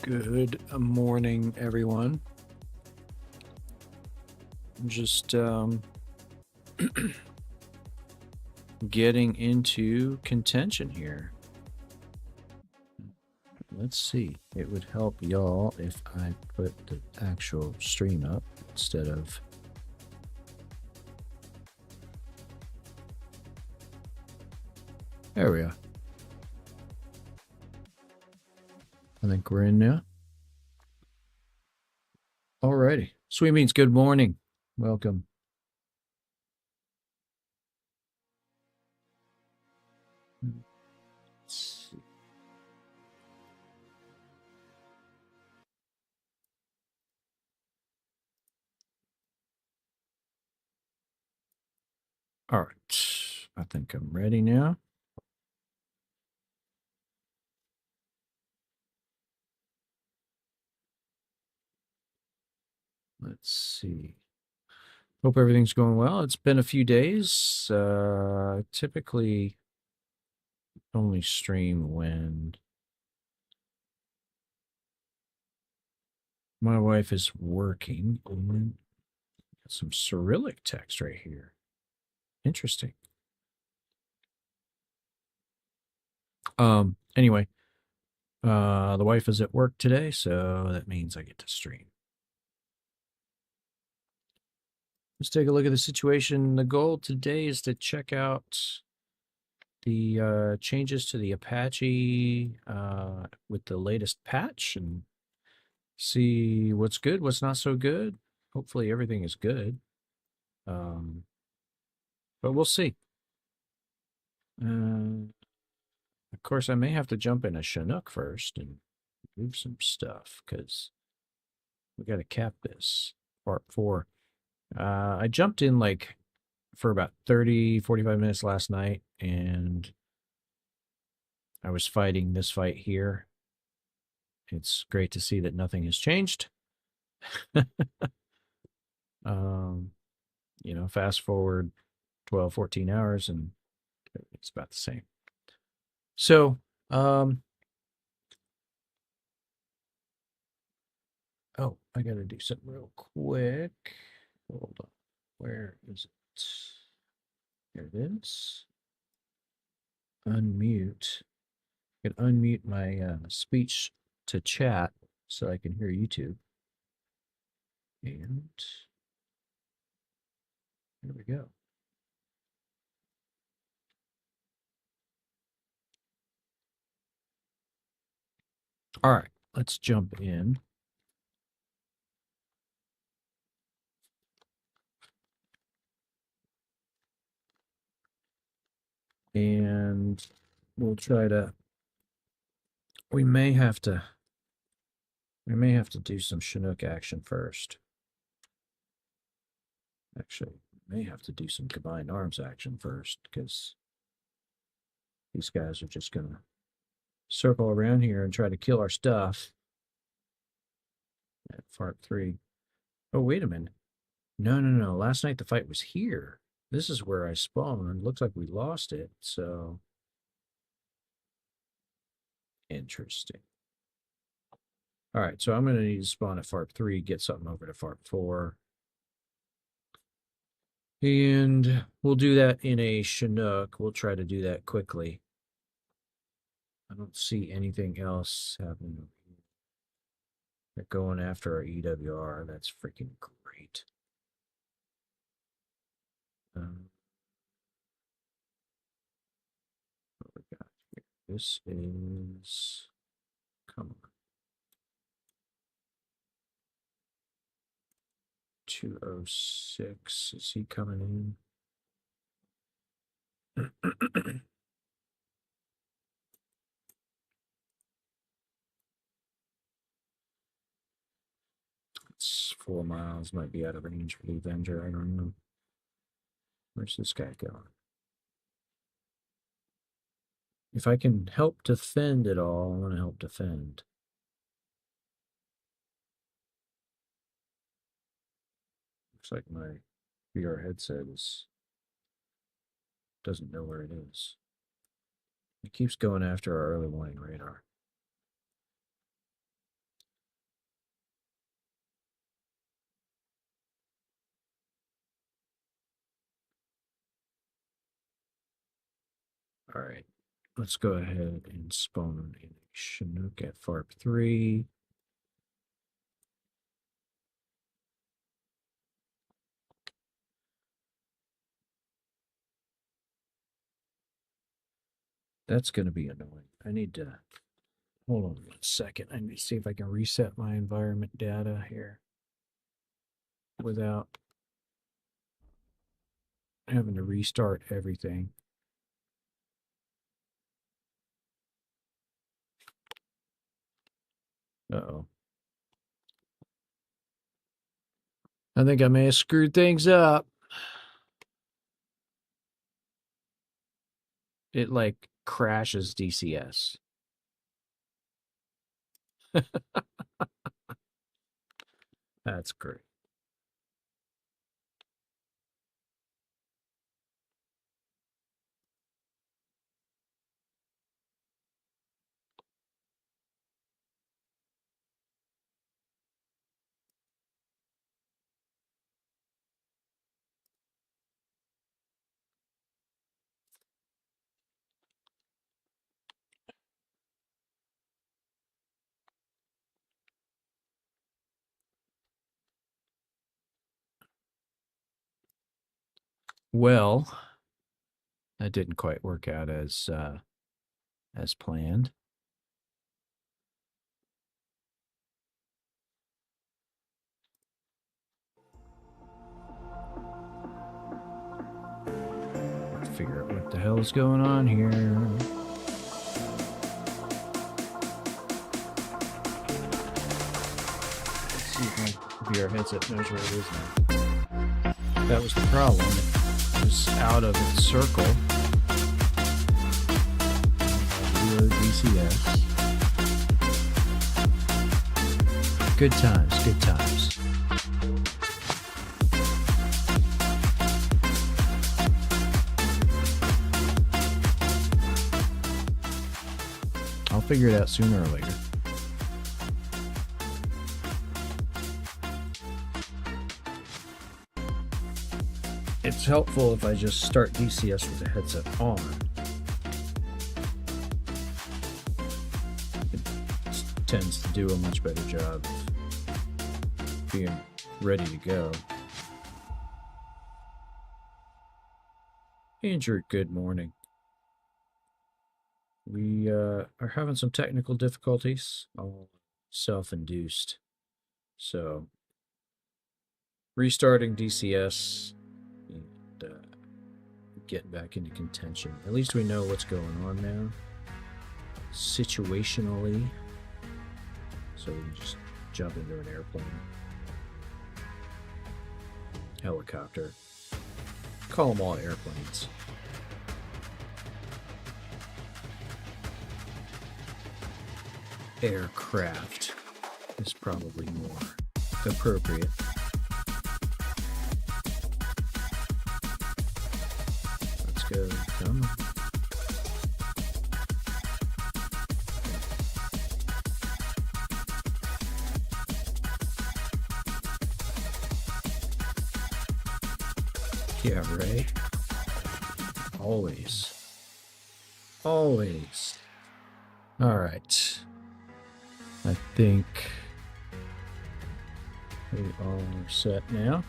Good morning, everyone. Just getting into contention here. Let's see. It would help y'all if I put the actual stream up instead of. There we are. I think we're in now. Alrighty. Sweet means good morning. Welcome. Let's see. All right. I think I'm ready now. Let's see. Hope everything's going well. It's been a few days. Typically only stream when my wife is working. And got some Cyrillic text right here. Interesting. Anyway, the wife is at work today, so that means I get to stream. Let's take a look at the situation. The goal today is to check out the changes to the Apache with the latest patch and see what's good, what's not so good. Hopefully everything is good. But we'll see. Of course, I may have to jump in a Chinook first and move some stuff because we got to cap this part 4. I jumped in like for about 30-45 minutes last night, and I was fighting this fight here. It's great to see that nothing has changed. Fast forward 12, 14 hours and it's about the same. So, oh, I got to do something real quick. Hold on. Where is it? Here it is. Unmute. I can unmute my speech to chat so I can hear YouTube. And there we go. All right, let's jump in. And we'll try to, we may have to do some Chinook action first. Actually, we may have to do some combined arms action first because these guys are just going to circle around here and try to kill our stuff at Fart 3. Oh, wait a minute. No. Last night the fight was here. This is where I spawned. Looks like we lost it, so interesting. All right, so I'm going to need to spawn at Fart 3, get something over to Fart 4. And we'll do that in a Chinook. We'll try to do that quickly. I don't see anything else happening. They're going after our EWR. That's freaking great. What we got here? This is, come on, 206. Is he coming in? It's 4 miles. Might be out of range for the Avenger. I don't know. Where's this guy going? If I can help defend it all, I want to help defend. Looks like my VR headset doesn't know where it is. It keeps going after our early warning radar. right. Let's go ahead and spawn in Chinook at FARP 3. That's going to be annoying. I need to, hold on 1 second. I need to see if I can reset my environment data here without having to restart everything. Uh-oh. I think I may have screwed things up. It like crashes DCS. That's great. Well, that didn't quite work out as planned. Figure out what the hell is going on here. Let's see if my VR headset knows where it is now. That was the problem. It was out of its circle. Reload DCS. Good times, good times. I'll figure it out sooner or later. It's helpful if I just start DCS with the headset on. It tends to do a much better job of being ready to go. Andrew, good morning. We are having some technical difficulties, all self-induced. So, restarting DCS and getting back into contention. At least we know what's going on now, situationally. So we can just jump into an airplane, helicopter. Call them all airplanes. Aircraft is probably more appropriate. Let's go. Come on. Yeah, right. Always. Always. All right. I think we are set now.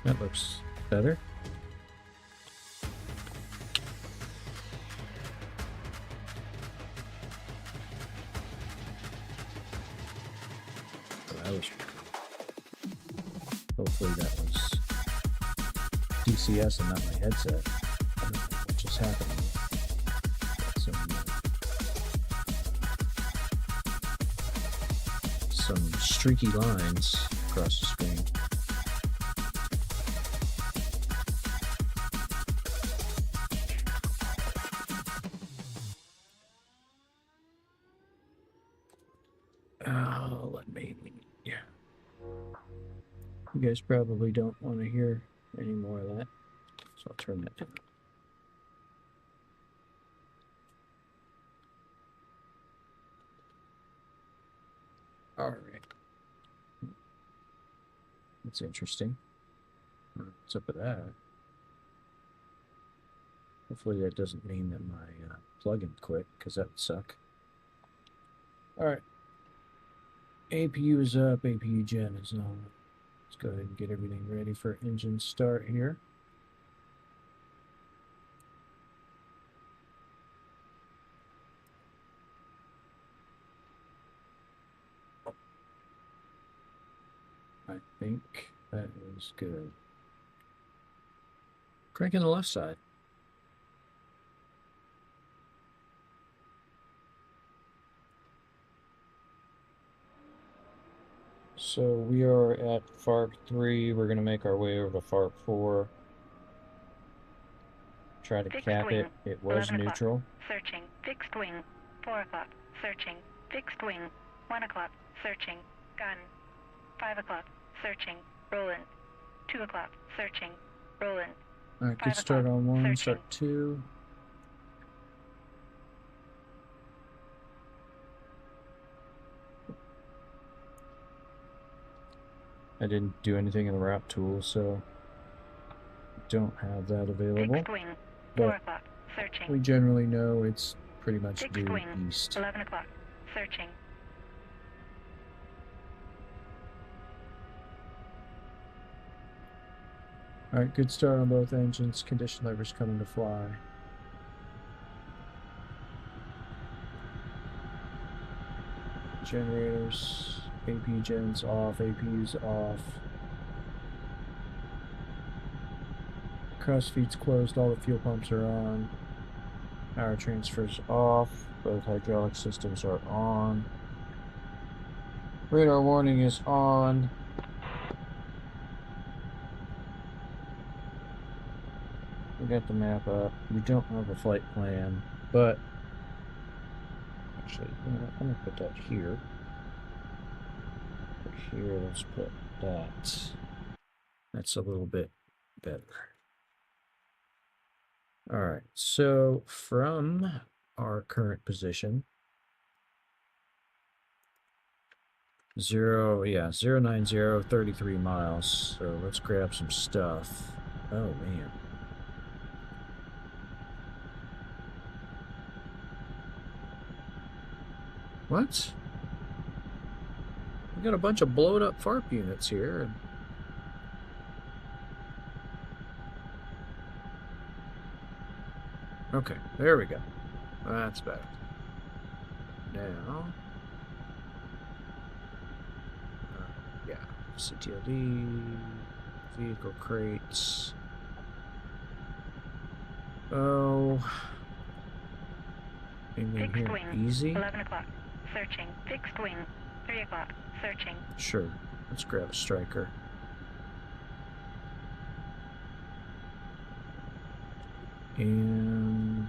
That looks better. Oh, that was hopefully that was DCS and not my headset. I don't know what just happened. Some streaky lines across the screen. Oh, let me. Yeah. You guys probably don't want to hear any more of that, so I'll turn that down. All right. That's interesting. What's up with that? Hopefully that doesn't mean that my plugin quit, because that would suck. Alright. APU is up, APU gen is on. Let's go ahead and get everything ready for engine start here. I think that is good. Cranking the left side. So we are at FARP 3. We're going to make our way over to FARP 4. Try to cap it. It was neutral. Searching. Fixed wing. 4 o'clock. Searching. Fixed wing. 1 o'clock. Searching. Gun. 5 o'clock. Searching. Roland. 2 o'clock. Searching. Roland. Alright, good start on 1. Searching. Start 2. I didn't do anything in the route tool, so don't have that available. Fixed wing. 4 o'clock. Searching. We generally know it's pretty much Fixed due wing. east. 11 o'clock. Searching. Alright, good start on both engines. Condition levers coming to fly. Generators. APU gens off. APU's off. Cross feed's closed. All the fuel pumps are on. Power transfer's off. Both hydraulic systems are on. Radar warning is on. We got the map up. We don't have a flight plan, but actually, you know what? I'm gonna put that here. Here, let's put that. That's a little bit better. Alright, so from our current position, 090, 33 miles. So let's grab some stuff. Oh man. What? We got a bunch of blowed up FARP units here. Okay, there we go. That's better. Now, yeah, CTLD, vehicle crates. Oh, anything Fixed here wing. easy? 11 o'clock. Searching. Fixed wing. 3 o'clock. Searching. Sure. Let's grab a striker. And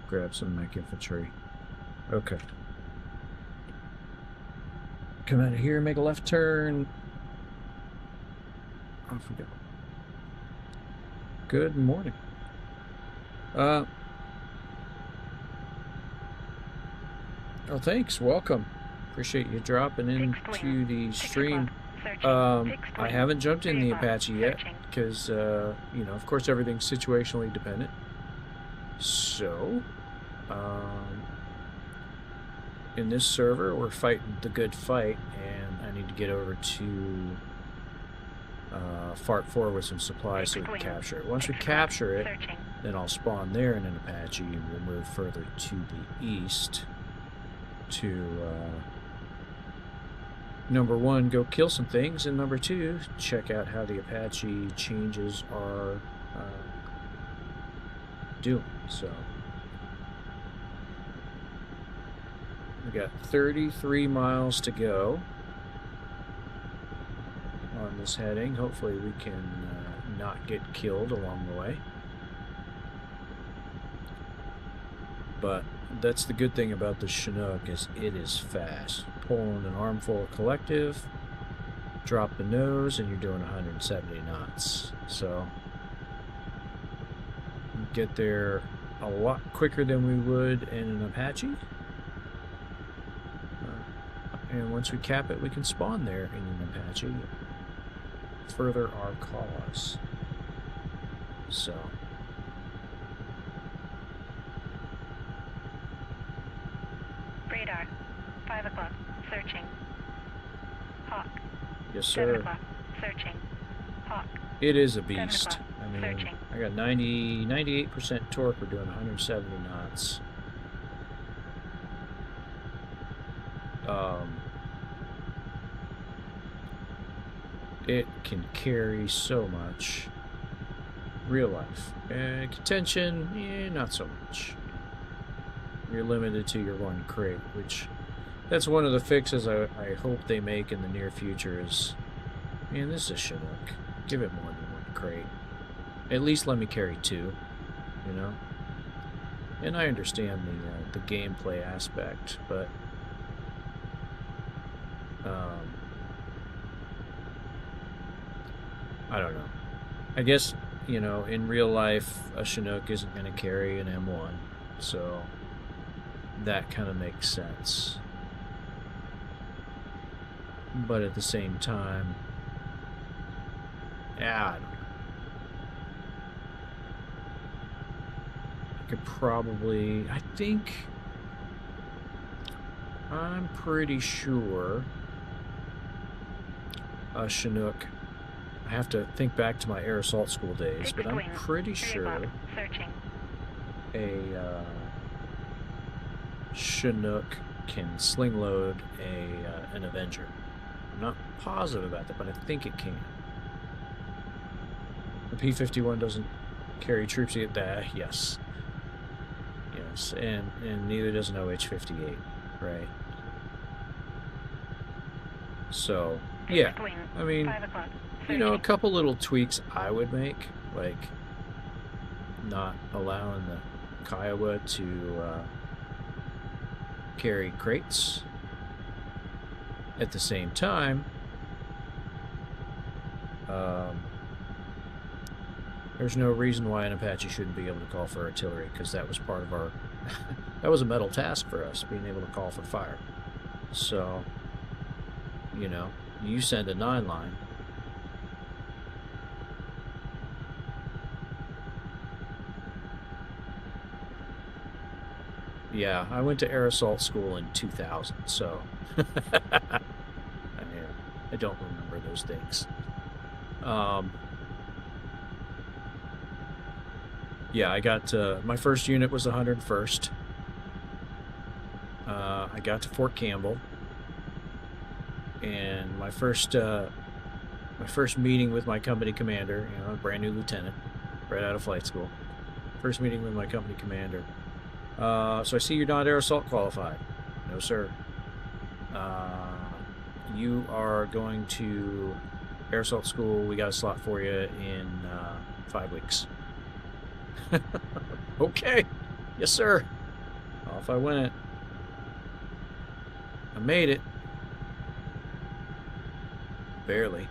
grab some mech infantry. Okay. Come out of here, make a left turn. Off we go. Good morning. Oh, thanks. Welcome. Appreciate you dropping into the stream. I haven't jumped in the Apache yet because, you know, of course, everything's situationally dependent. So, in this server, we're fighting the good fight, and I need to get over to FARP 4 with some supplies so we can capture it. Once we capture it, then I'll spawn there in an Apache, and we'll move further to the east to, number one, go kill some things, and number two, check out how the Apache changes are doing. So, we got 33 miles to go on this heading. Hopefully we can not get killed along the way. But that's the good thing about the Chinook, is it is fast. Pulling an armful of collective, drop the nose, and you're doing 170 knots. So you get there a lot quicker than we would in an Apache. And once we cap it, we can spawn there in an Apache. Further our cause. So, Radar. 5 o'clock. Searching. Hawk. yes, 7 sir. o'clock. Searching. Hawk. It is a 7 beast. o'clock. I mean, Searching. I got 98% torque. We're doing 170 knots. It can carry so much. Real life. Contention, not so much. You're limited to your one crate, which that's one of the fixes I hope they make in the near future is, man, this is a Chinook. Give it more than one crate. At least let me carry 2, you know? And I understand the gameplay aspect, but I don't know. I guess, you know, in real life, a Chinook isn't going to carry an M1, so that kind of makes sense. But at the same time, yeah, I don't know. I could probably, I'm pretty sure a Chinook, I have to think back to my air assault school days, but I'm pretty sure a Chinook can sling load an Avenger. I'm not positive about that, but I think it can. The P-51 doesn't carry troops at that. Yes. Yes, and neither does an OH-58, right? So, yeah. I mean, you know, a couple little tweaks I would make, like not allowing the Kiowa to carry crates. At the same time, there's no reason why an Apache shouldn't be able to call for artillery, because that was part of our that was a metal task for us, being able to call for fire. So, you know, you send a 9-line, yeah, I went to air assault school in 2000, so I don't remember those things. Yeah, I got my first unit was 101st. I got to Fort Campbell, and my first meeting with my company commander, you know, a brand new lieutenant, right out of flight school. First meeting with my company commander. So I see you're not air assault qualified. No, sir. You are going to air assault school. We got a slot for you in 5 weeks. Okay. Yes, sir. Off I went. I made it. Barely.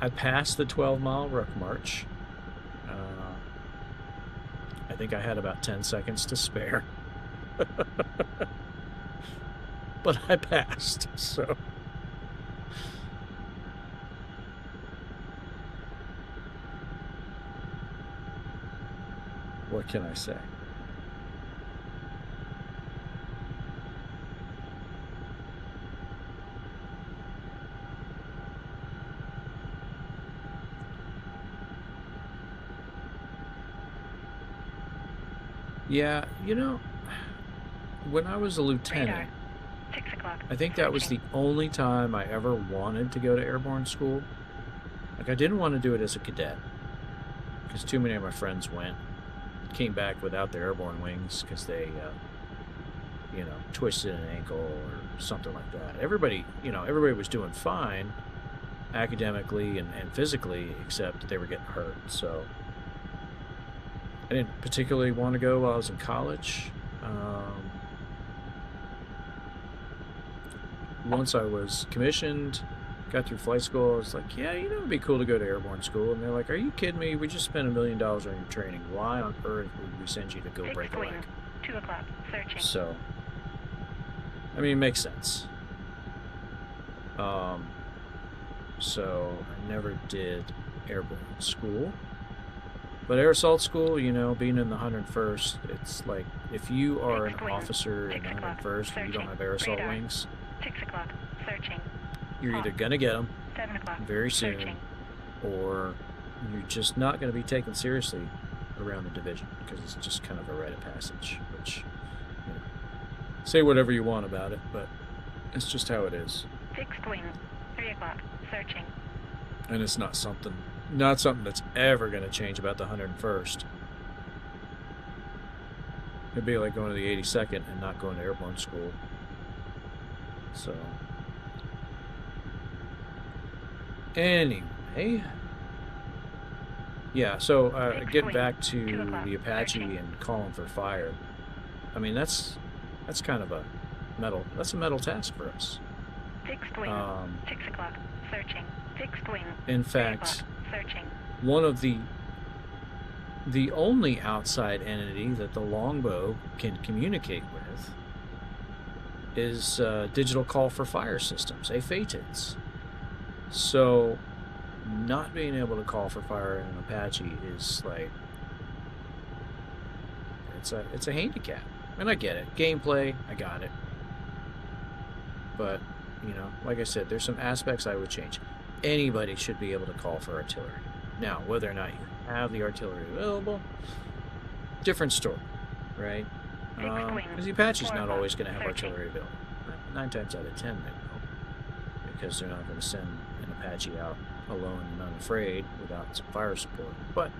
I passed the 12-mile ruck march. I think I had about 10 seconds to spare. But I passed, so. What can I say? Yeah, you know, when I was a lieutenant, 6 o'clock. I think that was the only time I ever wanted to go to airborne school. Like, I didn't want to do it as a cadet, because too many of my friends went, came back without their airborne wings because they, you know, twisted an ankle or something like that. Everybody was doing fine academically and physically, except they were getting hurt. So I didn't particularly want to go while I was in college. Once I was commissioned, got through flight school, I was like, yeah, you know, it'd be cool to go to airborne school. And they're like, are you kidding me? We just spent $1 million on your training. Why on earth would we send you to go break a leg? 2 o'clock. Searching. So, I mean, it makes sense. so I never did airborne school. But air assault school, you know, being in the 101st, it's like if you are an officer in the 101st and you don't have air assault wings, 6 o'clock. Searching. you're either going to get them 7 o'clock. very soon, Searching. or you're just not going to be taken seriously around the division because it's just kind of a rite of passage, which, you know, say whatever you want about it, but it's just how it is. Fixed wing. 3 o'clock. Searching. And it's not something that's ever going to change about the 101st. It'd be like going to the 82nd and not going to airborne school. So, anyway, yeah. So getting back to the Apache and calling for fire. I mean, that's kind of a metal task for us. Fixed wing. 6 o'clock. Searching. Fixed wing. In fact, searching. One of the only outside entity that the longbow can communicate with is digital call for fire systems, AFATIDs. So not being able to call for fire in an Apache is like, it's a handicap. And I get it. Gameplay, I got it. But, you know, like I said, there's some aspects I would change. Anybody should be able to call for artillery. Now, whether or not you have the artillery available, different story, right? Because the Apache's not always going to have artillery available. 9 times out of 10 they will, because they're not going to send an Apache out alone and unafraid without some fire support. But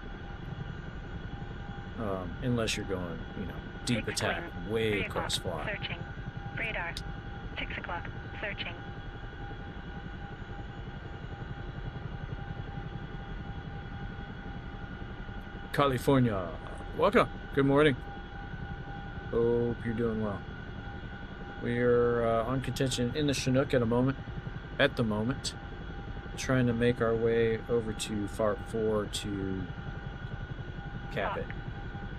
unless you're going, you know, deep attack, way across fly. Searching. Radar. 6 o'clock. Searching. California, welcome. Good morning. Hope you're doing well. We are on contention in the Chinook at the moment, trying to make our way over to FARP 4 to cap it.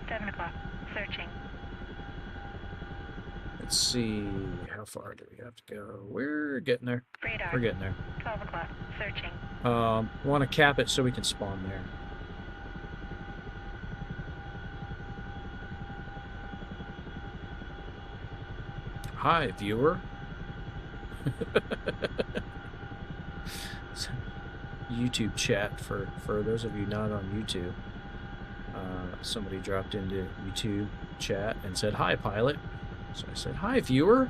7 o'clock. Searching. Let's see, how far do we have to go? We're getting there. Radar. We're getting there. 12 o'clock. Searching. Want to cap it so we can spawn there. Hi, viewer. YouTube chat for those of you not on YouTube. Somebody dropped into YouTube chat and said, "Hi, pilot." So I said, "Hi, viewer."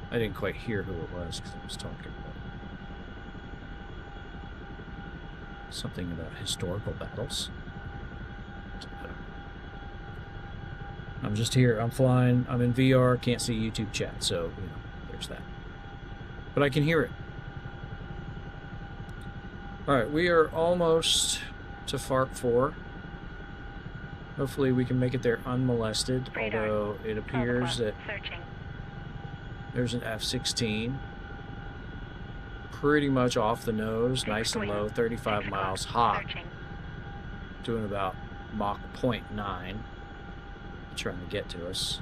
I didn't quite hear who it was because I was talking about something about historical battles. I'm just here. I'm flying. I'm in VR. Can't see YouTube chat, so, you know, there's that. But I can hear it. All right, we are almost to FARP 4. Hopefully we can make it there unmolested, although it appears that there's an F-16 pretty much off the nose, nice and low, 35 miles hot, doing about Mach 0.9, trying to get to us.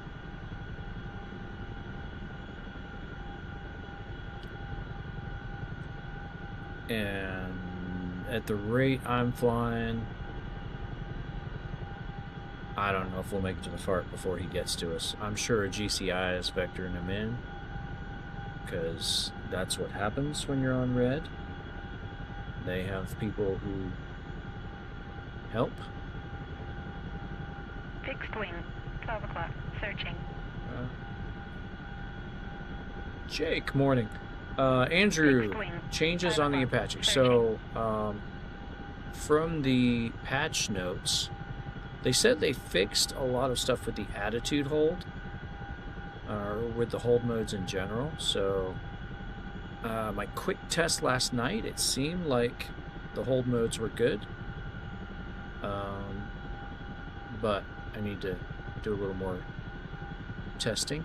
And at the rate I'm flying, I don't know if we'll make it to the FARP before he gets to us. I'm sure a GCI is vectoring him in, because that's what happens when you're on red. They have people who help. Fixed wing, 12 o'clock, searching. Jake, morning. Andrew, changes on the Apache. So, from the patch notes, they said they fixed a lot of stuff with the attitude hold, or with the hold modes in general. So, my quick test last night, it seemed like the hold modes were good. But I need to do a little more testing.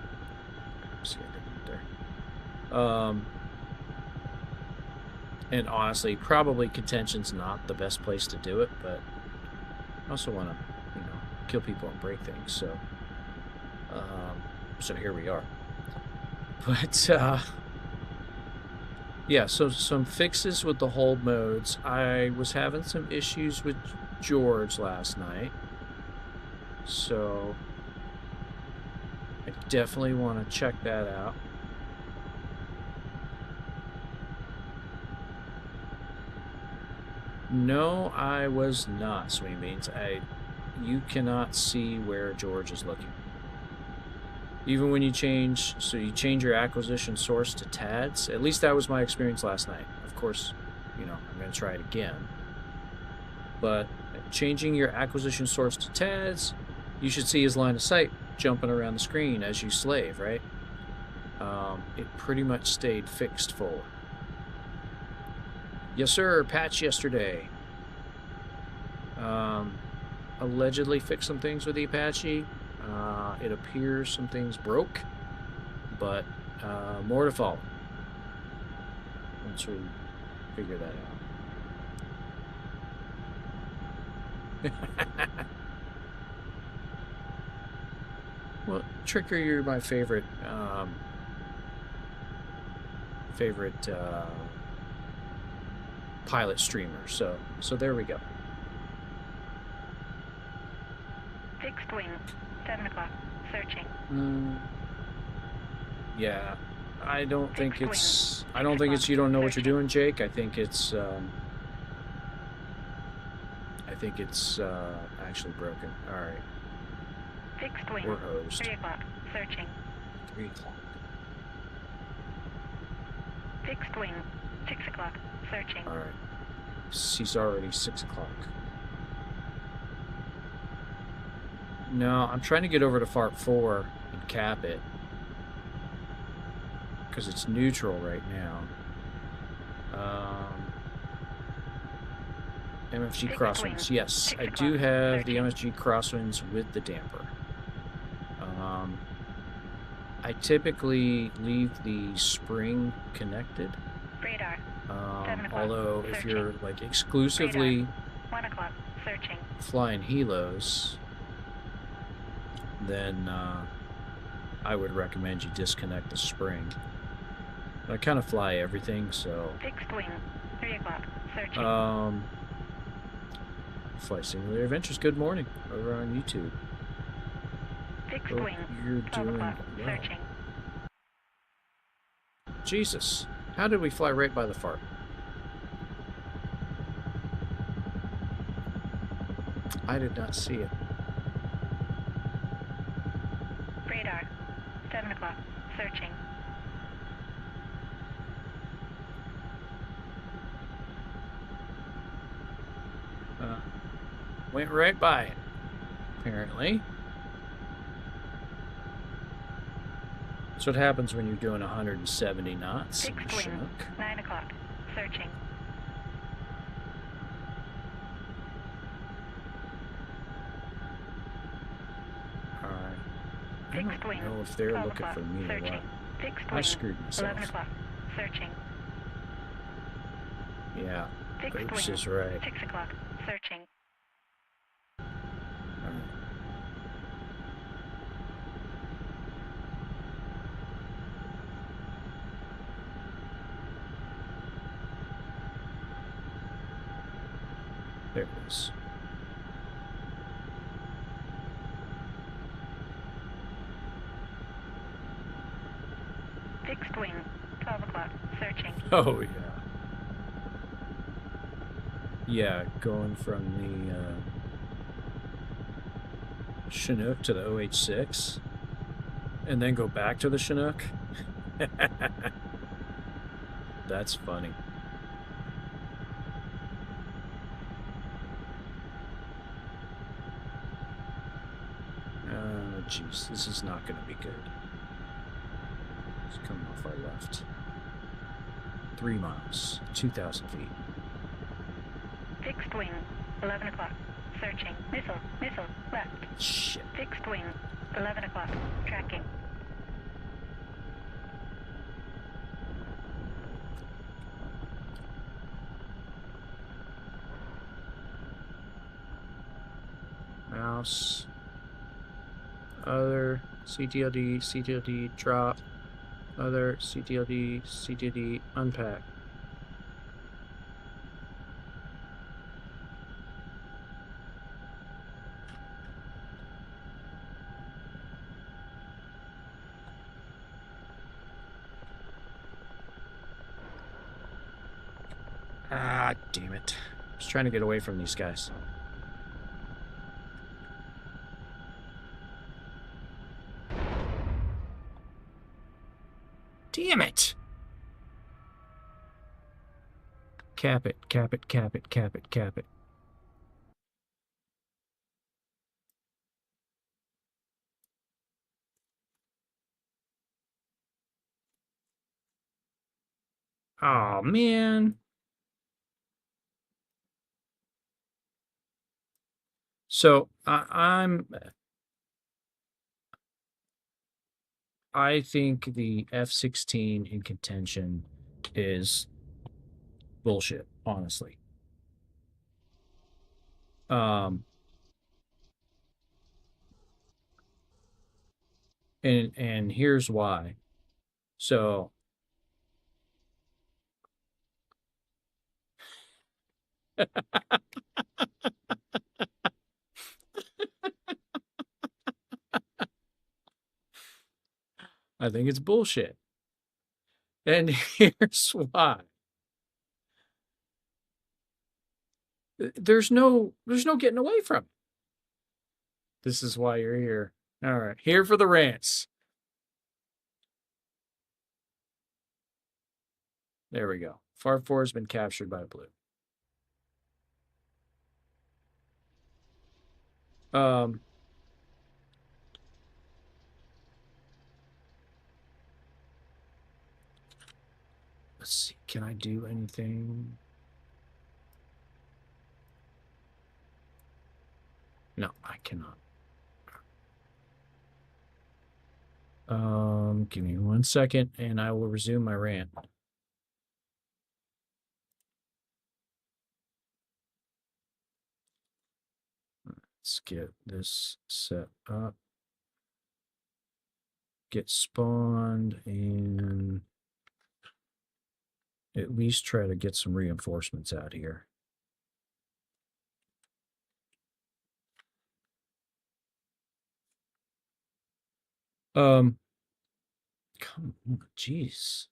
See, I didn't there. And honestly, probably contention's not the best place to do it, but I also want to, you know, kill people and break things. So, so here we are. But yeah, so some fixes with the hold modes. I was having some issues with George last night, so I definitely want to check that out. No, I was not, Swing Beans. You cannot see where George is looking. Even when you change, so you change your acquisition source to TADS. At least that was my experience last night. Of course, you know, I'm going to try it again. But changing your acquisition source to TADS, you should see his line of sight jumping around the screen as you slave, right? It pretty much stayed fixed forward. Yes, sir. Patch yesterday. Allegedly fixed some things with the Apache. It appears some things broke, but more to follow once we figure that out. Well, Tricker, you're my favorite pilot streamer, so there we go. Fixed wing, 7 o'clock, searching. Yeah, I don't think it's you don't know what you're doing, Jake. I think it's actually broken. All right. Fixed wing, we're hosed. 3 o'clock, searching. 3 o'clock. Fixed wing, 6 o'clock, searching. All right. He's already 6 o'clock. No, I'm trying to get over to FARP 4 and cap it because it's neutral right now. MFG crosswinds. Yes, I do have the MFG crosswinds with the damper. I typically leave the spring connected. Radar. Although if you're like exclusively 1 o'clock, searching. Flying helos, then I would recommend you disconnect the spring. But I kind of fly everything, so. Fixed wing, 3 o'clock, searching. Flight Simulator Adventures. Good morning over on YouTube. Fixed wing, you're 12 doing o'clock, well. searching. Jesus, how did we fly right by the FARP? I did not see it. Radar, 7 o'clock, searching. Went right by it, apparently. That's what happens when you're doing 170 knots. Fixed wing, Chinook. 9 o'clock, searching. Alright. I Fixed don't wing, know if they're 12 looking o'clock, for me or searching. what. Fixed I wing, screwed myself. 11 o'clock, searching. Yeah, Fixed Groups wing, is right. 6 o'clock, searching. Alright. There it is. Fixed wing, 12 o'clock, searching. Oh, yeah. Yeah, going from the Chinook to the OH-6 and then go back to the Chinook. That's funny. Oh, jeez, this is not going to be good. It's coming off our left. 3 miles, 2,000 feet. Fixed wing, 11 o'clock, searching. Missile, left. Shit. Fixed wing, 11 o'clock, tracking. Mouse. CTLD, CTLD, drop. Other, CTLD, CTLD, unpack. Ah, damn it. I was trying to get away from these guys. Damn it! Cap it, cap it, cap it, cap it, cap it. Oh, man. So I think the F-16 in contention is bullshit, honestly. Um, and here's why. So I think it's bullshit. And here's why. There's no getting away from it. This is why you're here. All right, here for the rants. There we go. Far 4 has been captured by blue. Um, let's see. Can I do anything? No, I cannot. Give me 1 second and I will resume my rant. Let's get this set up. Get spawned and at least try to get some reinforcements out here. Come on, jeez.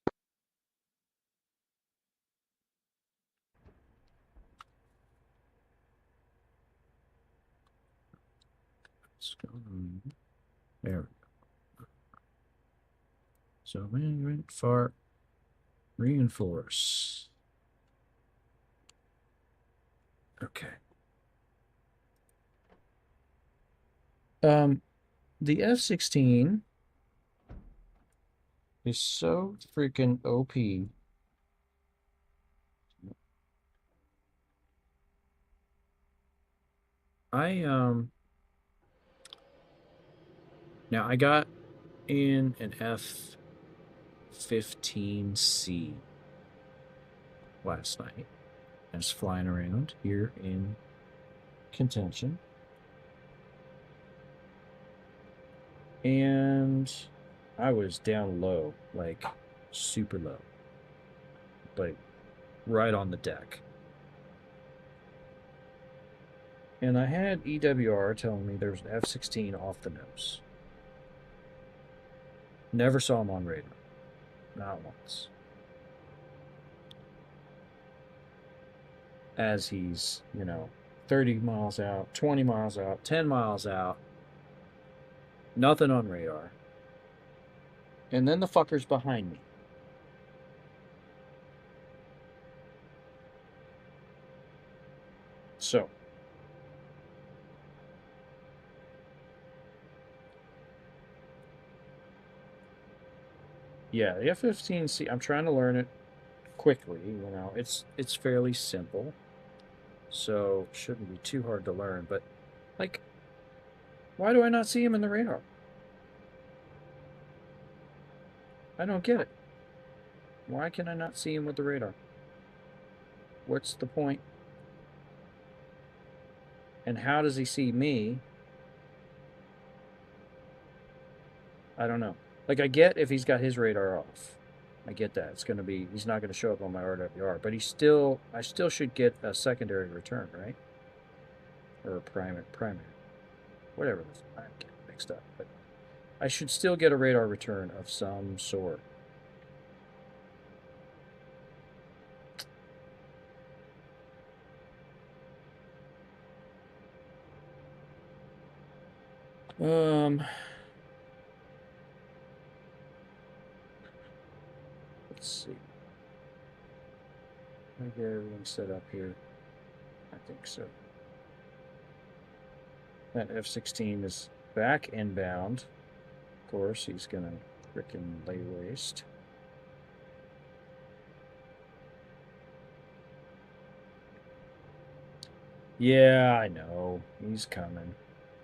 Let's go. There we go. So, man, far reinforce. Okay. The F-16 is so freaking OP. Now I got in an F-15C last night. I was flying around here in contention. And I was down low, like super low. Like right on the deck. And I had EWR telling me there was an F-16 off the nose. Never saw him on radar. Not once. As he's, 30 miles out, 20 miles out, 10 miles out. Nothing on radar. And then the fucker's behind me. So. Yeah, the F-15C, I'm trying to learn it quickly, it's fairly simple. So, shouldn't be too hard to learn, but like why do I not see him in the radar? I don't get it. Why can I not see him with the radar? What's the point? And how does he see me? I don't know. Like, I get if he's got his radar off. I get that. It's going to be, he's not going to show up on my RWR, but I still should get a secondary return, right? Or a primary. Whatever it is. I'm getting mixed up, but I should still get a radar return of some sort. Let's see. I get everything set up here. I think so. That F-16 is back inbound. Of course, he's gonna frickin' lay waste. Yeah, I know. He's coming.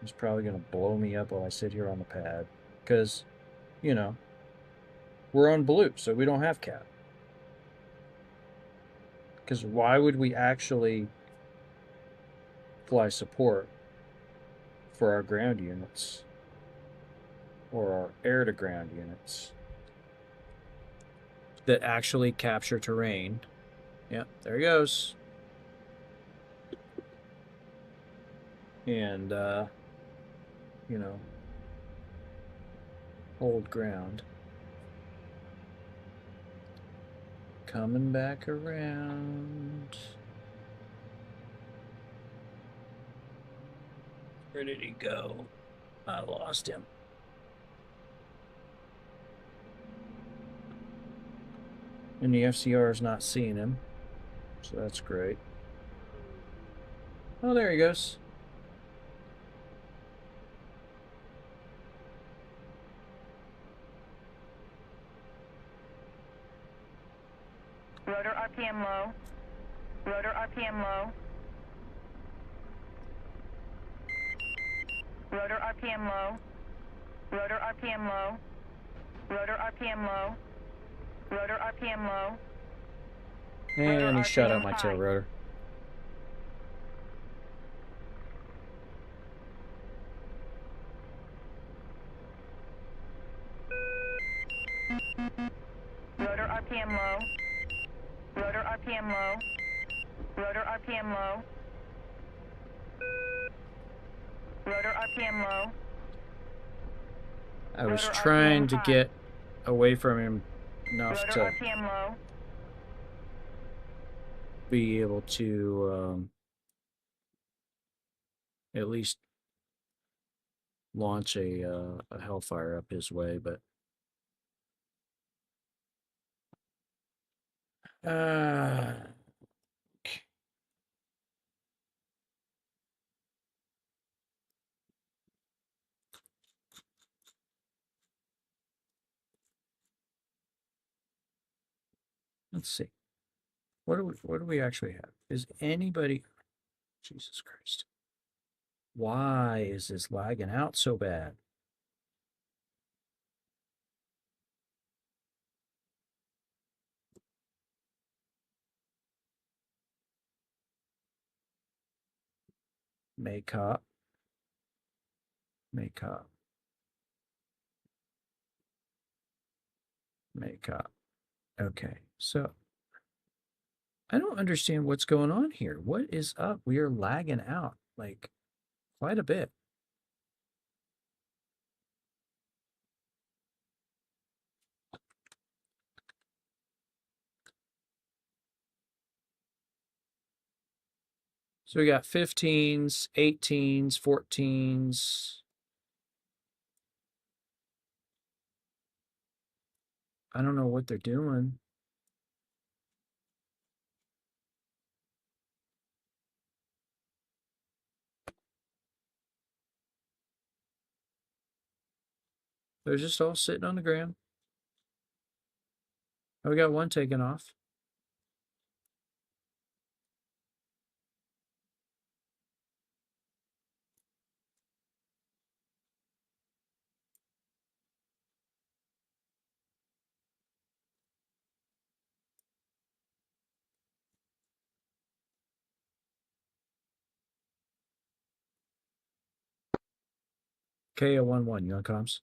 He's probably gonna blow me up while I sit here on the pad. Because, you know, we're on blue, so we don't have cap. Because why would we actually fly support for our ground units? Or our air-to-ground units that actually capture terrain. Yep, there he goes. And, you know, hold ground. Coming back around. Where did he go? I lost him. And the FCR is not seeing him. So that's great. Oh, there he goes. Rotor RPM low. Rotor RPM low. Rotor RPM low. Rotor RPM low. Rotor RPM low. Rotor RPM low. And he shut out my tail rotor. Rotor RPM low. Rotor RPM low. Rotor RPM low. Rotor RPM low. I was trying to get away from him enough to RPM low. be able to at least launch a Hellfire up his way, but let's see. What do we actually have? Is anybody Jesus Christ. Why is this lagging out so bad? Makeup. Makeup. Makeup. Okay, so I don't understand what's going on here. What is up? We are lagging out like quite a bit. So we got 15s, 18s, 14s. I don't know what they're doing. They're just all sitting on the ground. Oh, we got one taken off. KO11, you on comms?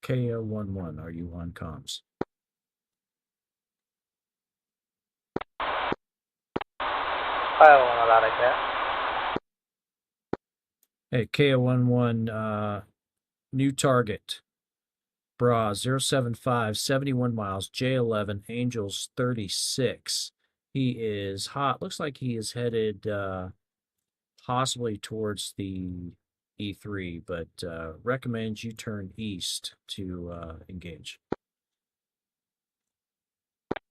KO11, are you on comms? Hey, KO11, new target. Bra 075, 71 miles, J11, Angels 36. He is hot. Looks like he is headed possibly towards the E3, but recommends you turn east to engage.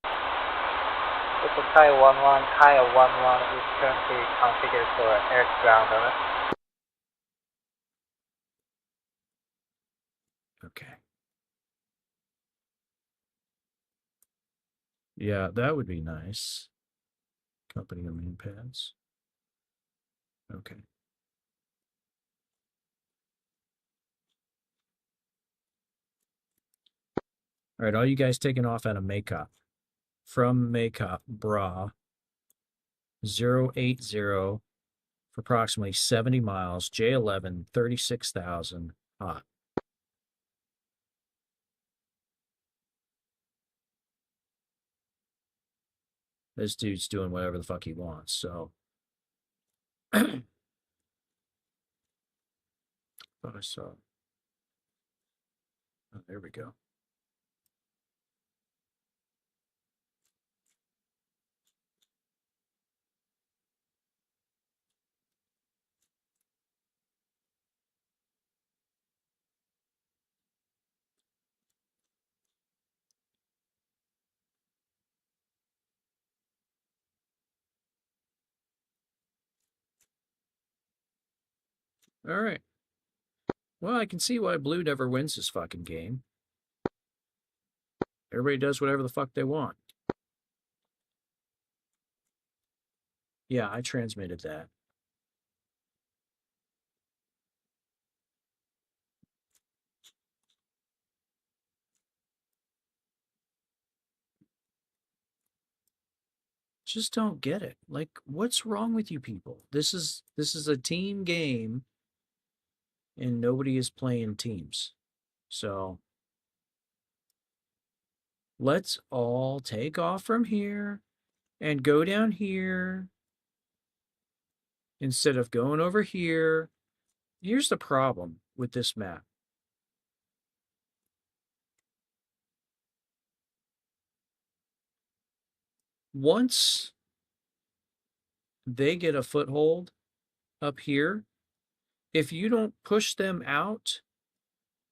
This is Kyle 11. Kyle 11 is currently configured for air to ground. Over. Okay. Yeah, that would be nice. Company your main pads. Okay. All right, all you guys taking off out of Makeup. From Makeup, Bra 080 for approximately 70 miles, J11, 36,000, hot. This dude's doing whatever the fuck he wants, so. Thought I saw. Oh, there we go. All right. Well, I can see why Blue never wins this fucking game. Everybody does whatever the fuck they want. Yeah, I transmitted that. Just don't get it. Like, what's wrong with you people? This is a team game, and nobody is playing teams. So let's all take off from here and go down here instead of going over here. Here's the problem with this map. Once they get a foothold up here, if you don't push them out,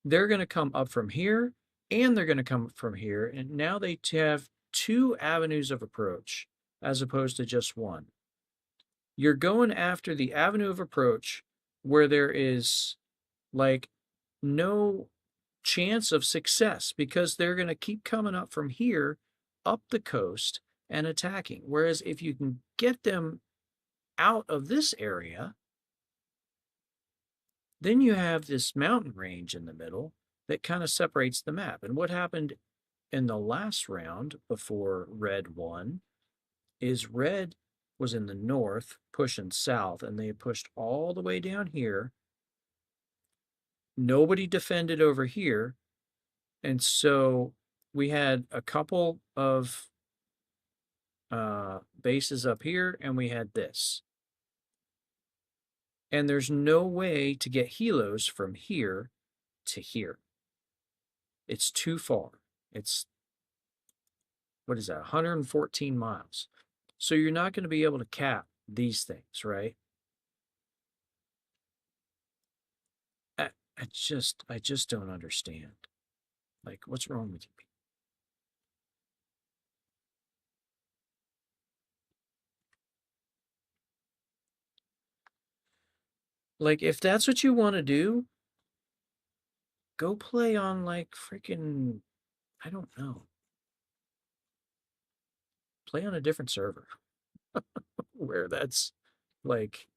they're going to come up from here and they're going to come from here. And now they have two avenues of approach as opposed to just one. You're going after the avenue of approach where there is like no chance of success because they're going to keep coming up from here up the coast and attacking. Whereas if you can get them out of this area, then you have this mountain range in the middle that kind of separates the map. And what happened in the last round before Red won is Red was in the north pushing south, and they pushed all the way down here. Nobody defended over here. And so we had a couple of bases up here, and we had this. And there's no way to get helos from here to here. It's too far. It's, what is that, 114 miles. So you're not going to be able to cap these things, right? I just don't understand. Like, what's wrong with you people? Like, if that's what you want to do, go play on, like, freaking, I don't know. Play on a different server where that's, like,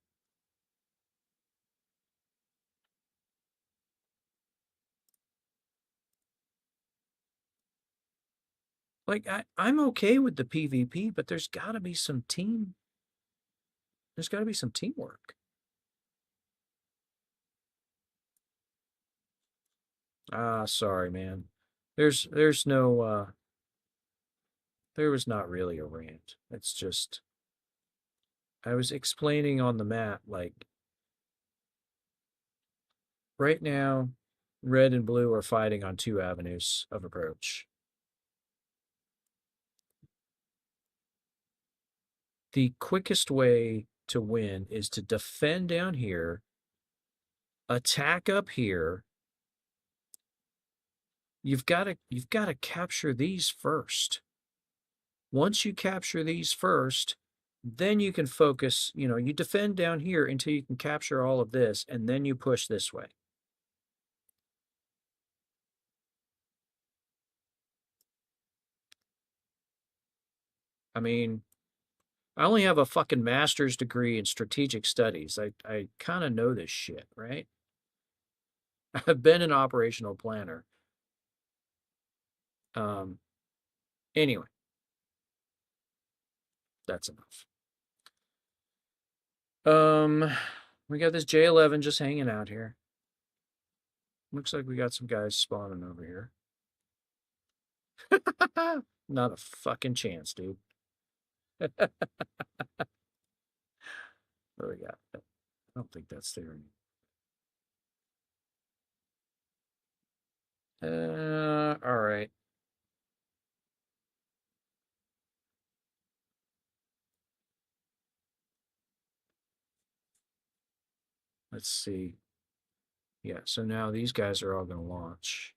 I'm okay with the PvP, but there's got to be some teamwork. Sorry, man. There's no there was not really a rant. It's just I was explaining on the map, like right now, red and blue are fighting on two avenues of approach. The quickest way to win is to defend down here, attack up here. You've got to capture these first. Once you capture these first, then you can focus, you defend down here until you can capture all of this, and then you push this way. I mean, I only have a fucking master's degree in strategic studies. I kind of know this shit, right? I've been an operational planner. Um, anyway, that's enough. We got this J11 just hanging out here. Looks like we got some guys spawning over here. Not a fucking chance, dude. What do we got? I don't think that's there anymore. All right. Let's see. Yeah, so now these guys are all going to launch.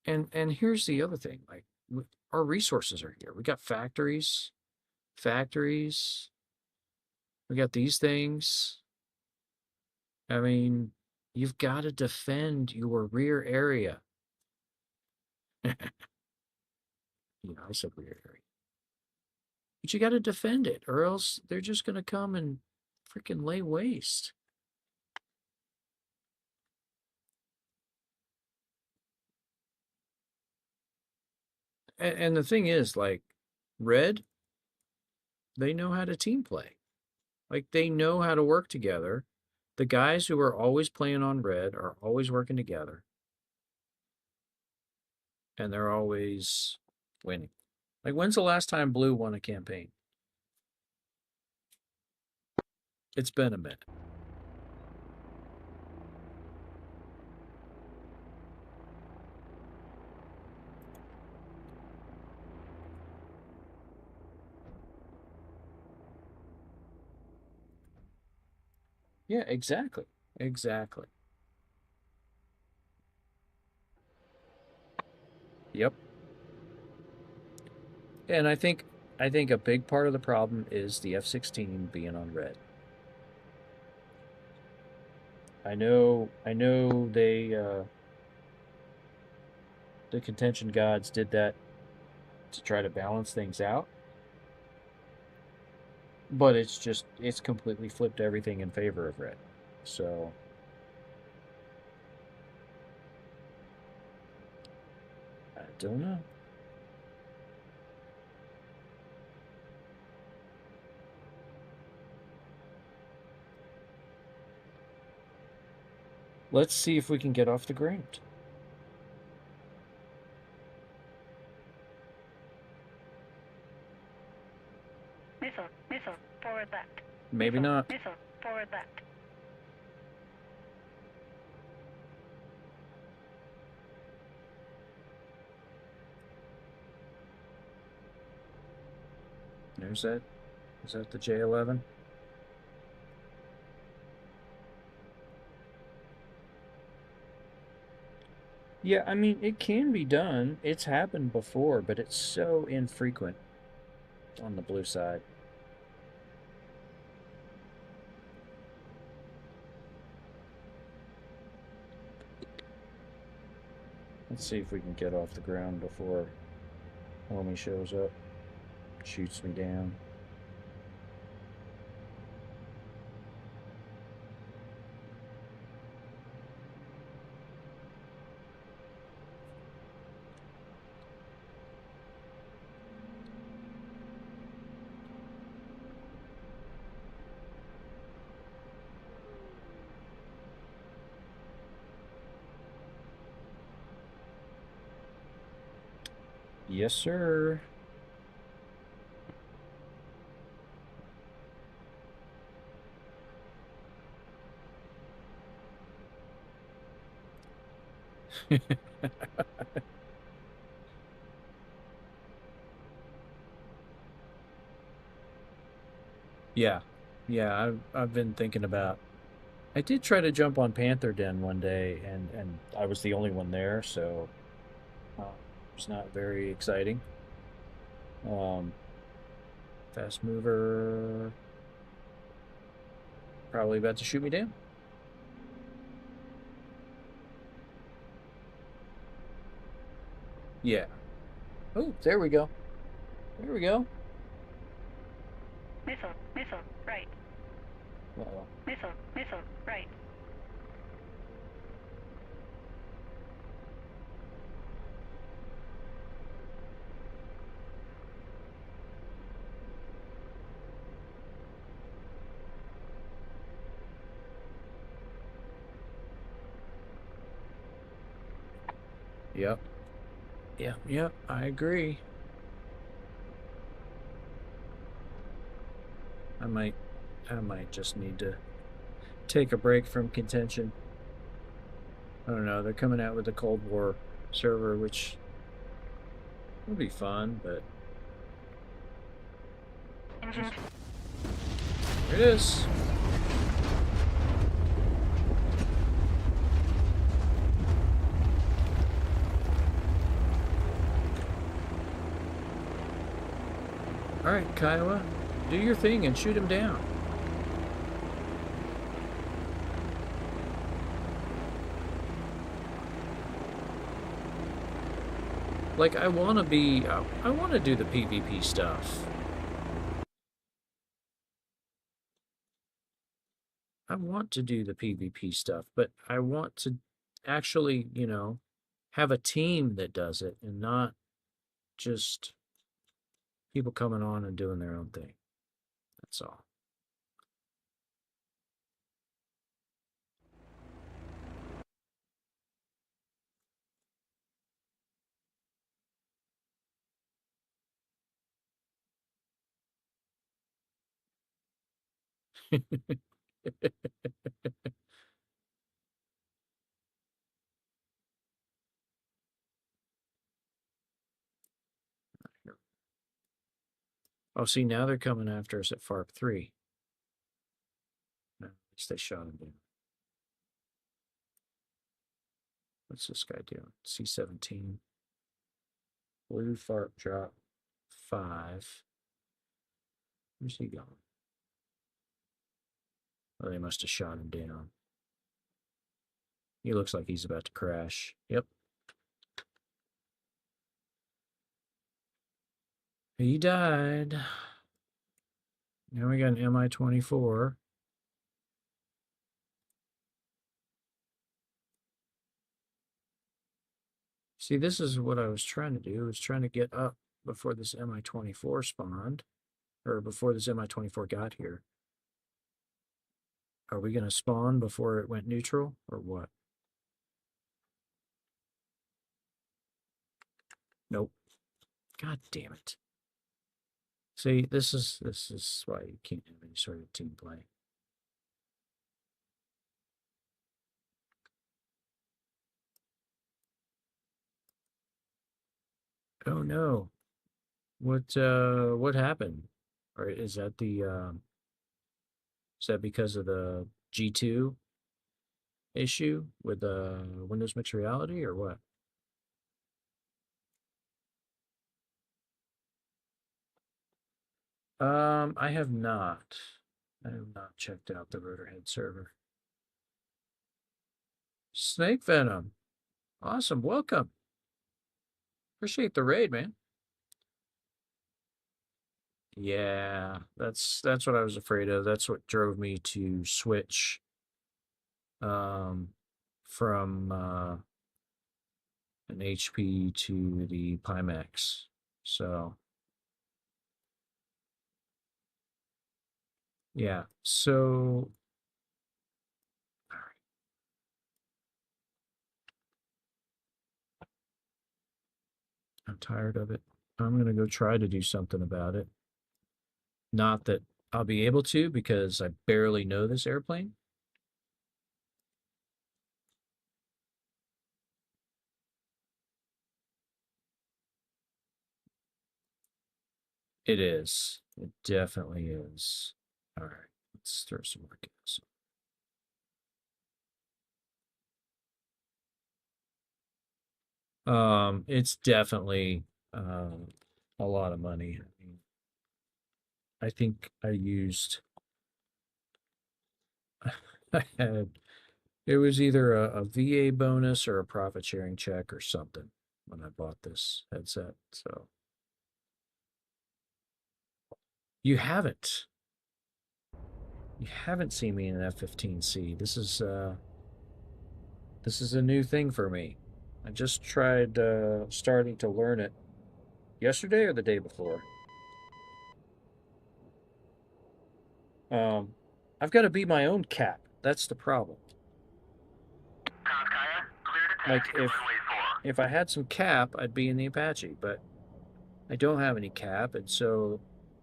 And here's the other thing, like our resources are here. We got factories. We got these things. I mean, you've got to defend your rear area. I said rear area. But you got to defend it, or else they're just going to come and freaking lay waste. And the thing is, like, red, they know how to team play. Like, they know how to work together. The guys who are always playing on red are always working together. And they're always winning. Like, when's the last time blue won a campaign? It's been a minute. Yeah, exactly. Exactly. Yep. And I think a big part of the problem is the F-16 being on red. I know the contention gods did that to try to balance things out. But it's completely flipped everything in favor of red. So I don't know. Let's see if we can get off the ground. Missile, forward left. Maybe not. Missile, forward left. There's that. Is that the J11? Yeah, I mean, it can be done. It's happened before, but it's so infrequent on the blue side. Let's see if we can get off the ground before homie shows up, shoots me down. Yes, sir. Yeah. Yeah, I've been thinking about I did try to jump on Panther Den one day and I was the only one there, so it's not very exciting. Um Fast mover probably about to shoot me down. Yeah. Oh, there we go. There we go. Missile, missile, right. Uh-oh. Missile, missile, right. Yep. Yeah, yep, I agree. I might I might just need to take a break from contention. I don't know. They're coming out with a Cold War server, which will be fun, but Engine. just here it is. All right, Kiowa, do your thing and shoot him down. Like I want to be, I want to do the PvP stuff. I want to do the PvP stuff, but I want to actually, have a team that does it and not just people coming on and doing their own thing. That's all. Oh, see, now they're coming after us at FARP 3. No, at least they shot him down. What's this guy doing? C-17. Blue FARP drop 5. Where's he going? Oh, they must have shot him down. He looks like he's about to crash. Yep. He died. Now we got an Mi-24. See, this is what I was trying to do. I was trying to get up before this Mi-24 spawned, or before this Mi-24 got here. Are we going to spawn before it went neutral, or what? Nope. God damn it. See, this is why you can't have any sort of team play. Oh no. What happened? Or is that because of the G2 issue with Windows Mixed Reality or what? I have not. I have not checked out the Rotorhead server. Snake Venom. Awesome. Welcome. Appreciate the raid, man. Yeah, that's what I was afraid of. That's what drove me to switch um from an HP to the Pimax. So, yeah. So, I'm tired of it. I'm going to go try to do something about it. Not that I'll be able to because I barely know this airplane. It is. It definitely is. All right, let's throw some more gas. It's definitely a lot of money. I mean, I think I used I had it was either a VA bonus or a profit sharing check or something when I bought this headset. So you haven't. You haven't seen me in an F-15C. This is a new thing for me. I just tried starting to learn it yesterday or the day before. I've got to be my own cap. That's the problem. Like if I had some cap, I'd be in the Apache, but I don't have any cap, and so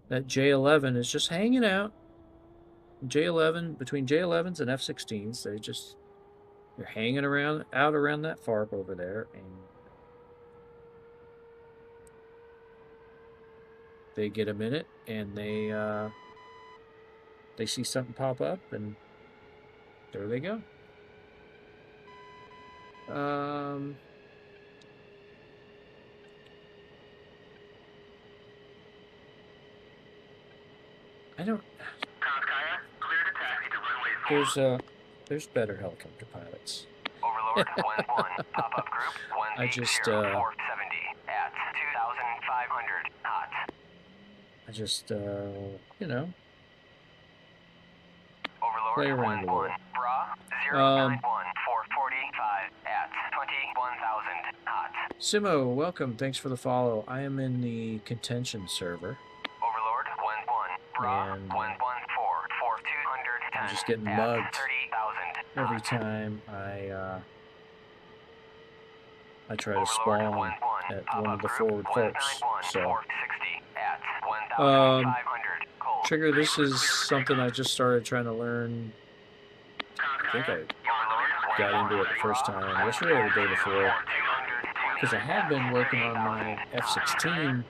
that J11 is just hanging out. J11 between J11s and F16s, they're hanging around out around that FARP over there, and they get a minute and they see something pop up, and there they go. I don't. There's better helicopter pilots. Overlord 1-1, pop-up group 180, I just 470 at 2,500 hot. I just you know, Overlord play around a 1-1, little. bra 091, 445 at 21,000 hot. Simo, welcome. Thanks for the follow. I am in the contention server. Overlord 1-1, bra And 114, 4210 I'm just getting at mugged 30,000 every hot. time I try to spawn at one of the forward faults. So, Trigger, this is something I just started trying to learn. I think I got into it the first time yesterday or the day before, because I had been working on my F-16,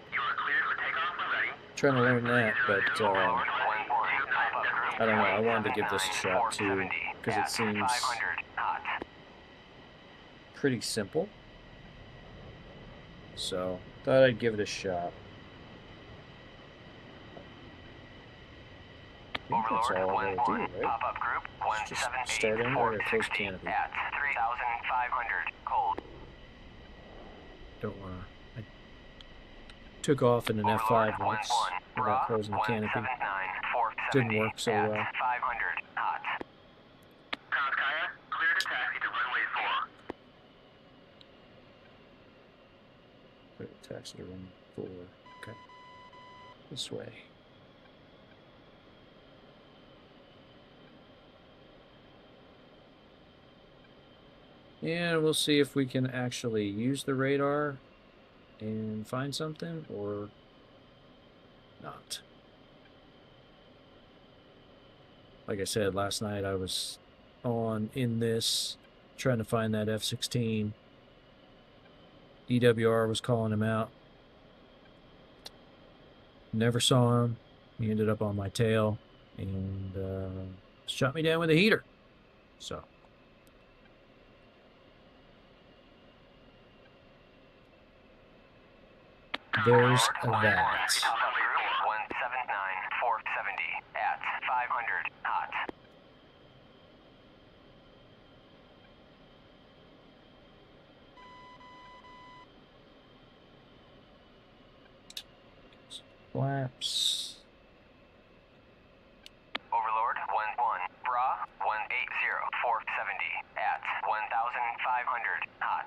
trying to learn that, but I don't know. I wanted to give this a shot too, because it seems pretty simple. So, thought I'd give it a shot. I think that's all I gotta do, right? Just start anywhere or close canopy. At 3,500 cold. Don't wanna. I took off in an F5 once without closing the canopy. Didn't work so well. 500 hot. Konskaya, clear to taxi to runway 4. Taxi to run 4. Okay. This way. And we'll see if we can actually use the radar and find something or not. Like I said, last night I was on in this trying to find that F-16. EWR was calling him out. Never saw him. He ended up on my tail and shot me down with a heater. So. There's that. 179, 470 at 500 hot. Flaps. Overlord 1-1, bra 180, 470 at 1,500 hot.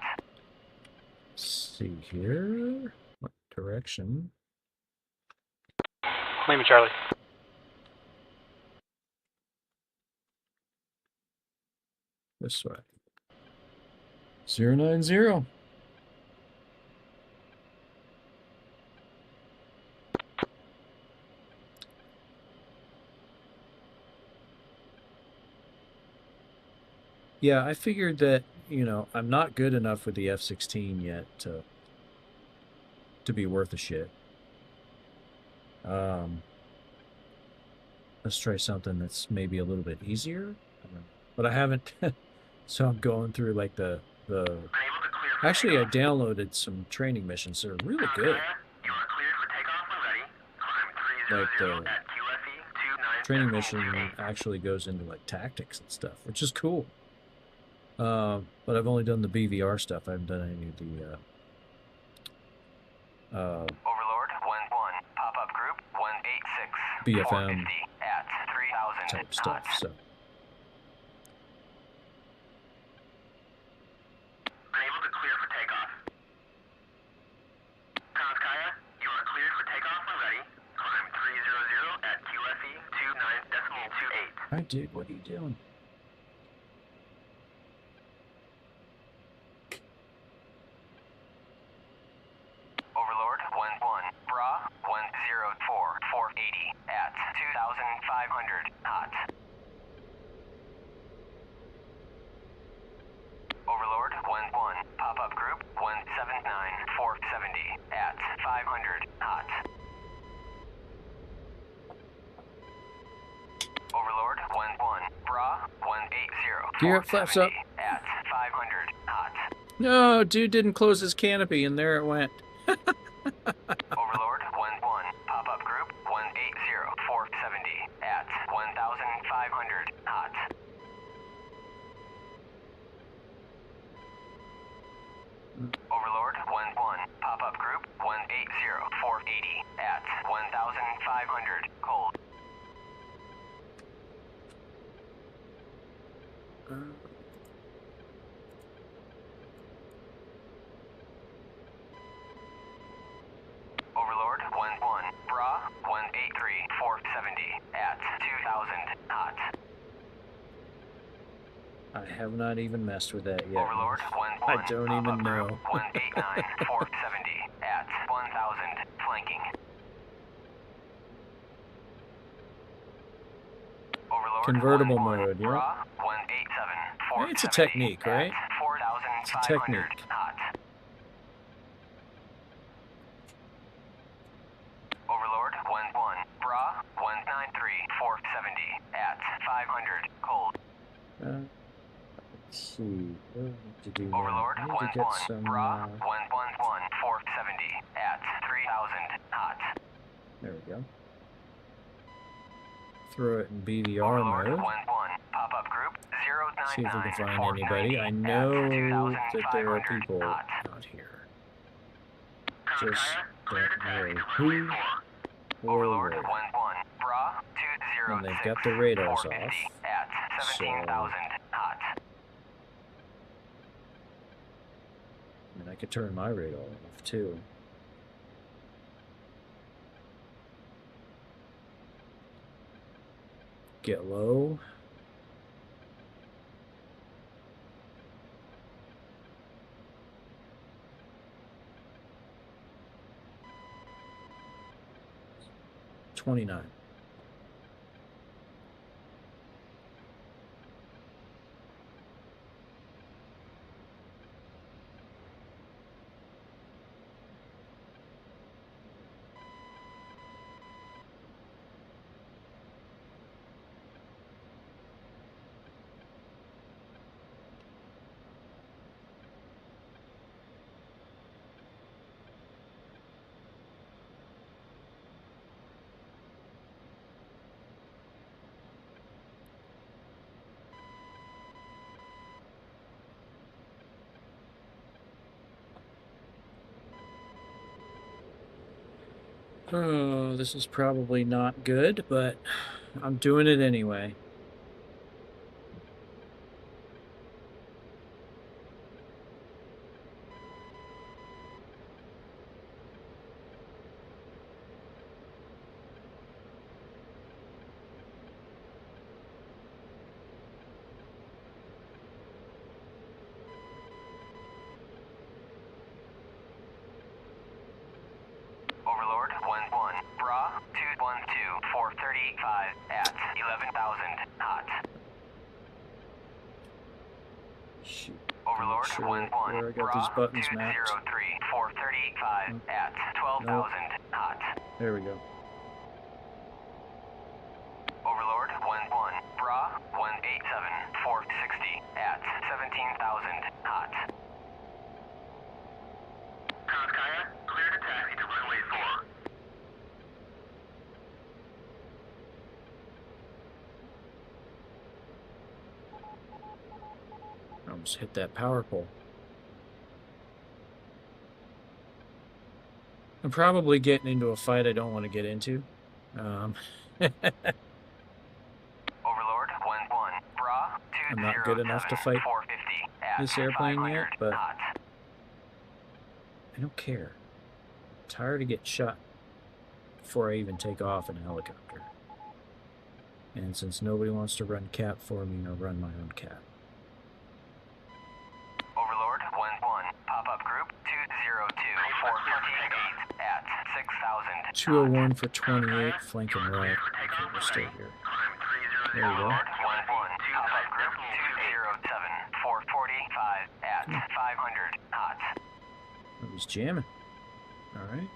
Let's see here. What direction? Lima Charlie. This way. 090. Yeah, I figured that, you know, I'm not good enough with the F-16 yet to be worth a shit. Let's try something that's maybe a little bit easier. I don't know. But I haven't, so I'm going through like the Unable to clear for Actually, I takeoff. downloaded some training missions that are really good. Kaya, you are cleared for takeoff when ready. Climb Like 300 the at QFE training mission 29.28. actually goes into like tactics and stuff, which is cool. But I've only done the BVR stuff. I haven't done any of the Overlord 1-1. Pop-up group 186. BFM 450 at 3,000 type stuff. knots. So Unable to clear for takeoff. Kaya, you are cleared for takeoff when ready. Climb 300 at QFE 29.28. hi, dude, what are you doing? Overlord 1-1. Bra 104. 480 at 2,500 knots. Overlord 1-1. Pop-up group 179. 470 at 500 knots. Overlord 1-1. Bra 180. Gear up, flaps up. 470 at 500 knots. No, dude didn't close his canopy, and there it went. Overlord 1-1. Pop-up group 180. 470 at 1,500 knots. Overlord 1-1. Pop-up group 180. 480 at 1,500 cold. Overlord 1-1. Bra 183. 470 at 2,000 knots. I have not even messed with that yet. Overlord 1-1. I don't even Pop-up know. group 189. 470 at 1,000 flanking. Overlord Convertible 1-1. mode, yeah. Bra 187. Hey, it's a 470 technique, at right? 4,500 It's a technique. knots. Overlord 1-1. Bra 193. 470 at 500 cold. Let's see. What do I need to do now? Overlord I need to get 1-1. some. Bra 111. 470 at 3,000 knots. There we go. Throw it in BVR Overlord mode. 1-1. Pop-up group 099. See if we can find 490 anybody. I at know that there are 2,500 people knots. out here. Just Clear to don't taxi know to who runway 4. or Overlord where. 1-1. Bra 206. And they've got the radars 450 off. at 17,000 knots. And I could turn my radar off too. Get low. $29. Oh, this is probably not good, but I'm doing it anyway. Overlord 1-1. Bra 212. 435 at 11,000 knots. Overlord, sure 1-1. where I got these buttons mapped. 203, 435 at 12,000 hot. There we go. Overlord, 1-1. Bra, 187, 460 at 17,000 hot. Kaya, clear to taxi to runway 4. I almost hit that power pole. I'm probably getting into a fight I don't want to get into. Overlord, 1-1. Bra, I'm not good enough to fight 450 at this airplane yet, 500 but hot. I don't care. I'm tired of getting shot before I even take off in a helicopter. And since nobody wants to run cap for me, I'll run my own cap. Overlord, 1-1. Pop-up group, 202, 428 at 6,000. 201 for 28, flanking right. Okay, we're still here. There we go. Overlord, 1-1. Pop-up group, 207, 445 at 500 hot. Oh, he's jamming. All right.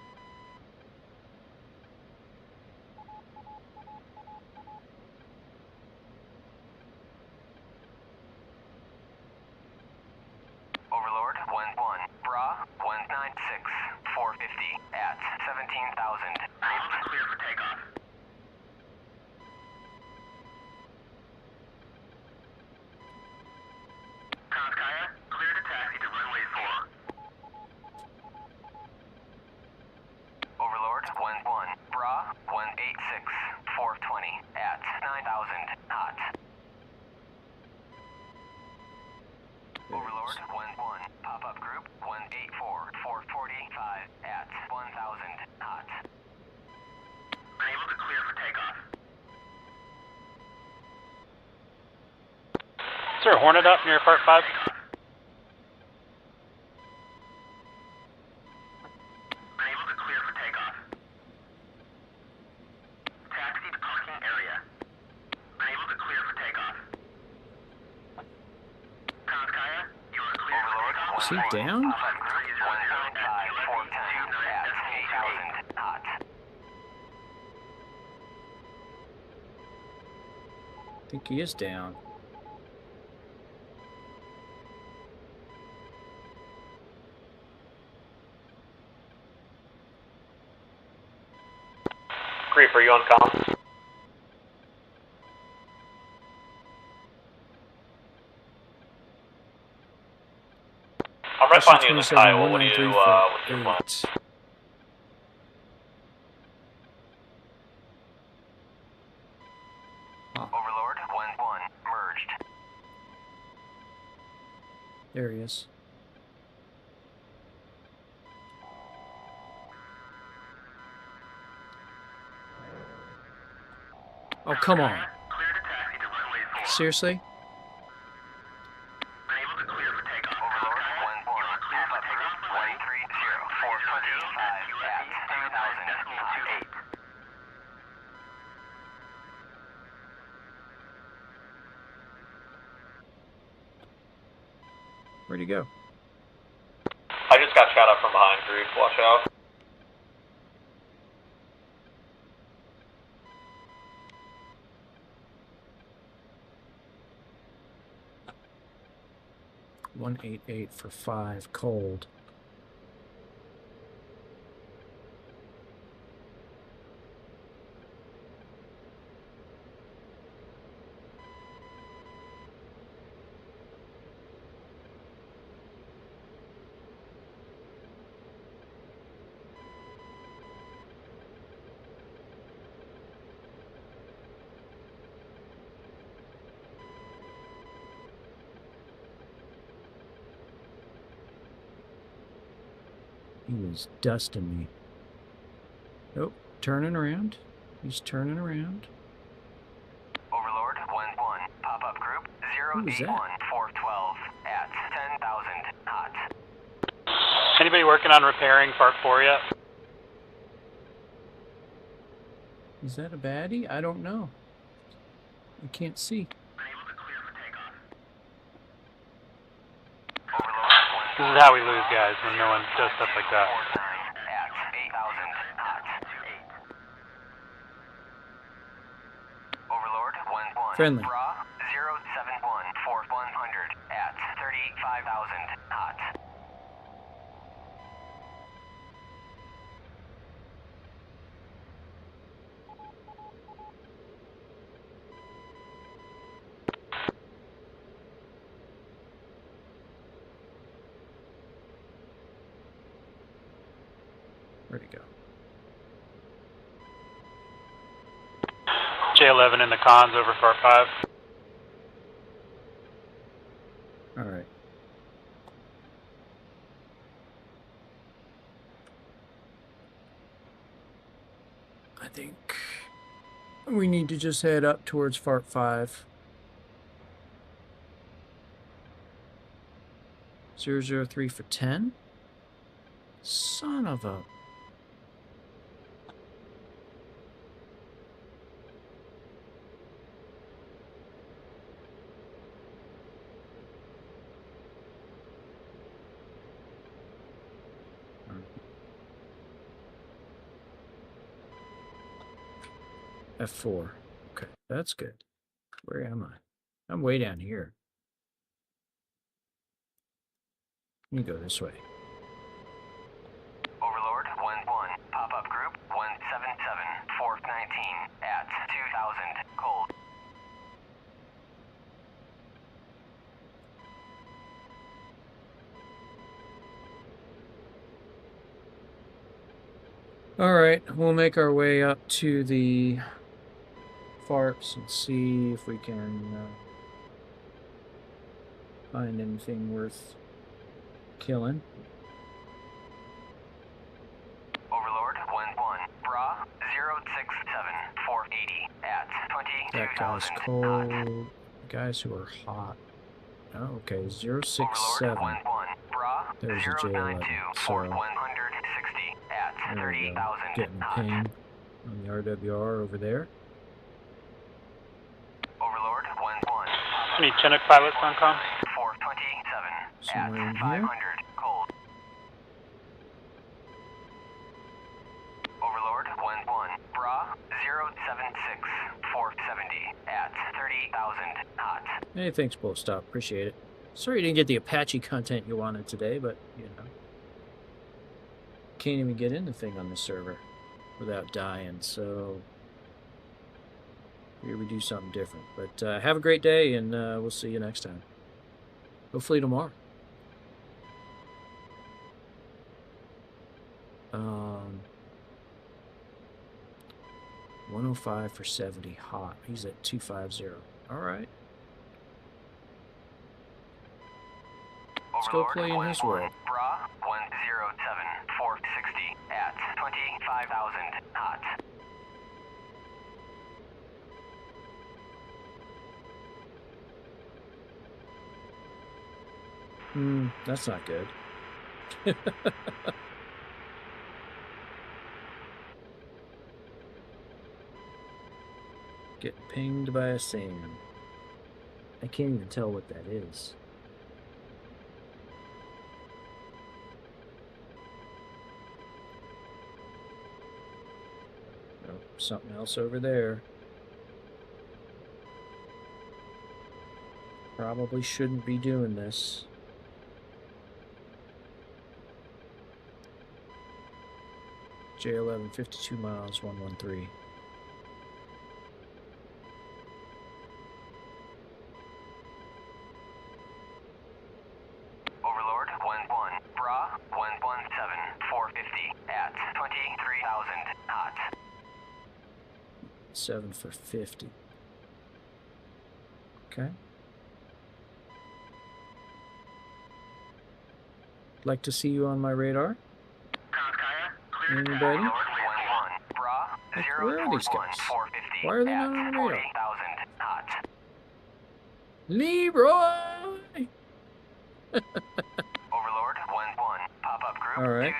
Overlord, 1-1. Bra, 196, 450 at 17,000. Able to clear for takeoff. Kaya, clear to taxi to runway 4. Overlord, 1-1. Bra, 186, 420 at 9,000 hot. Overlord, 1-1. Pop-up group, 184, 445 at 1,000 hot. Unable to clear for takeoff. Is there a Hornet up near Part 5? Unable to clear for takeoff. Taxi to parking area. Unable to clear for takeoff. Kaya, you are clear for takeoff. Is he down? Pop-up group, 175, 410 at 8,000 hot. I think he is down. Creep, are you on comm? I'm right behind you in the Kyle. What do you, what's your plan? 8. Overlord, 1-1, merged. There he is. Oh, come on. Clear to taxi to runway 4. Seriously? Unable to clear for takeoff. Overlord, 1-1. You are clear for takeoff. 130, 425 at 2,000 hot. Where'd he go? I just got shot up from behind, Creep. Watch out. $188 for 5, cold. He was dusting me. Oh, turning around. He's turning around. Overlord, 1-1. Pop-up group, Who was 081, that? 412 at 10,000 hot. Anybody working on repairing Part 4 yet? Is that a baddie? I don't know. I can't see. Unable to clear for takeoff. Overlord, This is how we lose guys, when no one does stuff like that. At 8,000 hot. Overlord 1-1. Friendly. Bra 071 for 100 at 35,000 hot. Where'd he go? J11 in the cons over Fart 5. All right. I think we need to just head up towards Fart 5. 003 for 10? Son of a... F4. Okay, that's good. Where am I? I'm way down here. Let me go this way. Overlord 1-1. Pop-up group 177 419 at 2,000 cold. All right, we'll make our way up to the farps and see if we can find anything worth killing. Overlord 1-1. Bra 067 480 at That guy's 22,000 cold. Guys who are hot. Oh, okay, 067. Overlord 1-1. Bra There's a 092 J11. for So 160 at there we go. 30,000 Getting hot. ping on the RWR over there. Overlord 1-1. Any Chinook pilots on com? 427 Somewhere in at here? 500 cold. Overlord 1-1. Bra 076 470 at 30,000 hot. Hey, thanks, Bull Stop. Appreciate it. Sorry you didn't get the Apache content you wanted today, but, you know. Can't even get in the thing on this server without dying, so here we do something different. But have a great day, and we'll see you next time. Hopefully tomorrow. 105 for 70 hot. He's at 250. All right. Let's go play in his world. Bra 107 460 at 25,000 hot. That's not good. Getting pinged by a SAM. I can't even tell what that is. Oh, something else over there. Probably shouldn't be doing this. J11, 52 miles, 113. Overlord 1-1. Bra 117 450 at 23,000 hot. 7 for 50. Okay. Like to see you on my radar? Anybody? Overlord 1-1. Bra Like, where are these 041 guys? 450 Why are they at not on the radar? 40,000 hot. Leroy! Overlord 1-1. Pop-up group All right.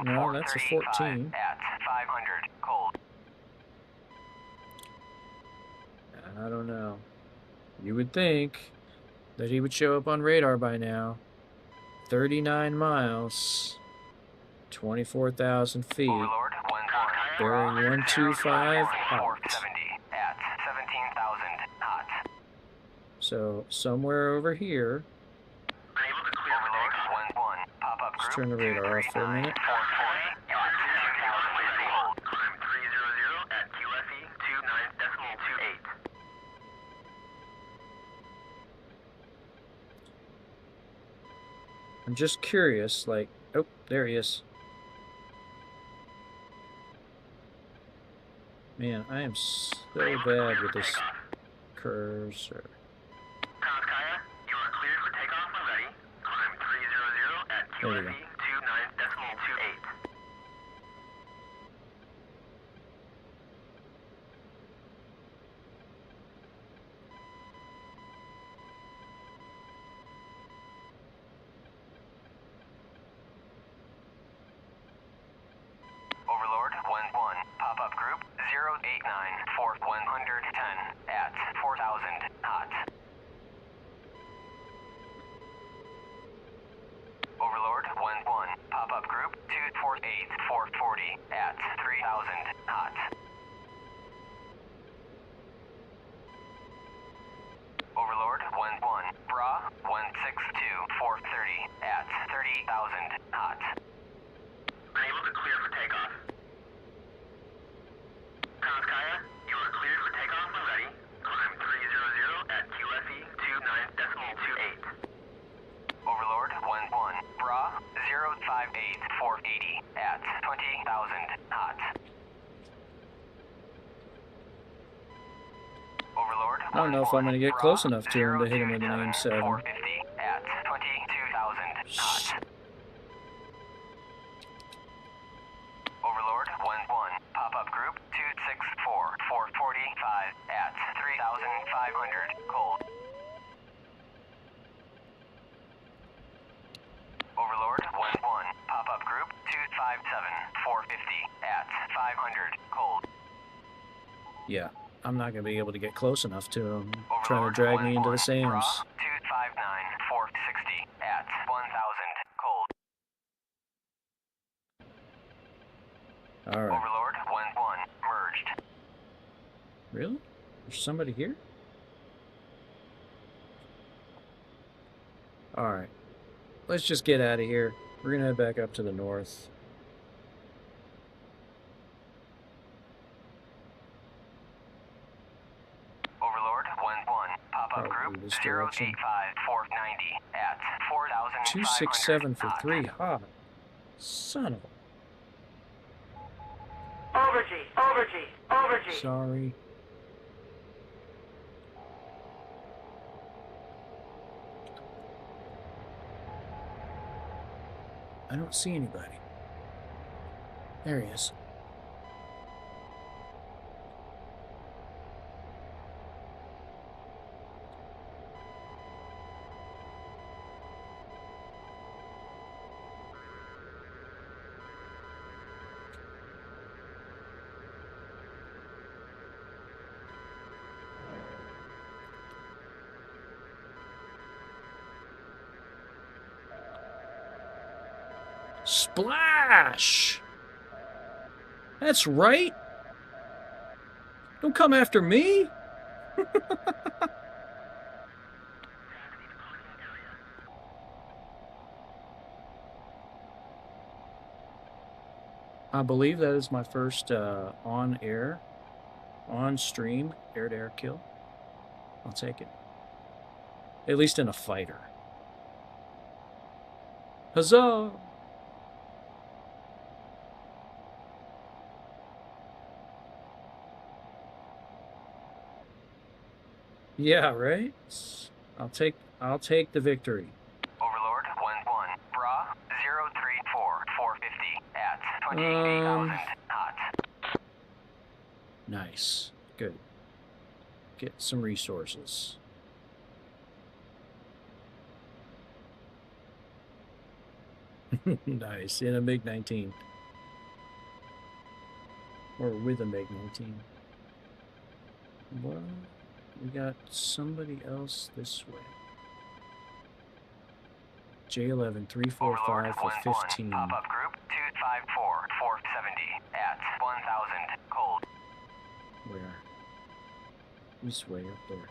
232 No, that's a 435 14. at 500 cold. I don't know. You would think that he would show up on radar by now. 39 miles, 24,000 feet, Overlord, 1-1. bearing 125 hot. 470 at 17,000 hot. So somewhere over here. Unable to clear Overlord, 1-1. Pop-up Let's group, turn the radar off for a minute. 440 at 2,000 feet. Climb 300 at QFE 29.28. I'm just curious, like, oh, there he is. Man, I am so bad with this cursor. Kaya, you are cleared for takeoff when ready. Climb 300 at There we go. QFE 29.28. Overlord, 1-1. Pop-up group, 089 for 110 at 4,000 hot. Overlord, 1-1. Pop-up group, 248 440 at 3,000 hot. Overlord, 1-1. Bra, 162 430 at 30,000 hot. Unable to clear for takeoff. Kaya, you are cleared for takeoff when ready. Climb 300 at QFE 29.28. Overlord, 1-1. Bra, 058 480 at 20,000 hot. Overlord, I don't know if I'm going to get close enough to him to hit him with an aim 7. 450 at 22,000 hot. Overlord, 1-1. Pop-up group, 264 445 at 3,500 cold. Overlord, 1-1. Pop-up group, 257 450 at 500 cold. Yeah, I'm not going to be able to get close enough to him. Trying to drag me into the Sams. 259 460 at 1,000 cold. All right. Overlord, 1-1. Merged. Really? There's somebody here? All right. Let's just get out of here. We're going to head back up to the north. Overlord, 1-1. Pop-up Probably group, this direction. 085 490 at 4,500 267 for hot. 3 hot. Son of Overgy. a... Sorry. I don't see anybody. There he is. Splash! That's right. Don't come after me. I believe that is my first on-air, on-stream, air-to-air kill. I'll take it. At least in a fighter. Huzzah! Yeah, right? I'll take the victory. Overlord, 1-1. Bra, 034 450 at 28,000 hot. Nice. Good. Get some resources. Nice. In a MiG-19. Or with a MiG-19. Well, we got somebody else this way. J11 345 for 15. Pop-up group 254 470 at 1000 cold. Where? He's way up there.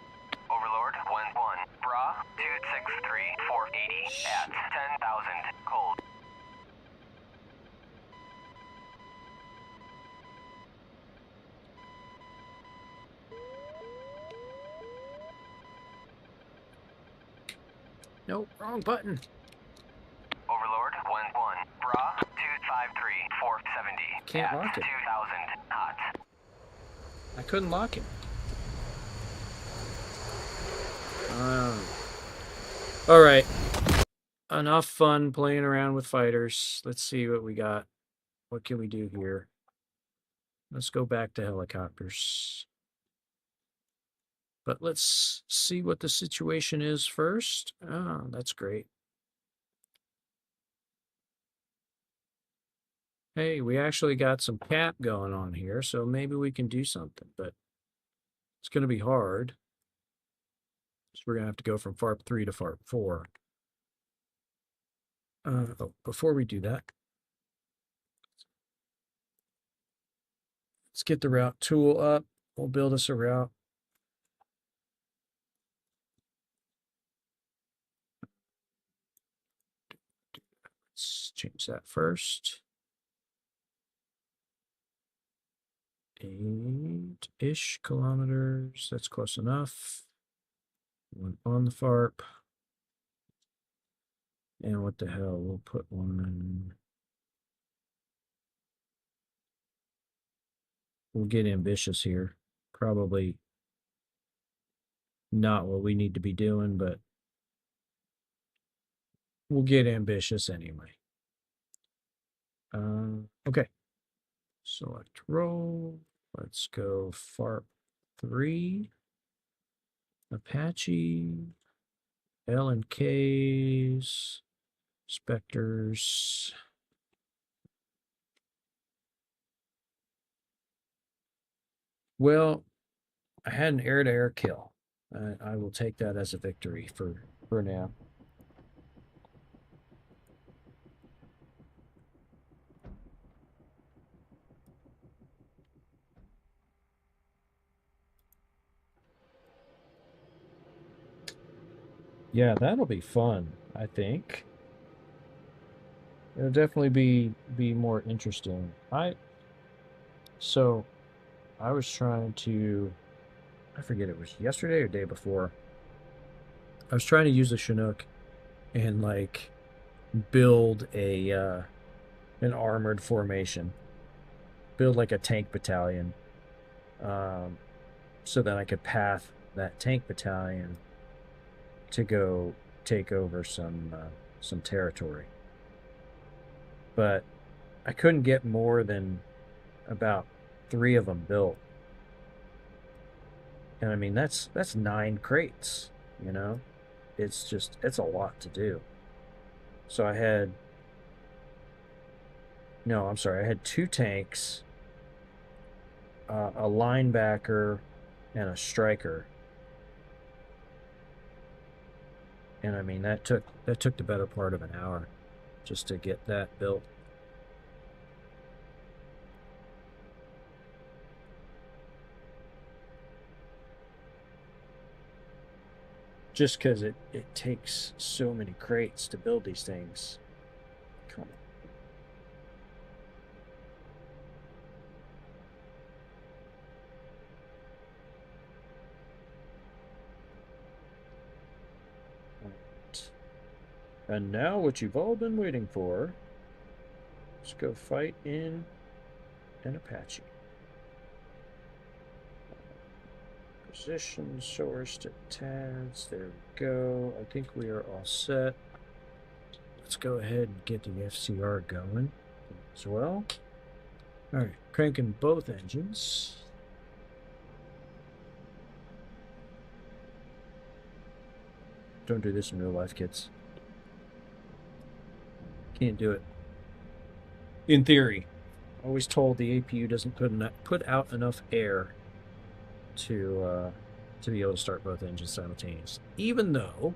Overlord 11 Bra 263 480 at 10,000 cold. Nope, wrong button. Overlord 11 Bra 253 470 Can't at lock it. 2,000 hot. I couldn't lock him. All right. Enough fun playing around with fighters. Let's see what we got. What can we do here? Let's go back to helicopters. But let's see what the situation is first. Oh, that's great. Hey, we actually got some cap going on here, so maybe we can do something, but it's going to be hard. So we're going to have to go from FARP 3 to FARP 4. Before we do that, let's get the route tool up. We'll build us a route. Let's change that first. 8-ish kilometers. That's close enough. One on the FARP. And what the hell? We'll put one. We'll get ambitious here. Probably not what we need to be doing, but we'll get ambitious anyway. Okay. Select roll. Let's go FARP 3. Apache. L and Ks. Spectres. Well, I had an air-to-air kill. I will take that as a victory for now. Yeah, that'll be fun, I think. It'll definitely be more interesting. So I was trying to, I forget, it was yesterday or day before. I was trying to use a Chinook and like build an armored formation, build like a tank battalion, so that I could path that tank battalion to go take over some territory. But I couldn't get more than about 3 of them built. And I mean, that's 9 crates, you know? It's a lot to do. So I had 2 tanks, a linebacker, and a striker. And I mean, that took the better part of an hour just to get that built. Just because it takes so many crates to build these things. Come on. Right. And now what you've all been waiting for. Let's go fight in an Apache. Position sourced at TADS. There we go. I think we are all set. Let's go ahead and get the FCR going as well. All right, cranking both engines. Don't do this in real life, kids. Can't do it. In theory, always told the APU doesn't put out enough air to be able to start both engines simultaneously. Even though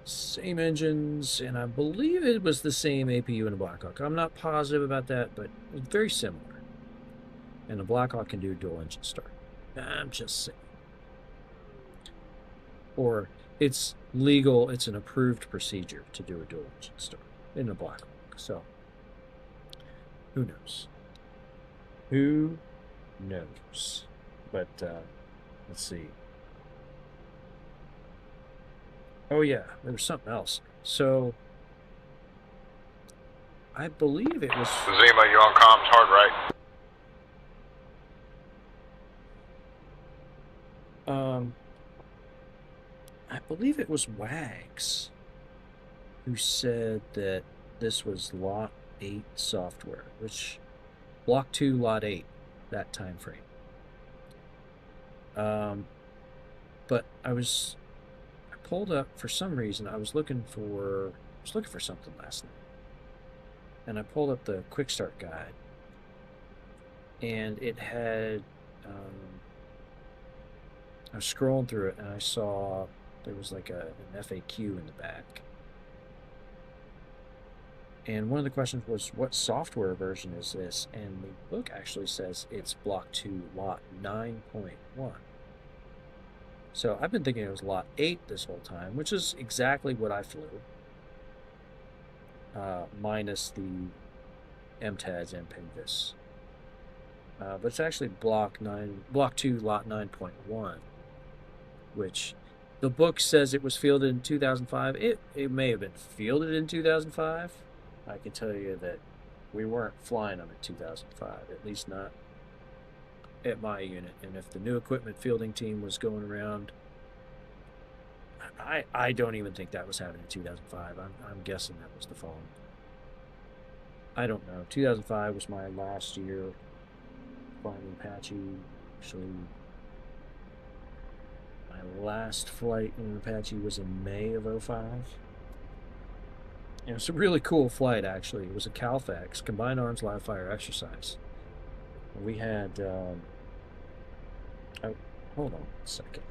Same engines, and I believe it was the same APU in the Blackhawk. I'm not positive about that, but it's very similar. And the Blackhawk can do a dual engine start. I'm just saying. Or it's legal, it's an approved procedure to do a dual engine start in the Blackhawk. So, who knows? Who knows? But, let's see. Oh, yeah, there was something else. So, I believe it was... Zima, you on comms hard right? I believe it was Wags who said that this was Lot 8 software, which Block 2, Lot 8, that time frame. But I pulled up for some reason. I was looking for something last night, and I pulled up the Quick Start guide, and it had. I was scrolling through it, and I saw there was like an FAQ in the back. And one of the questions was, what software version is this? And the book actually says it's Block 2, Lot 9.1. So I've been thinking it was Lot 8 this whole time, which is exactly what I flew. Minus the MTADs and PINVIS. But it's actually Block 2, Lot 9.1, which the book says it was fielded in 2005. It may have been fielded in 2005. I can tell you that we weren't flying them in 2005, at least not at my unit. And if the new equipment fielding team was going around, I don't even think that was happening in 2005. I'm guessing that was the following. I don't know. 2005 was my last year flying Apache. Actually, my last flight in an Apache was in May of 05. It was a really cool flight, actually. It was a CALFAX, Combined Arms Live Fire Exercise. We had, oh, hold on a second.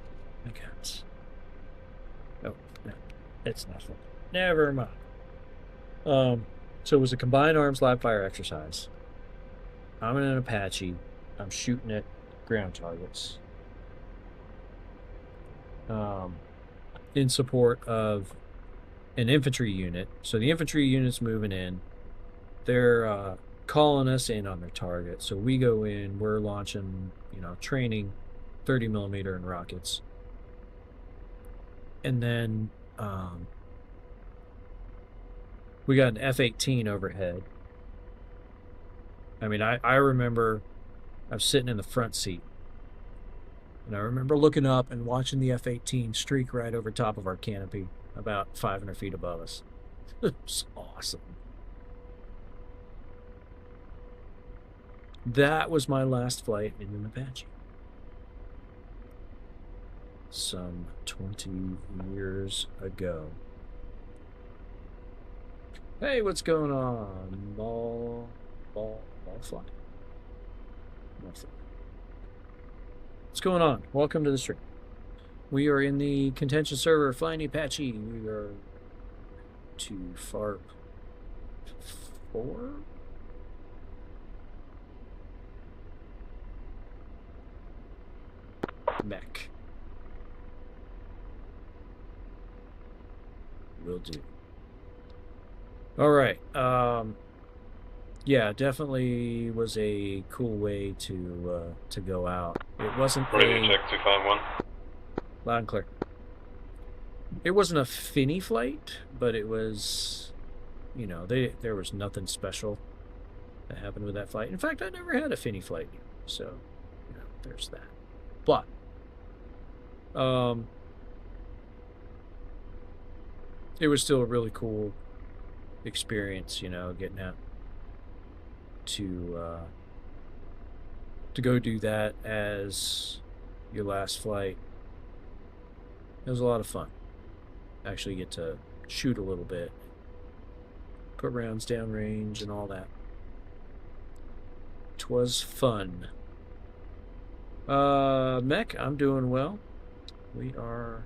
I got, oh, no, it's nothing. Never mind. So it was a Combined Arms Live Fire Exercise. I'm in an Apache. I'm shooting at ground targets. In support of an infantry unit. So the infantry unit's moving in. They're calling us in on their target. So we go in. We're launching, training 30 millimeter and rockets. And then we got an F-18 overhead. I mean, I remember I was sitting in the front seat. And I remember looking up and watching the F-18 streak right over top of our canopy, about 500 feet above us. It was awesome. That was my last flight in an Apache. Some 20 years ago. Hey, what's going on? Ball fly. What's going on? Welcome to the stream. We are in the contention server, Flying Apache. We are to FARP 4? Mech. Will do. All right. Yeah, definitely was a cool way to go out. It wasn't Ready to check 251. Loud and clear. It wasn't a finny flight, but it was, there was nothing special that happened with that flight. In fact, I never had a finny flight, so there's that. But it was still a really cool experience, getting out to go do that as your last flight. It was a lot of fun. Actually get to shoot a little bit, put rounds downrange and all that. 'Twas fun. Mech, I'm doing well. We are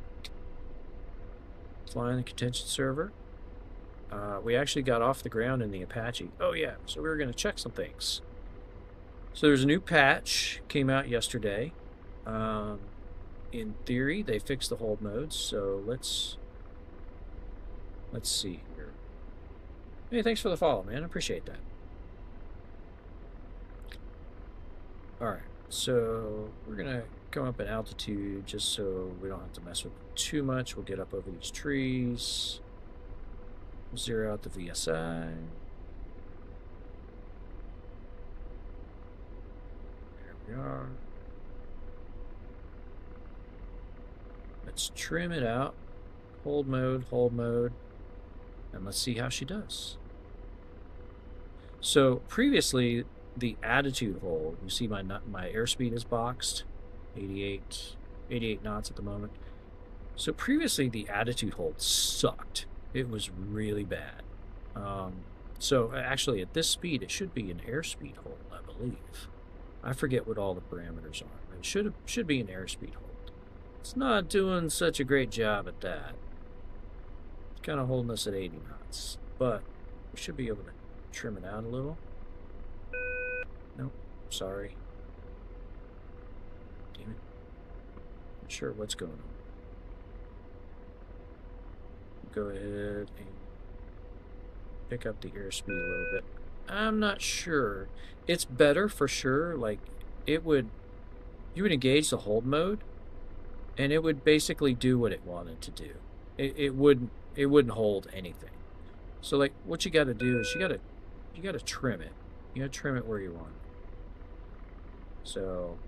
flying the contention server. We actually got off the ground in the Apache. Oh yeah, so we were going to check some things. So there's a new patch, came out yesterday. In theory, they fixed the hold modes, so let's see here. Hey, thanks for the follow, man. I appreciate that. Alright, so we're going to come up in altitude just so we don't have to mess with it too much. We'll get up over these trees. Zero out the VSI. There we are. Let's trim it out. Hold mode, and let's see how she does. So previously, the attitude hold, you see my airspeed is boxed, 88 knots at the moment. So previously, the attitude hold sucked. It was really bad. So actually, at this speed, it should be an airspeed hold, I believe. I forget what all the parameters are. It should be an airspeed hold. It's not doing such a great job at that. It's kind of holding us at 80 knots, but we should be able to trim it out a little. Nope, sorry. Damn it. Not sure what's going on. Go ahead and pick up the airspeed a little bit. I'm not sure. It's better for sure. Like you would engage the hold mode, and it would basically do what it wanted to do. It wouldn't hold anything. So like what you got to do is you got to trim it. You got to trim it where you want. So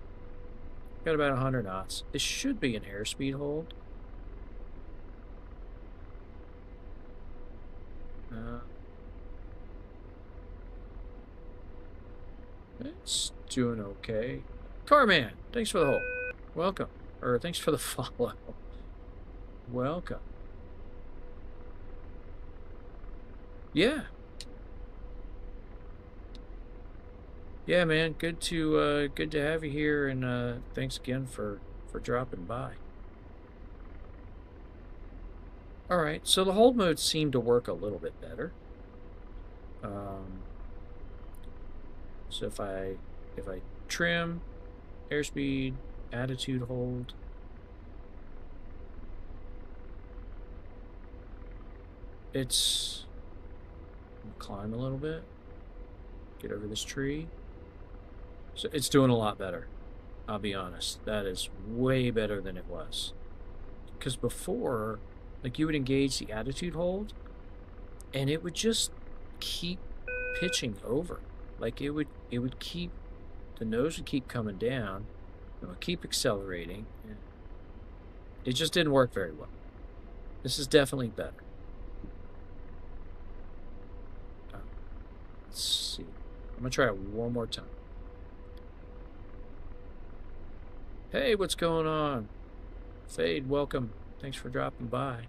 got about 100 knots. This should be an airspeed hold. It's doing okay. Carman, thanks for the hold. Welcome. Or thanks for the follow. Welcome. Yeah. Yeah, man. Good to have you here, and thanks again for dropping by. All right, so the hold mode seemed to work a little bit better. So if I trim, airspeed, attitude hold, it's climb a little bit, get over this tree. So it's doing a lot better. I'll be honest, that is way better than it was. Because before, like you would engage the attitude hold, and it would just keep pitching over. Like it would keep, the nose would keep coming down, it would keep accelerating. It just didn't work very well. This is definitely better. Let's see. I'm gonna try it one more time. Hey, what's going on? Fade, welcome. Thanks for dropping by.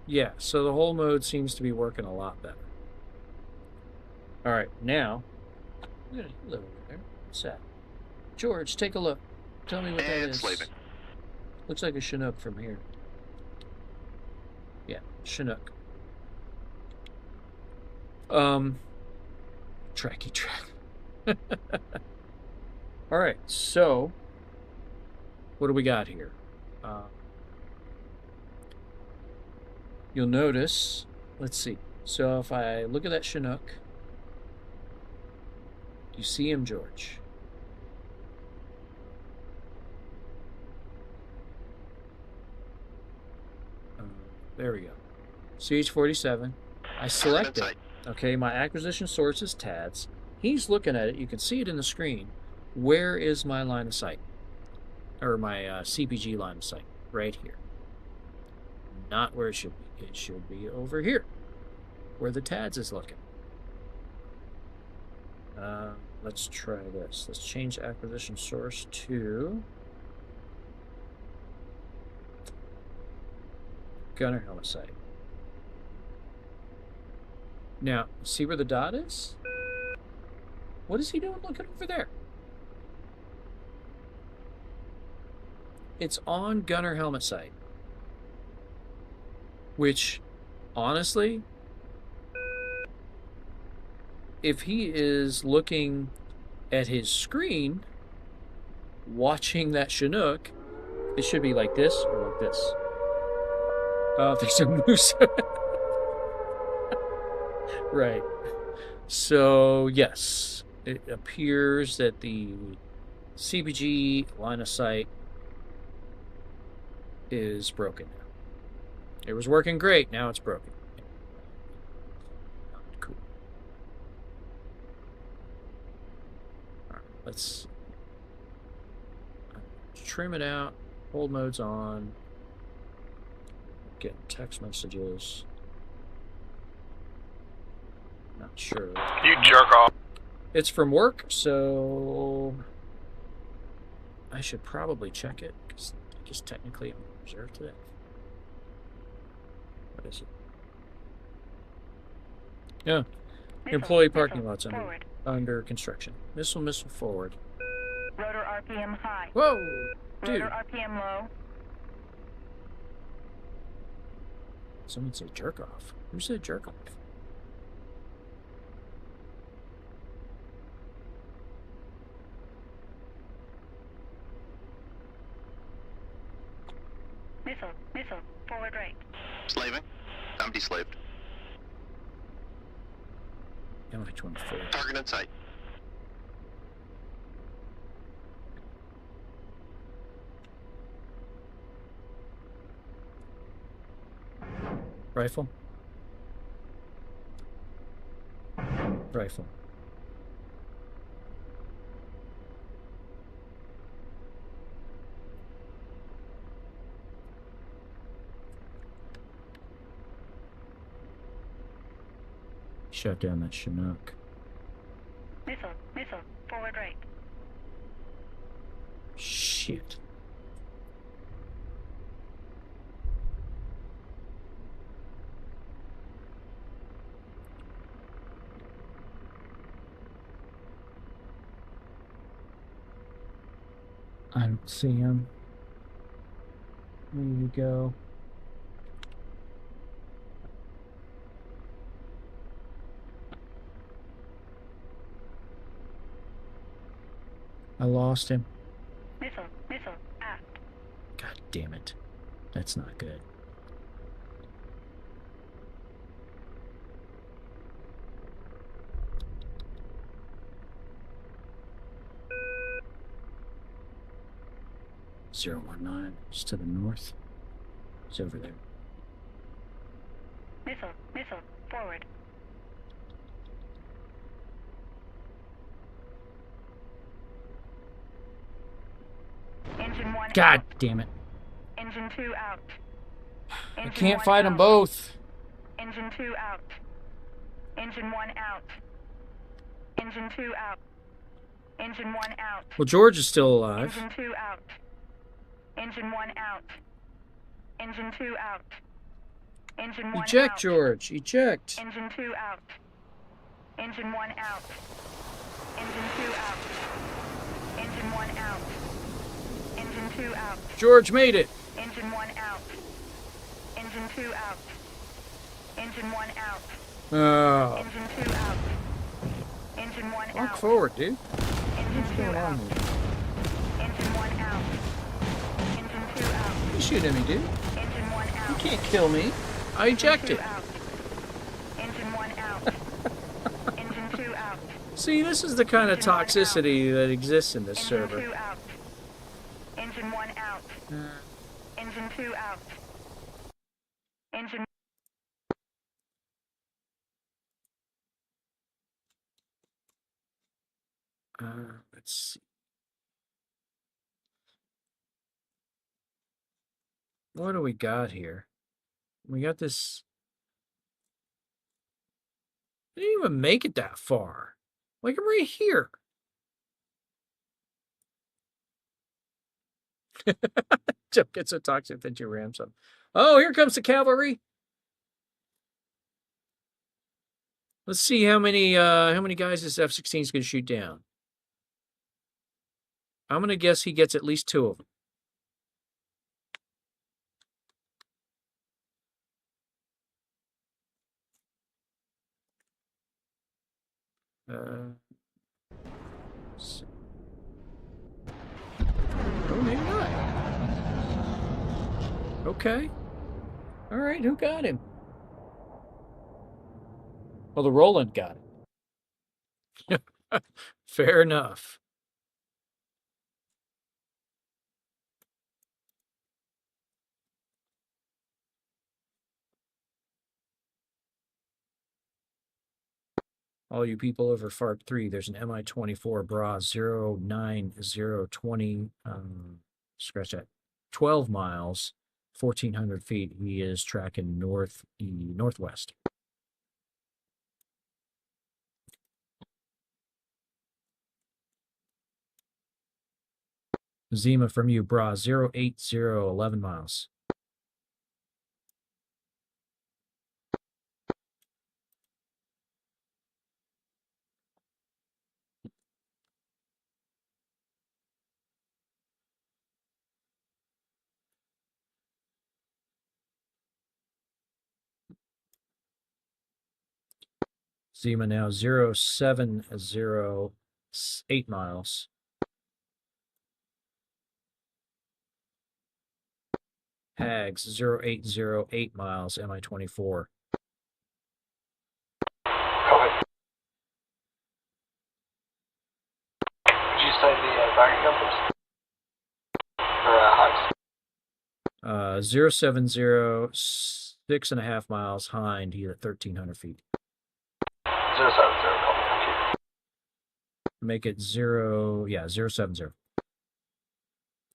Yeah, so the whole mode seems to be working a lot better. All right, now, look over there. What's that? George, take a look. Tell me what that is. Sleeping. Looks like a Chinook from here. Yeah, Chinook. Tracky track. All right, so what do we got here? You'll notice, let's see. So if I look at that Chinook, you see him, George? There we go. CH-47. I select it. Okay, my acquisition source is TADS. He's looking at it. You can see it in the screen. Where is my line of sight? Or my CPG line of sight? Right here. Not where it should be. It should be over here, where the TADS is looking. Let's try this. Let's change acquisition source to Gunner helmet sight. Now, see where the dot is? What is he doing looking over there? It's on gunner helmet sight. Which, honestly, if he is looking at his screen, watching that Chinook, it should be like this or like this. There's a moose. Right. So, yes, it appears that the CBG line of sight is broken now. It was working great, now it's broken. Cool. All right, let's trim it out. Hold mode's on. Get text messages. Not sure. You jerk off. It's from work, so I should probably check it because I guess technically I'm reserved today. What is it? Yeah, employee parking lots under construction. Missile forward. Rotor RPM high. Whoa, dude! Rotor RPM low. Someone said jerk off. Who said jerk off? Missile, forward right. Slaving. I'm deslaved. MI-24. Target in sight. Rifle. Rifle. Shut down that Chinook. Missile, forward right. Shit. I don't see him. Where you go? I lost him. Missile, aft. God damn it. That's not good. Zero 019. It's to the north. It's over there. Missile, forward. Engine 1 God out. damn it. Engine 2 out. I can't fight them both. Engine 2 out. Engine 1 out. Engine 2 out. Engine 1 out. Well, George is still alive. Engine 2 out. Engine 1 out. Engine 2 out. Engine 1 Eject, out. George. Eject. Engine 2 out. Engine 1 out. Engine 2 out. Engine 1 out. Engine 2 out. George made it. Engine 1 out. Engine 2 out. Engine 1 out. Oh. Engine 2 out. Engine 1 out. Walk forward, dude. Engine What's 2 going out. on here? Engine 1 out. Engine 2 out. You shoot at me, dude. Engine 1 out. You can't kill me. I ejected. Engine 1 out. Engine 2 out. See, this is the kind of Engine 1 out. toxicity that exists in this Engine server. 2 out. Engine 1 out. Engine 2 out. Engine Let's see. What do we got here? We got this. I didn't even make it that far. Like, I'm right here. Jump gets so toxic that you ram some. Oh, here comes the cavalry. Let's see how many guys this F-16 is going to shoot down. I'm going to guess he gets at least 2 of them. Oh, maybe not. Okay. All right, who got him? Well, the Roland got it. Fair enough. All you people over FARP 3, there's an Mi-24 Bra 09020, scratch that, 12 miles, 1,400 feet. He is tracking northwest. Zima from you, Bra 08011 miles. Zima now 0708 miles. Hags 0808 miles, Mi-24. Copy. Did you say the barracking numbers? Or heights? 070, 6.5 miles, Hind, he at 1,300 feet. 070, copy, thank you. Make it 070.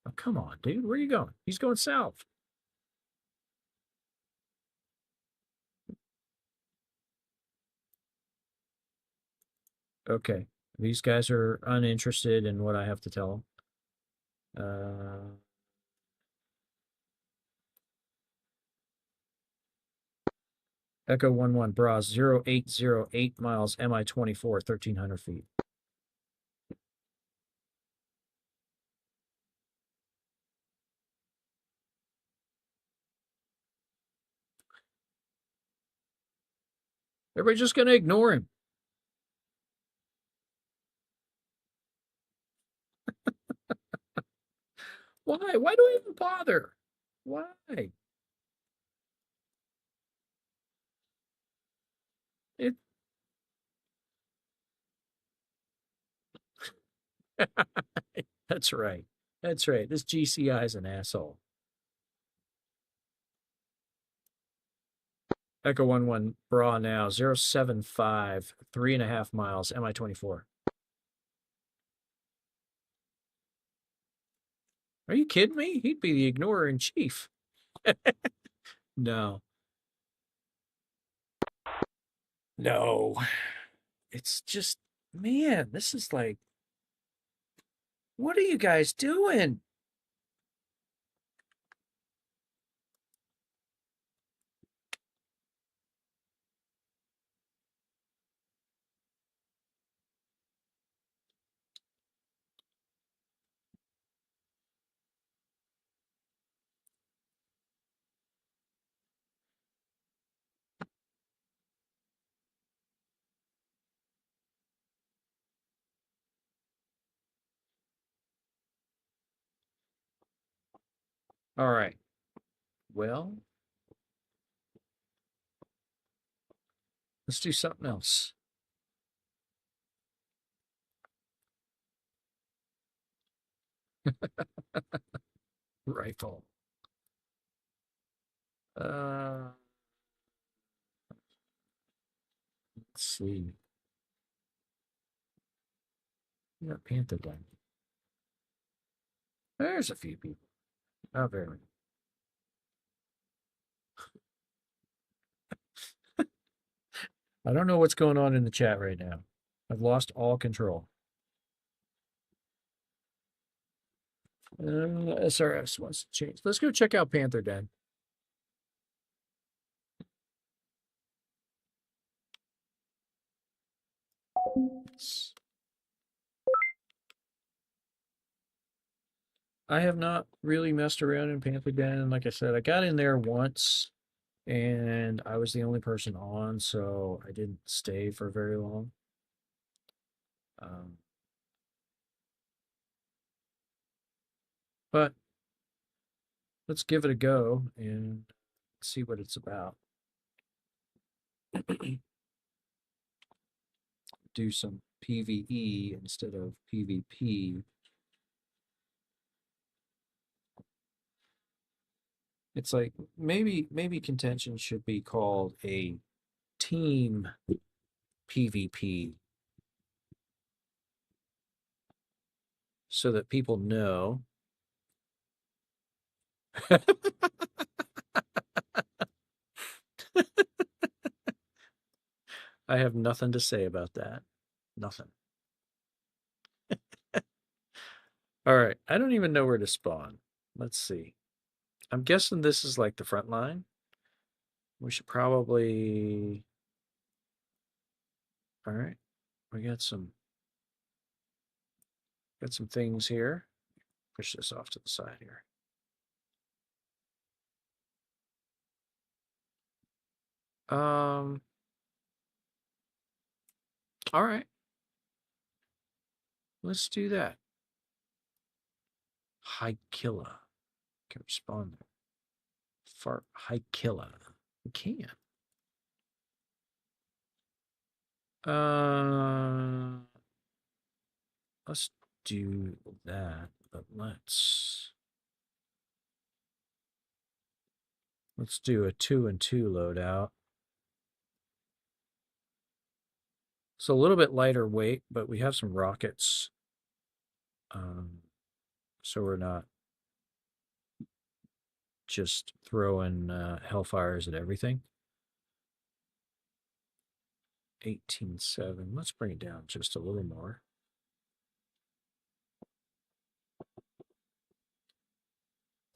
Oh, come on, dude. Where are you going? He's going south. Okay. These guys are uninterested in what I have to tell them. Echo 11, Bra 0808 miles, Mi-24, 1,300 feet. Everybody's just going to ignore him. Why? Why do I even bother? Why? It. That's right. That's right. This GCI is an asshole. Echo 11, Bra now, 075, 3.5 miles, Mi-24. Are you kidding me? He'd be the ignorer in chief. No. No. It's just, man, this is like, what are you guys doing? All right. Well, let's do something else. Rifle. Let's see. Yeah, Panther gun. There's a few people. Not very many. I don't know what's going on in the chat right now. I've lost all control. SRS wants to change. Let's go check out Panther Den. Yes. I have not really messed around in Panther Den. Like I said, I got in there once and I was the only person on, so I didn't stay for very long. But let's give it a go and see what it's about. Do some PvE instead of PvP. It's like maybe contention should be called a team PvP so that people know. I have nothing to say about that. Nothing. All right. I don't even know where to spawn. Let's see. I'm guessing this is like the front line. We should probably. All right. We got some things here. Push this off to the side here. All right. Let's do that. High killer. Can respond there. Fart high killer. We can. Let's do that, but let's do a 2 and 2 loadout. It's a little bit lighter weight, but we have some rockets. So we're not just throwing hellfires at everything. 18.7. Let's bring it down just a little more.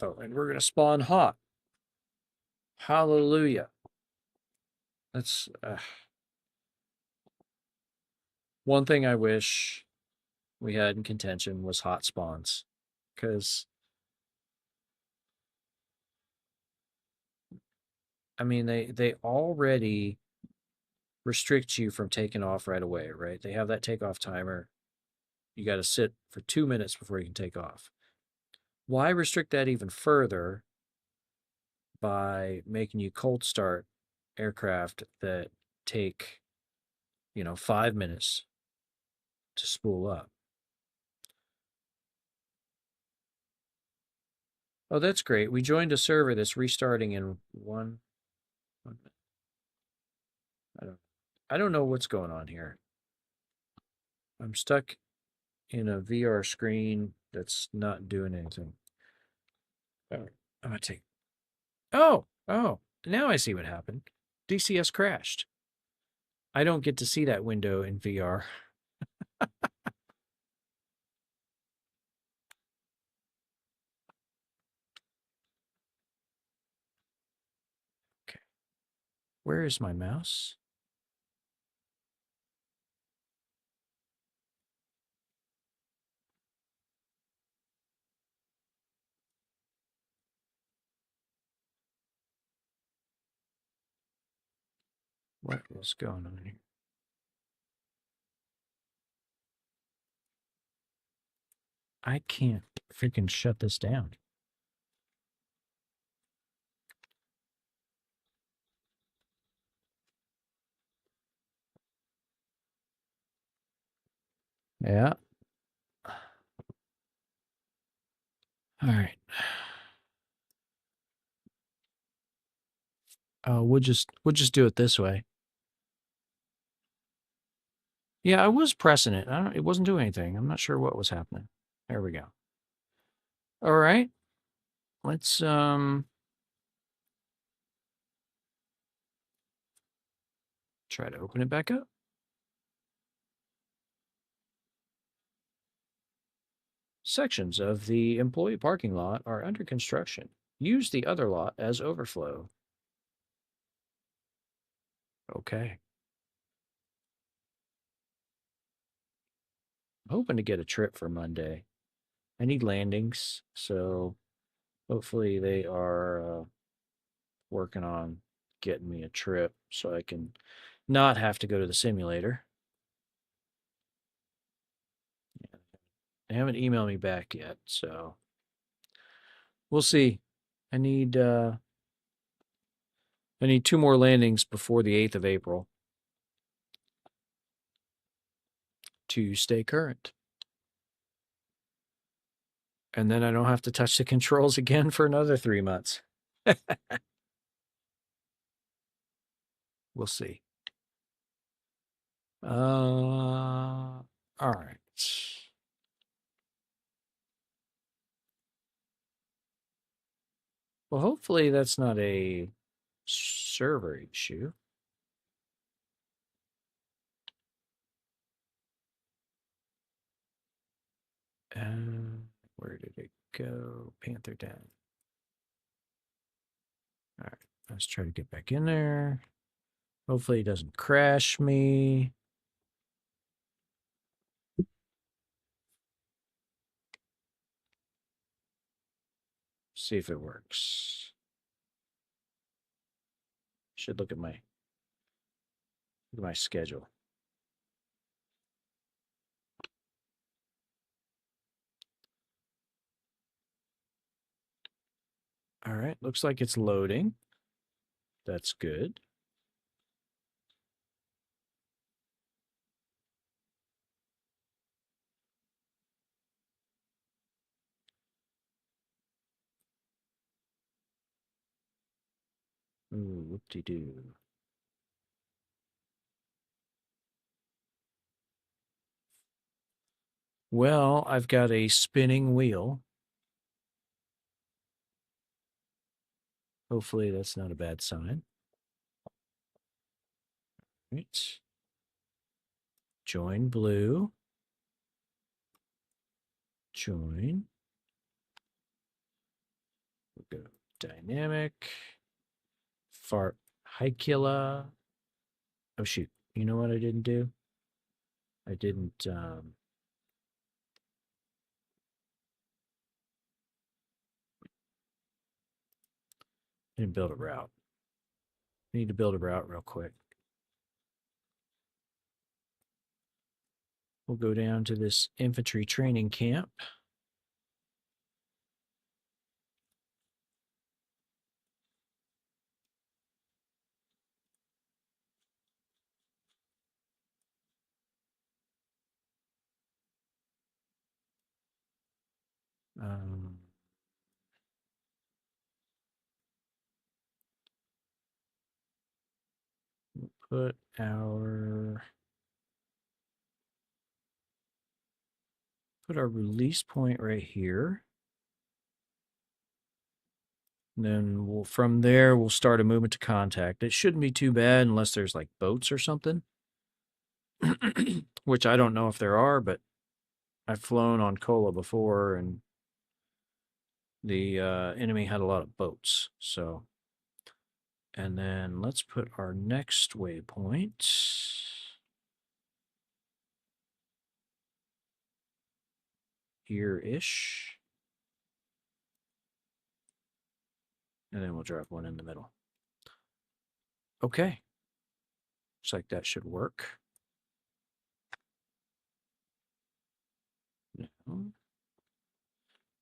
Oh, and we're going to spawn hot. Hallelujah. That's one thing I wish we had in contention was hot spawns. Because, I mean, they already restrict you from taking off right away, right? They have that takeoff timer. You got to sit for 2 minutes before you can take off. Why restrict that even further by making you cold start aircraft that take, 5 minutes to spool up? Oh, that's great. We joined a server that's restarting in one minute. I don't know what's going on here. I'm stuck in a VR screen that's not doing anything. All right, I'm gonna take. Oh, now I see what happened. DCS crashed. I don't get to see that window in VR. Okay. Where is my mouse? What is going on here? I can't freaking shut this down. Yeah. All right. We'll just do it this way. Yeah, I was pressing it. It wasn't doing anything. I'm not sure what was happening. There we go. All right. Let's try to open it back up. Sections of the employee parking lot are under construction. Use the other lot as overflow. Okay. hoping to get a trip for Monday. I need landings, so hopefully they are working on getting me a trip so I can not have to go to the simulator. They haven't emailed me back yet, so we'll see. I need 2 more landings before the 8th of April to stay current. And then I don't have to touch the controls again for another 3 months. We'll see. All right. Well, hopefully that's not a server issue. Where did it go? Panther down. All right. Let's try to get back in there. Hopefully it doesn't crash me. See if it works. Should look at my schedule. All right, looks like it's loading. That's good. Ooh, whoop-de-doo. Well, I've got a spinning wheel. Hopefully that's not a bad sign. Right. Join blue. Join. We'll go dynamic. Fart Hikula. Oh shoot. You know what I didn't do? I didn't build a route. I need to build a route real quick. We'll go down to this infantry training camp. We'll put our release point right here. And then from there, we'll start a movement to contact. It shouldn't be too bad unless there's like boats or something, which I don't know if there are, but I've flown on Kola before and the enemy had a lot of boats. So, and then let's put our next waypoint here-ish. And then we'll drop one in the middle. Okay. Looks like that should work. No.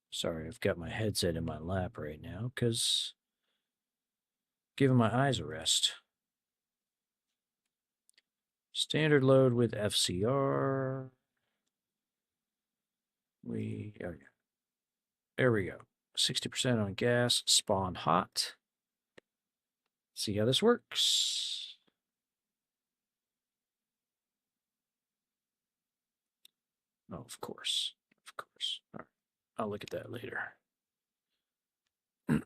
Sorry, I've got my headset in my lap right now because giving my eyes a rest. Standard load with FCR. There we go. 60% on gas, spawn hot. See how this works. Oh, of course. Of course. All right. I'll look at that later. 6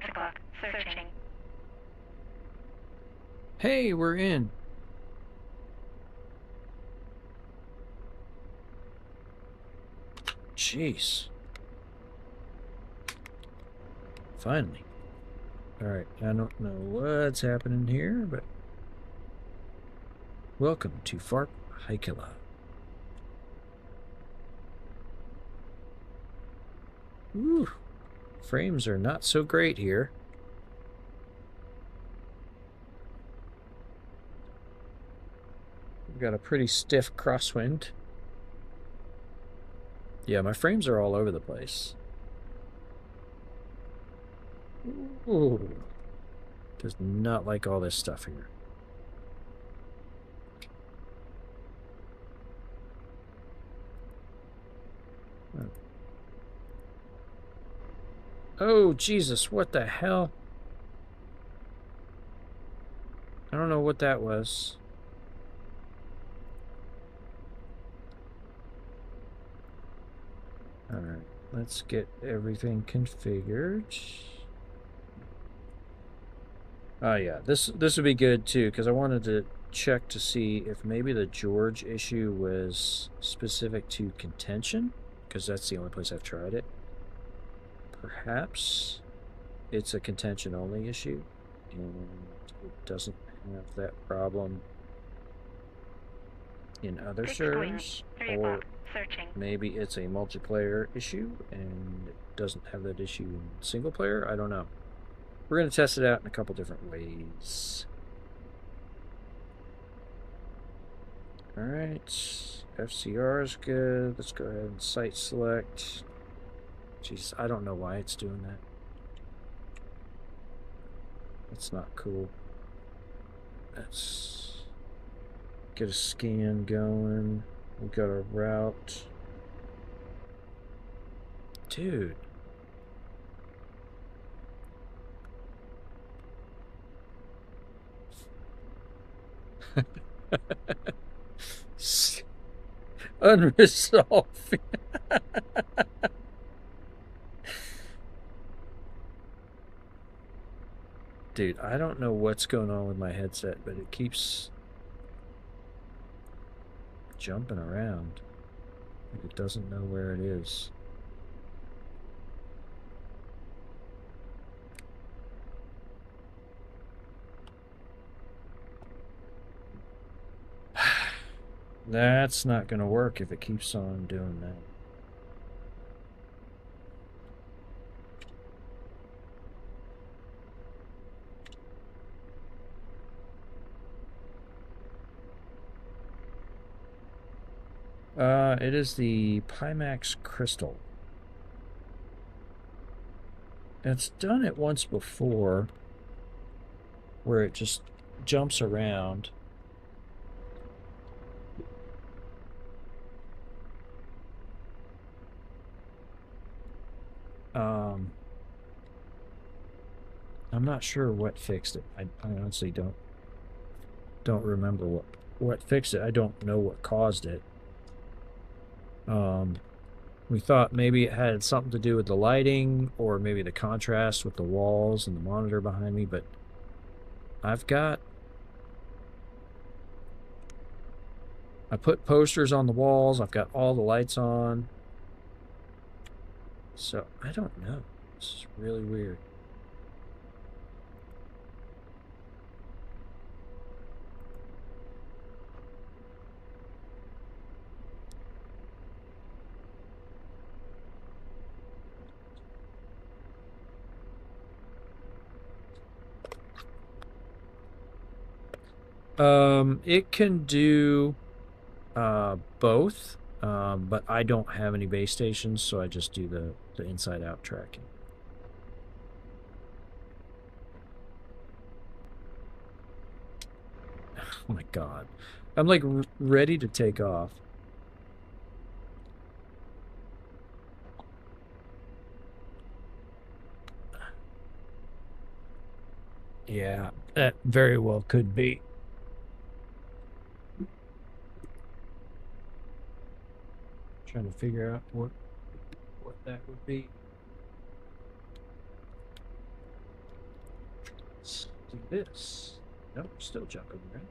o'clock. Searching. Hey, we're in. Jeez. Finally. Alright, I don't know what's happening here, but welcome to Farp Haikala. Ooh, frames are not so great here. We've got a pretty stiff crosswind. Yeah, my frames are all over the place. Ooh. Does not like all this stuff here. Oh, Jesus, what the hell? I don't know what that was. Alright, let's get everything configured. Oh yeah, this would be good too, because I wanted to check to see if maybe the George issue was specific to contention, because that's the only place I've tried it. Perhaps it's a contention only issue, and it doesn't have that problem in other servers, or maybe it's a multiplayer issue and it doesn't have that issue in single player. I don't know. We're going to test it out in a couple different ways. Alright, FCR is good. Let's go ahead and site select. Jeez, I don't know why it's doing that. That's not cool. Let's get a scan going. We've got our route. Dude. Unresolved. Dude, I don't know what's going on with my headset, but it keeps jumping around. It doesn't know where it is. That's not going to work if it keeps on doing that. It is the Pimax Crystal. It's done it once before, where it just jumps around. I'm not sure what fixed it. I honestly don't remember what fixed it. I don't know what caused it. We thought maybe it had something to do with the lighting, or maybe the contrast with the walls and the monitor behind me, but I put posters on the walls. I've got all the lights on. So, I don't know. This is really weird. It can do both, but I don't have any base stations, so I just do the inside-out tracking. Oh my god. I'm like ready to take off. Yeah, that very well could be. Trying to figure out what that would be. Let's do this. Nope, still jumping around.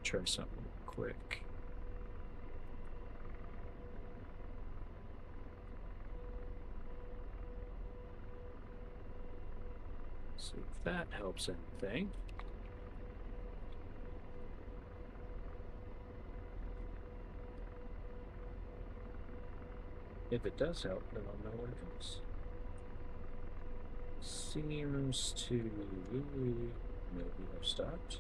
Try something quick. See if that helps anything. If it does help, then I'll know what it is. Seems to maybe have stopped.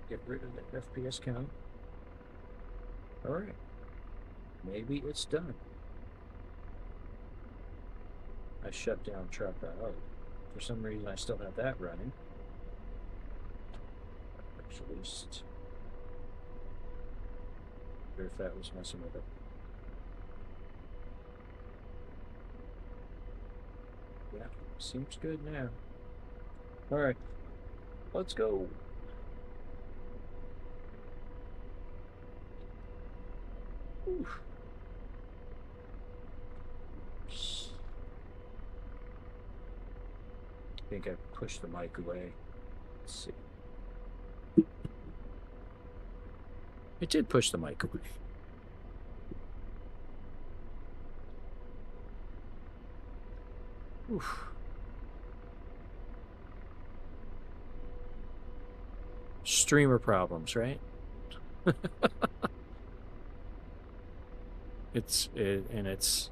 Get rid of the FPS count. Alright. Maybe it's done. I shut down truck out. For some reason I still have that running. At least. I wonder if that was messing with it. Yeah, seems good now. Alright. Let's go. Oof. I think I pushed the mic away. Let's see. It did push the mic away. Oof. Streamer problems, right? It's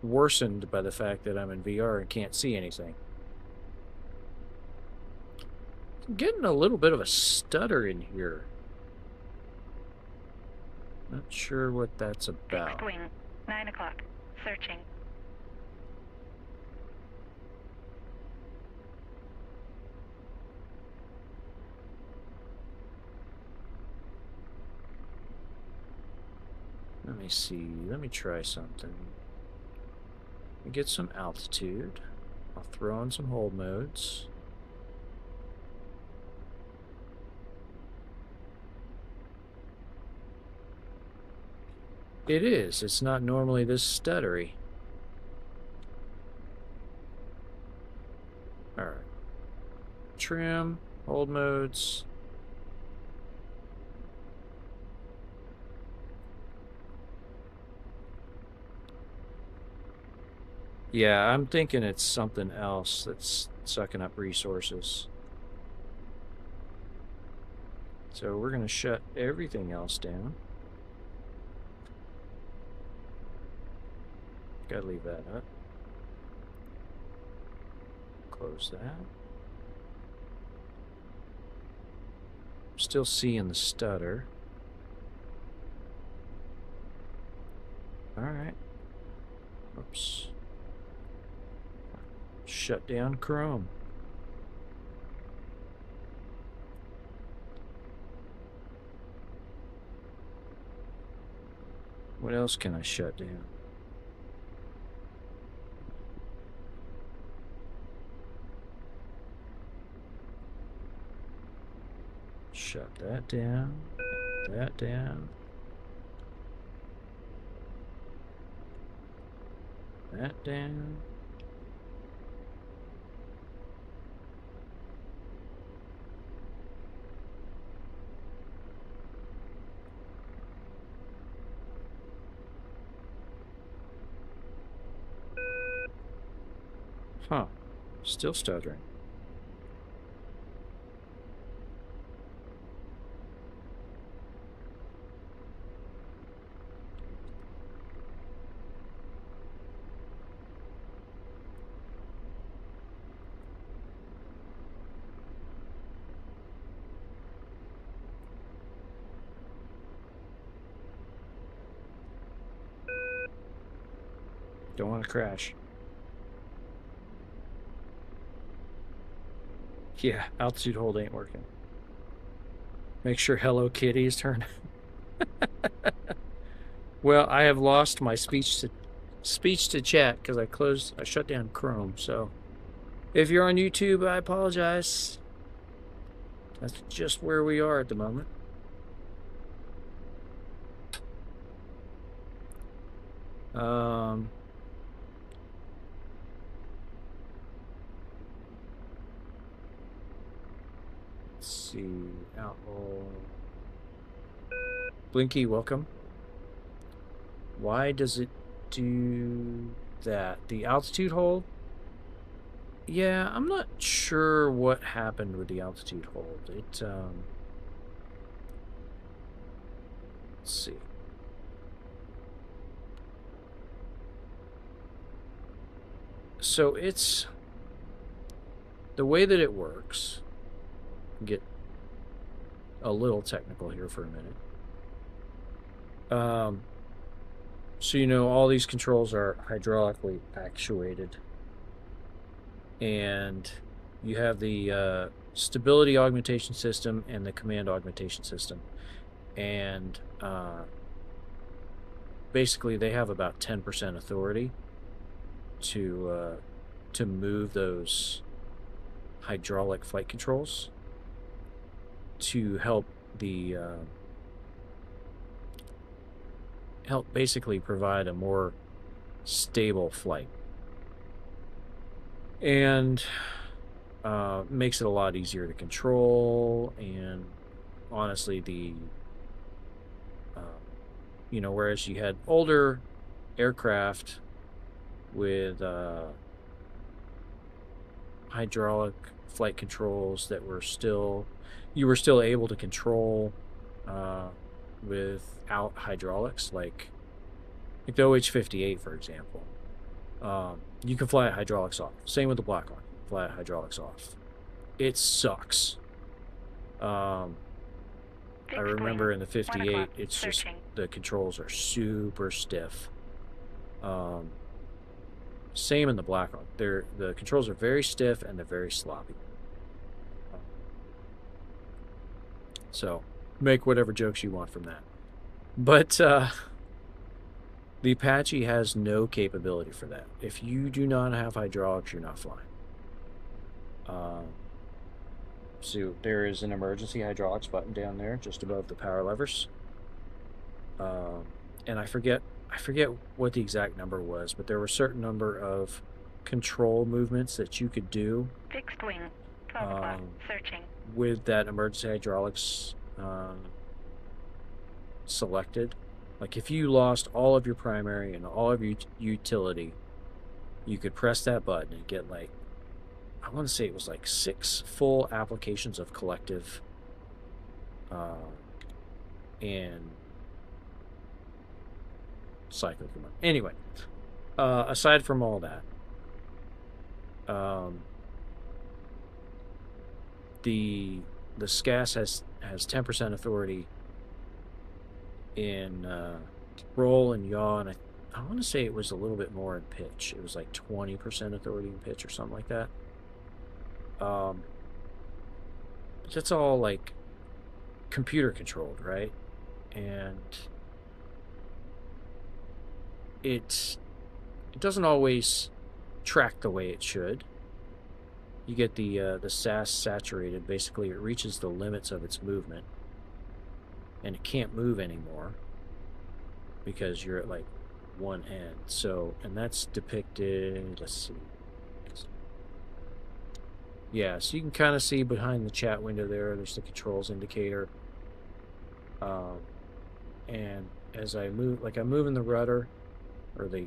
worsened by the fact that I'm in VR and can't see anything. I'm getting a little bit of a stutter in here. Not sure what that's about. Fixed wing, 9 o'clock. Searching. Let me see. Let me try something. Get some altitude. I'll throw on some hold modes. It is. It's not normally this stuttery. Alright. Trim, hold modes. Yeah, I'm thinking it's something else that's sucking up resources. So we're going to shut everything else down. Gotta leave that up. Close that. Still seeing the stutter. Alright. Oops. Shut down Chrome. What else can I shut down? Shut that down. That down. That down. Huh. Still stuttering. Don't want to crash. Yeah, altitude hold ain't working. Make sure Hello Kitty is turned. Well, I have lost my speech to chat because I shut down Chrome. So, if you're on YouTube, I apologize. That's just where we are at the moment. Let's see. Outlaw. Blinky, welcome. Why does it do that? The altitude hold? Yeah, I'm not sure what happened with the altitude hold. Let's see. So it's the way that it works. Get a little technical here for a minute. So you know all these controls are hydraulically actuated, and you have the stability augmentation system and the command augmentation system, and basically they have about 10% authority to move those hydraulic flight controls to help the help basically provide a more stable flight, and makes it a lot easier to control. And honestly, the you know, whereas you had older aircraft with hydraulic flight controls that were still, you were still able to control without hydraulics, like the OH-58, for example. You can fly hydraulics off. Same with the Blackhawk. Fly hydraulics off. It sucks. I remember in the 58, it's just the controls are super stiff. Same in the Blackhawk. The controls are very stiff and they're very sloppy. So make whatever jokes you want from that. But the Apache has no capability for that. If you do not have hydraulics, you're not flying. So there is an emergency hydraulics button down there, just above the power levers. And I forget what the exact number was, but there were a certain number of control movements that you could do. Fixed wing, 12 o'clock, searching. With that emergency hydraulics selected. Like if you lost all of your primary and all of your utility, you could press that button and get, like, I want to say it was like 6 full applications of collective and cyclic command. Anyway, aside from all that, the SCAS has 10% authority in roll and yaw, and I want to say it was a little bit more in pitch. It was like 20% authority in pitch or something like that. But that's all like computer controlled, right? And it doesn't always track the way it should. You get the SAS saturated. Basically, it reaches the limits of its movement, and it can't move anymore because you're at like one end. So, and that's depicted. Let's see. Yeah, so you can kind of see behind the chat window there. There's the controls indicator. And as I move, like I'm moving the rudder, or the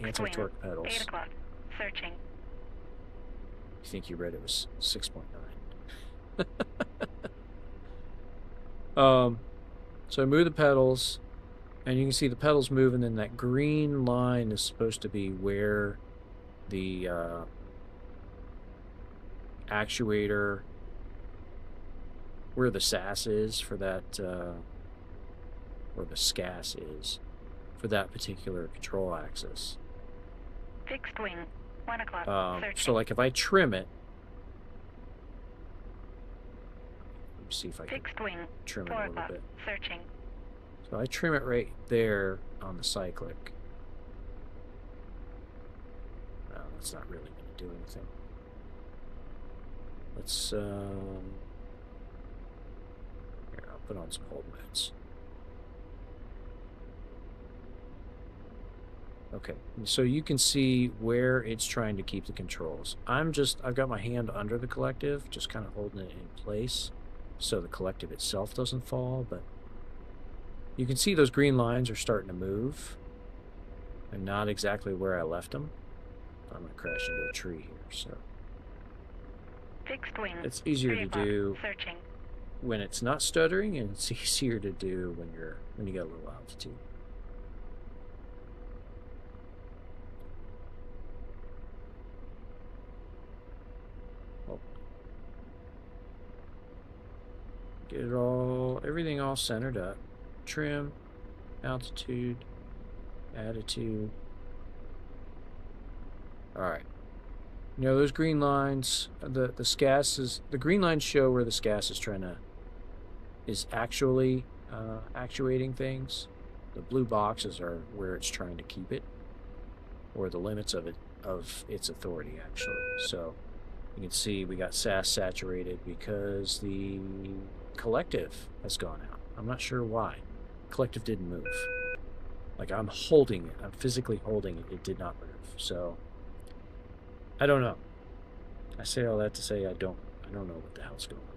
anti-torque pedals. 8 o'clock, searching. You think you read it was 6.9. So I move the pedals, and you can see the pedals move, and then that green line is supposed to be where the actuator, where the SAS is for that, or the SCAS is for that particular control axis. Fixed wing, 1 o'clock, searching. So like if I trim it, let me see if I can Fixed wing, trim it 4 a little o'clock, bit. searching. So I trim it right there on the cyclic. Well, that's not really going to do anything. Let's, here, I'll put on some cold meds. Okay, so you can see where it's trying to keep the controls. I've got my hand under the collective, just kind of holding it in place so the collective itself doesn't fall, but you can see those green lines are starting to move. They're not exactly where I left them. I'm going to crash into a tree here, so. Fixed wing. It's easier 3 to o'clock. do Searching. when it's not stuttering, and it's easier to do when you got a little altitude. Oh. Get it everything all centered up. Trim, altitude, attitude. Alright. You know, those green lines, the SCAS the green lines show where the SCAS is actually actuating things. The blue boxes are where it's trying to keep it, or the limits of its authority, actually. So you can see we got SAS saturated because the collective has gone out. I'm not sure why. Collective didn't move. Like, I'm holding it. I'm physically holding it. It did not move. So I don't know. I say all that to say I don't know what the hell's going on.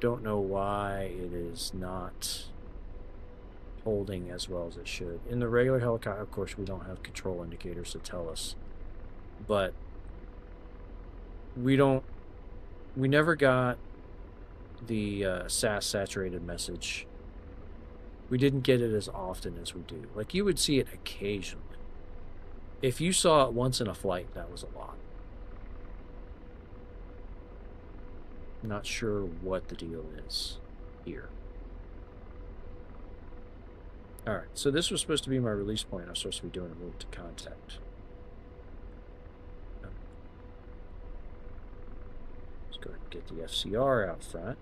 Don't know why it is not holding as well as it should. In the regular helicopter, of course, we don't have control indicators to tell us. But we never got the SAS saturated message. We didn't get it as often as we do. Like, you would see it occasionally. If you saw it once in a flight, that was a lot. Not sure what the deal is here. Alright, so this was supposed to be my release point. I was supposed to be doing a move to contact. Let's go ahead and get the FCR out front.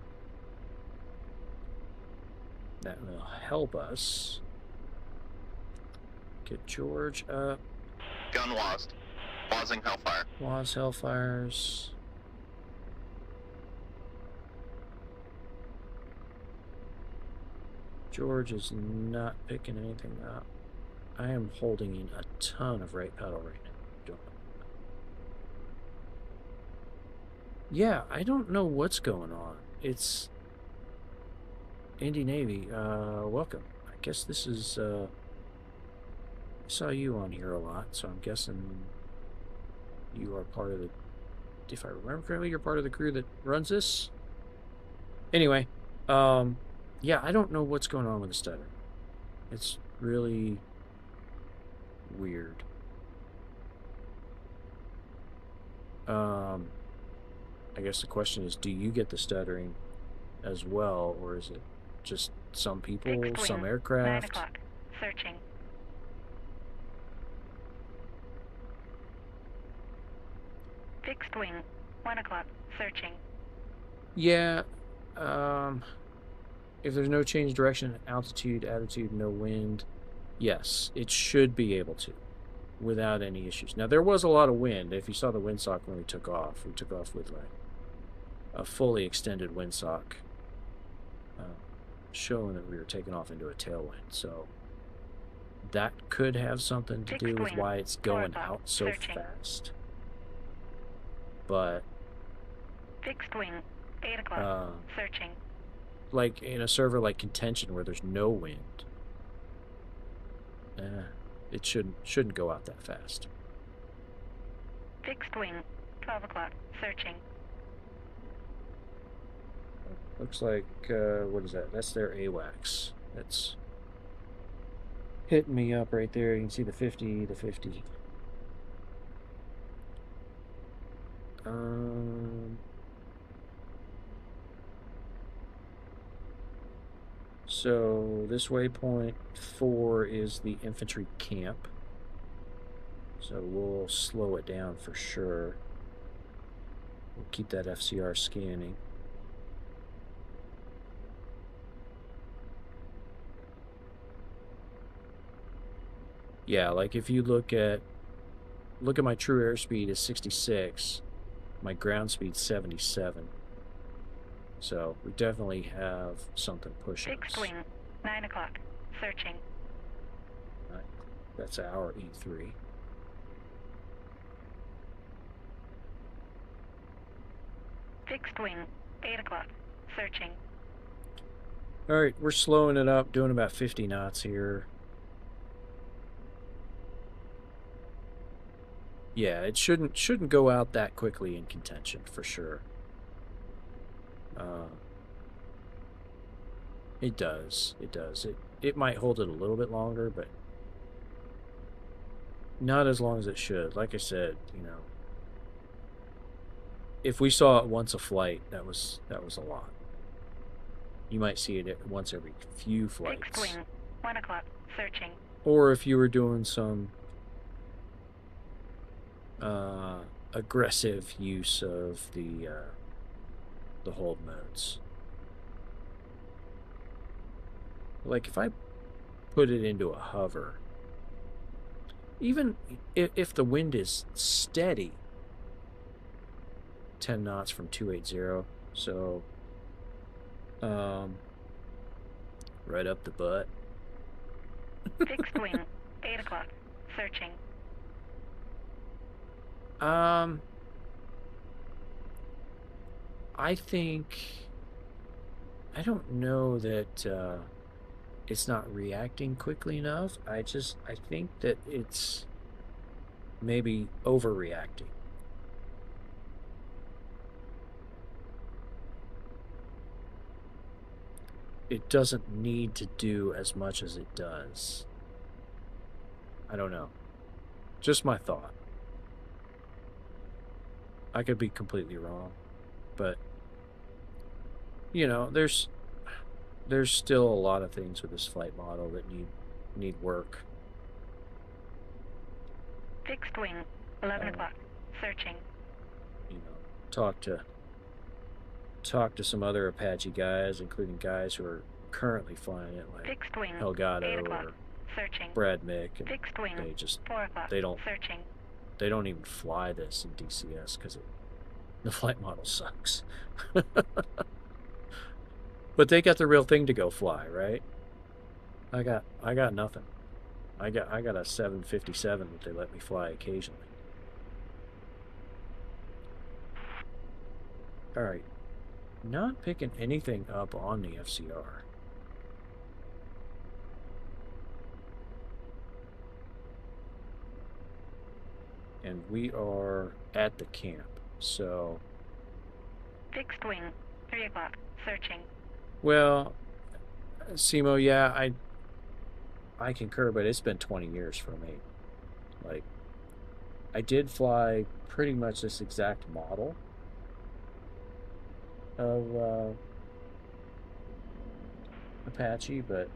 That will help us. Get George up. Gun lost. Pausing Hellfire. Waz Hellfires. George is not picking anything up. I am holding in a ton of right pedal right now. Yeah, I don't know what's going on. It's Indy Navy. Welcome. I guess this is I saw you on here a lot, so I'm guessing you are part of the, if I remember correctly, you're part of the crew that runs this. Anyway, yeah, I don't know what's going on with the stutter. It's really weird. I guess the question is, do you get the stuttering as well, or is it just some people, some aircraft? 9 o'clock. Searching. Fixed wing. 1 o'clock. Searching. Yeah. If there's no change direction, altitude, attitude, no wind, yes, it should be able to, without any issues. Now, there was a lot of wind. If you saw the windsock when we took off with like a fully extended windsock, showing that we were taking off into a tailwind. So that could have something to do with why it's going out so fast. But fixed wing. 8 o'clock. Searching. Like in a server like Contention where there's no wind, it shouldn't go out that fast. Fixed wing. 12 o'clock. Searching. Looks like, what is that? That's their AWACS. That's hitting me up right there. You can see the 50, the 50. So this waypoint 4 is the infantry camp. So we'll slow it down for sure. We'll keep that FCR scanning. Yeah, like if you look at my true airspeed is 66, my ground speed 77. So we definitely have something pushing us. Fixed wing. 9 o'clock. Searching. That's our E3. Fixed wing, 8 o'clock. Searching. All right, we're slowing it up, doing about 50 knots here. Yeah, it shouldn't go out that quickly in contention for sure. It does. It might hold it a little bit longer, but not as long as it should. Like I said, you know, if we saw it once a flight, that was a lot. You might see it once every few flights. Fixed wing, 1 o'clock. Searching. Or if you were doing some aggressive use of the hold modes. Like if I put it into a hover, even if the wind is steady, 10 knots from 280, so right up the butt. Fixed wing, 8 o'clock. Searching. I don't know that it's not reacting quickly enough. I think that it's maybe overreacting. It doesn't need to do as much as it does. I don't know. Just my thought. I could be completely wrong, but you know, there's still a lot of things with this flight model that need work. Fixed wing, 11 o'clock. Searching. You know, talk to some other Apache guys, including guys who are currently flying it, like Fixed wing, 8 Elgato o'clock. or Searching. Brad Mick, and Fixed wing, they just 4 o'clock. Searching. they don't even fly this in DCS because the flight model sucks. But they got the real thing to go fly, right? I got nothing. I got a 757 that they let me fly occasionally. All right, not picking anything up on the FCR. And we are at the camp, so... Fixed wing, 3 o'clock. Searching. Well, Simo, yeah, I concur, but it's been 20 years for me. Like, I did fly pretty much this exact model of Apache, but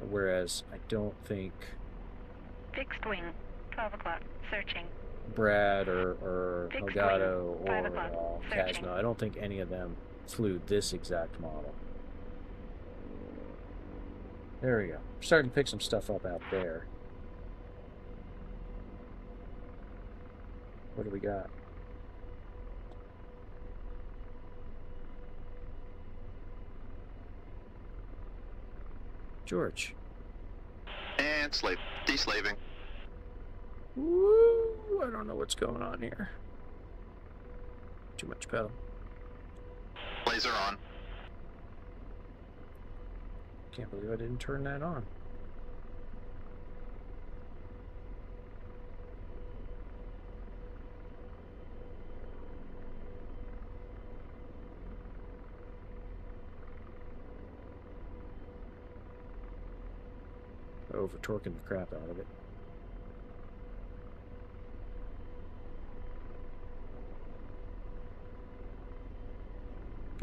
whereas I don't think Fixed wing, 12 o'clock. Searching. Brad or Fixed Elgato wing, 5 o'clock. or Searching. Casno, I don't think any of them flew this exact model. There we go. We're starting to pick some stuff up out there. What do we got? George. And deslaving. Woo! I don't know what's going on here. Too much pedal. Laser on. Can't believe I didn't turn that on. Over torquing the crap out of it.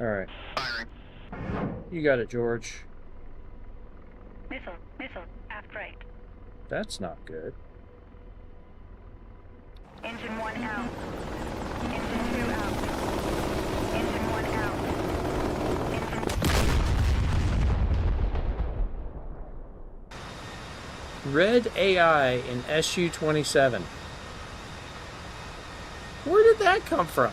All right. Firing. You got it, George. Missile, aft right. That's not good. Engine 1 out. Engine 2 out. Engine 1 out. Red AI in SU-27. Where did that come from?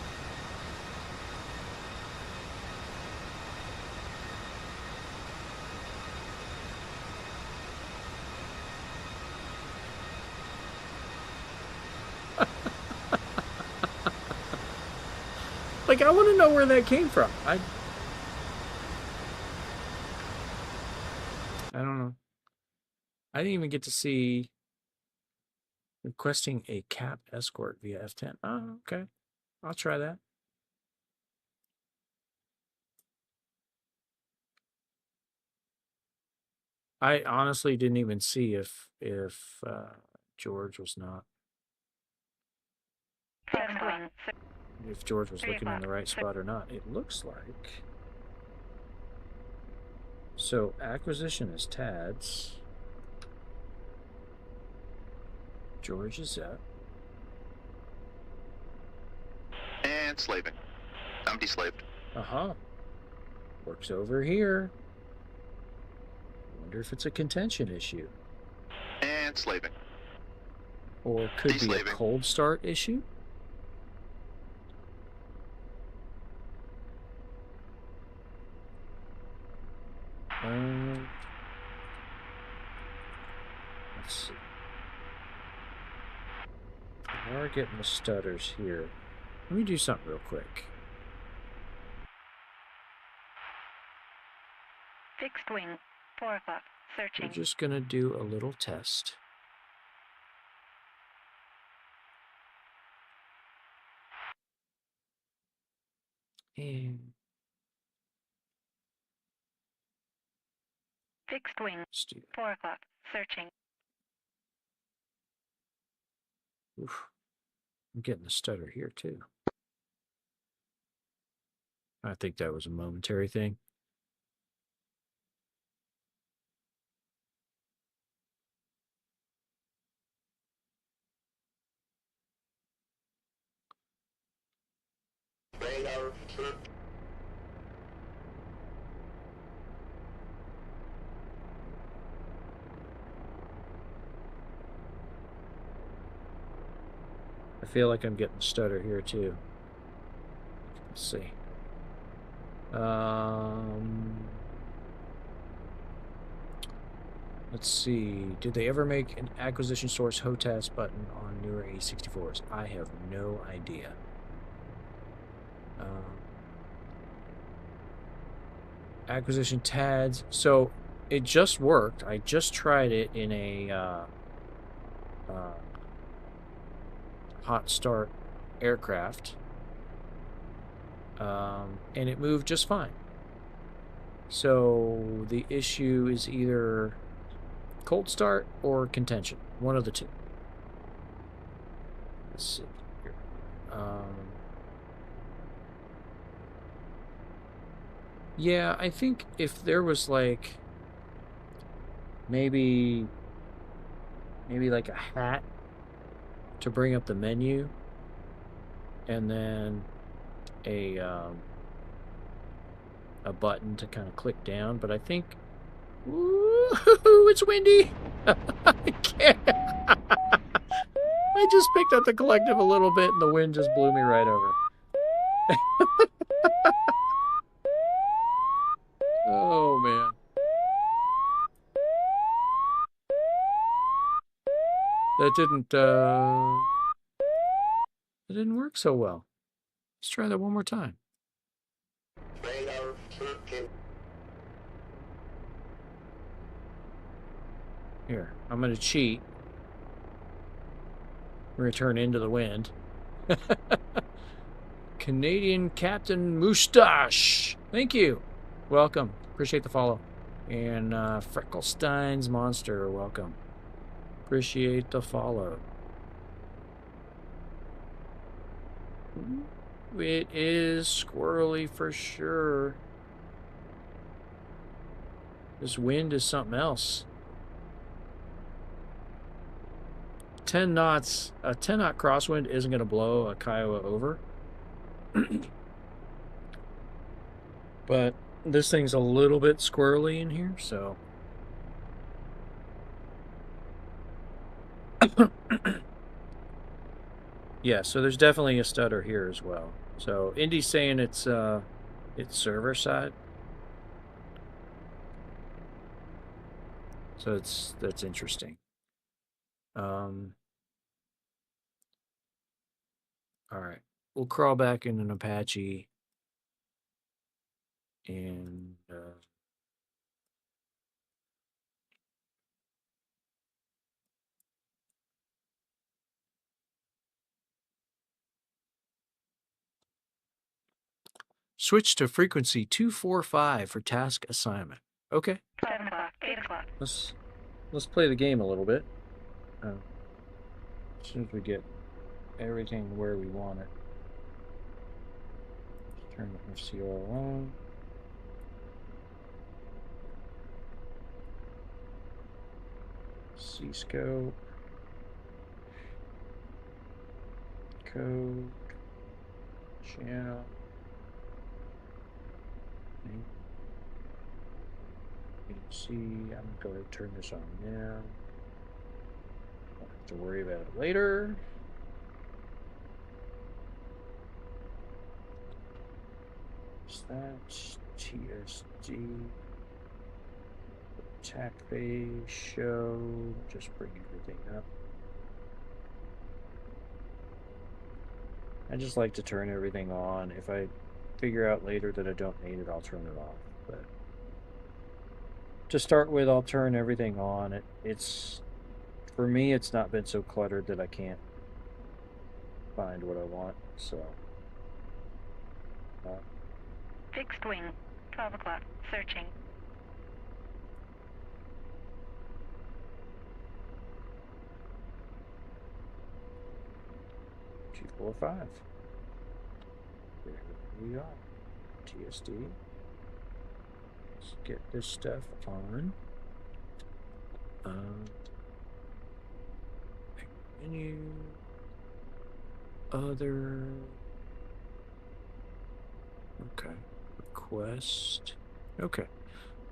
Like, I want to know where that came from. I don't know. I didn't even get to see requesting a cap escort via F10. Oh, okay. I'll try that. I honestly didn't even see if George was not. If George was looking in the right spot or not. It looks like. So acquisition is TADS. George is up. And slaving. I'm deslaved. Uh-huh. Works over here. Wonder if it's a contention issue. And slaving. Or could be a cold start issue. Let's see. We are getting the stutters here. Let me do something real quick. Fixed wing, 4 o'clock, searching. We're just going to do a little test. And fixed wing, 4 o'clock, searching. Oof. I'm getting the stutter here too. I think that was a momentary thing. I feel like I'm getting a stutter here too. Let's see. Let's see. Did they ever make an acquisition source HOTAS button on newer A64s? I have no idea. Acquisition TADS. So it just worked. I just tried it in a hot start aircraft. And it moved just fine. So the issue is either cold start or contention. One of the two. Let's see here. Yeah, I think if there was like maybe like a hat to bring up the menu, and then a button to kind of click down, but I think, ooh, it's windy. I can't. I just picked up the collective a little bit and the wind just blew me right over. Oh man. That didn't work so well. Let's try that one more time. Here, I'm going to cheat. We're going to turn into the wind. Canadian Captain Moustache. Thank you. Welcome. Appreciate the follow. And Freckelstein's Monster. Welcome. Appreciate the follow. It is squirrely for sure. This wind is something else. 10 knots, a 10 knot crosswind isn't going to blow a Kiowa over. But this thing's a little bit squirrely in here, so. Yeah, so there's definitely a stutter here as well. So Indy's saying it's server side. So that's interesting. All right. we'll crawl back in an Apache and switch to frequency 245 for task assignment. Okay. 7 o'clock, 8 o'clock. Let's play the game a little bit. As soon as we get everything where we want it. Just turn the FCO on. C-scope. Code. Channel. See, I'm going to turn this on now. Don't have to worry about it later. That's TSD. Attack phase show. Just bring everything up. I just like to turn everything on. If I figure out later that I don't need it, I'll turn it off. But to start with, I'll turn everything on. It's for me, it's not been so cluttered that I can't find what I want. So Fixed wing, 12 o'clock, searching. G45. There we are. TSD. Let's get this stuff on. Menu. Other. Okay. Request. Okay.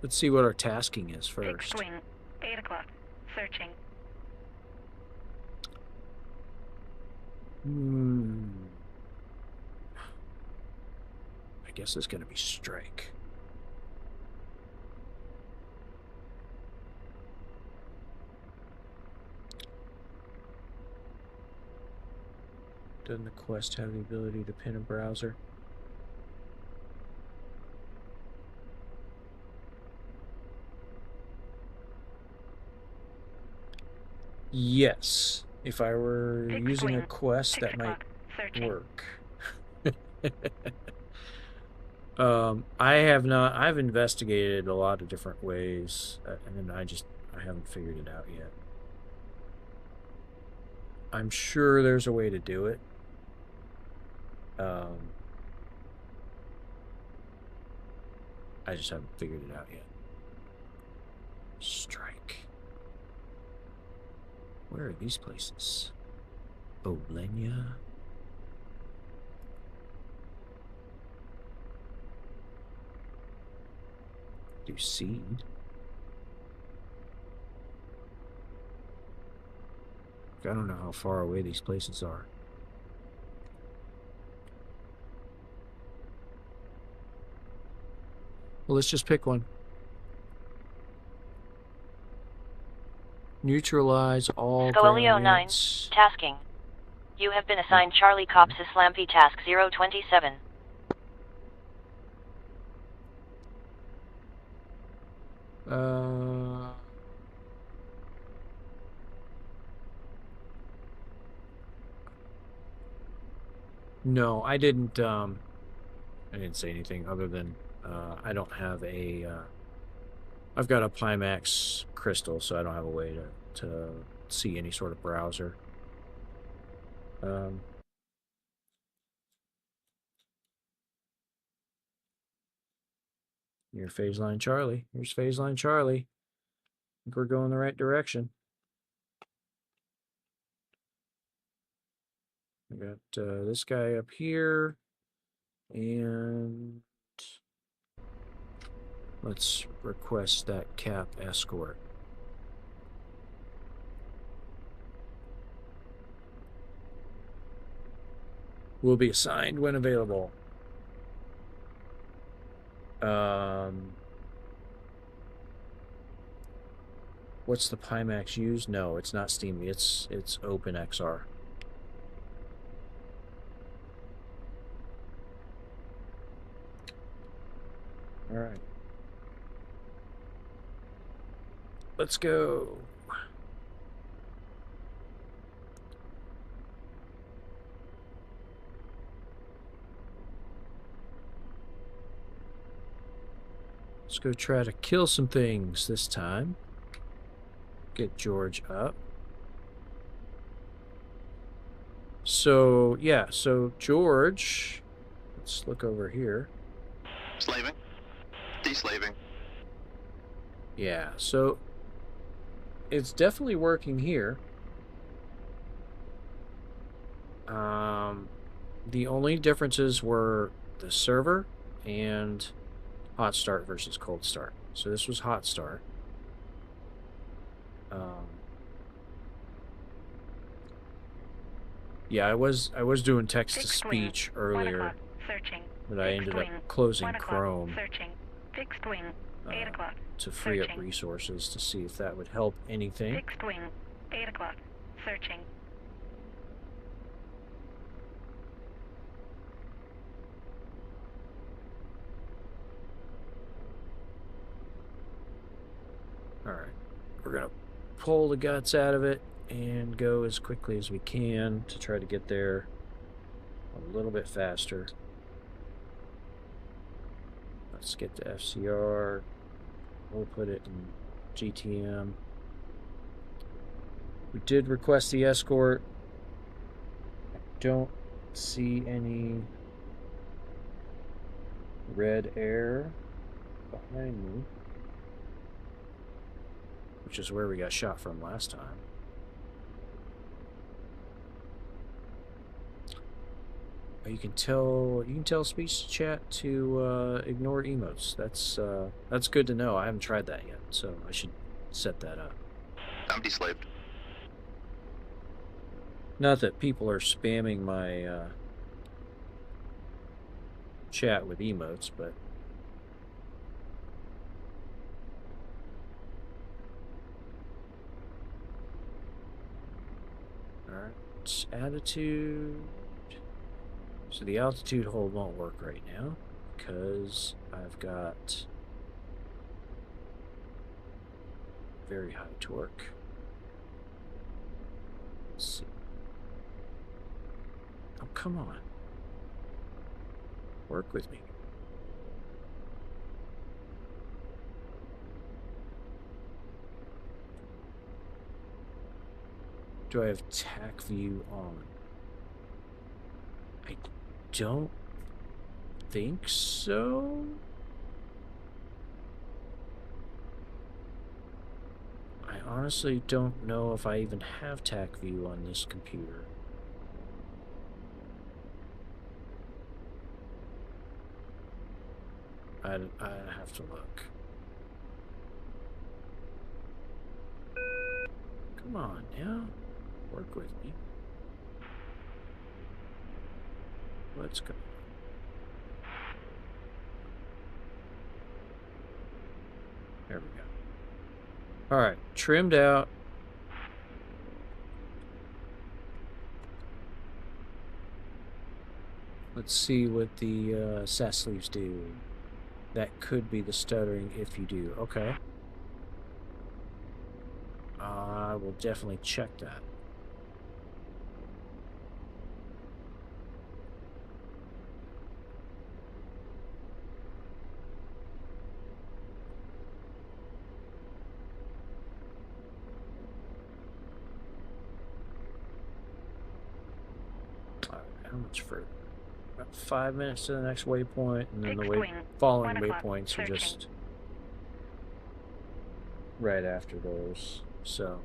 Let's see what our tasking is first. Fixed wing, 8 o'clock, searching. I guess it's going to be strike. Doesn't the quest have the ability to pin a browser? Yes. If I were using a quest, that might work. I've investigated a lot of different ways, and I haven't figured it out yet. I'm sure there's a way to do it. I just haven't figured it out yet. Strike. Where are these places? Oblenia. Do seed. I don't know how far away these places are. Well, let's just pick one. Neutralize all Scolio 9, tasking. You have been assigned Charlie Cops Slampy Task 027. No, I didn't say anything other than I don't have a I've got a Pimax crystal, so I don't have a way to see any sort of browser. Here's phase line Charlie. Here's phase line Charlie. I think we're going the right direction. We got this guy up here, and let's request that cap escort. Will be assigned when available. What's the Pimax used? No, it's not Steamy. It's OpenXR. All right. Let's go. Let's go try to kill some things this time. Get George up. So, yeah, so George, let's look over here. Slaving. Deslaving. Yeah, so it's definitely working here. The only differences were the server and hot start versus cold start. So this was hot start. Yeah, I was doing text to speech earlier, but I ended up closing Chrome Fixed wing, 8 o'clock. to free up resources to see if that would help anything. Fixed wing, 8 o'clock. Searching. Alright, we're gonna pull the guts out of it and go as quickly as we can to try to get there a little bit faster. Let's get the FCR. We'll put it in GTM. We did request the escort. I don't see any red air behind me, which is where we got shot from last time. You can tell speech to chat to ignore emotes. That's good to know. I haven't tried that yet, so I should set that up. I'm deslaved. Not that people are spamming my chat with emotes, but alright, attitude. So the altitude hold won't work right now because I've got very high torque. Let's see. Oh, come on. Work with me. Do I have TAC view on? I don't think so. I honestly don't know if I even have TAC view on this computer. I'd have to look. Come on now. Work with me. Let's go. There we go. Alright, trimmed out. Let's see what the SAS sleeves do. That could be the stuttering if you do. Okay. I will definitely check that. How much further? About 5 minutes to the next waypoint, and then the following waypoints are just right after those. So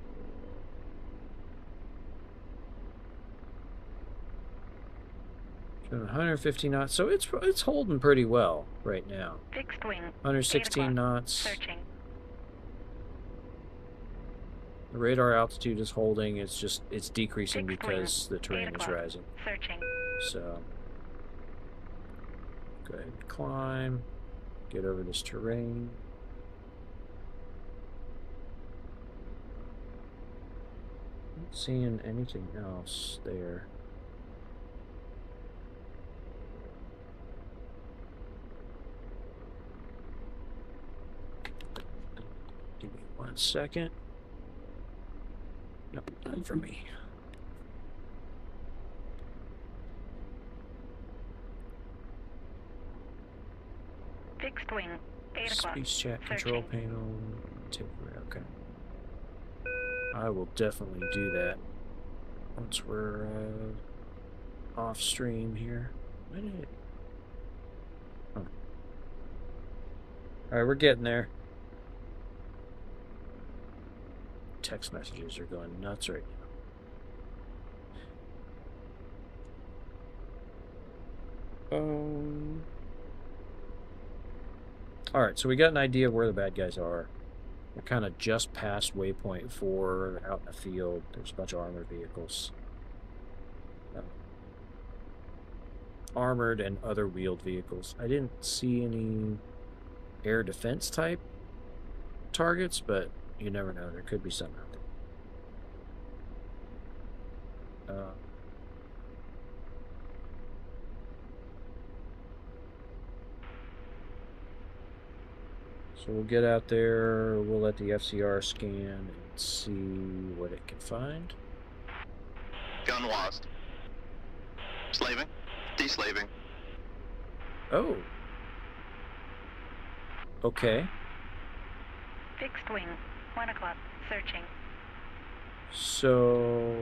150 knots. So it's holding pretty well right now. Fixed wing. 116 knots. Searching. The radar altitude is holding. It's decreasing Fixed because wing. the terrain 8 is o'clock. rising. Searching. So go ahead and climb. Get over this terrain. Not seeing anything else there. 1 second. Nope, not for me. Fixed wing, 8 o'clock. Speech chat control panel. Okay. I will definitely do that once we're off stream here. Oh. Alright, we're getting there. Text messages are going nuts right now. Alright, so we got an idea of where the bad guys are. We're kind of just past waypoint 4, out in the field. There's a bunch of armored vehicles. Armored and other wheeled vehicles. I didn't see any air defense type targets, but you never know. There could be some out there. So we'll get out there, we'll let the FCR scan and see what it can find. Gun lost. Slaving. Deslaving. Oh. Okay. Fixed wing, 1 o'clock. Searching. So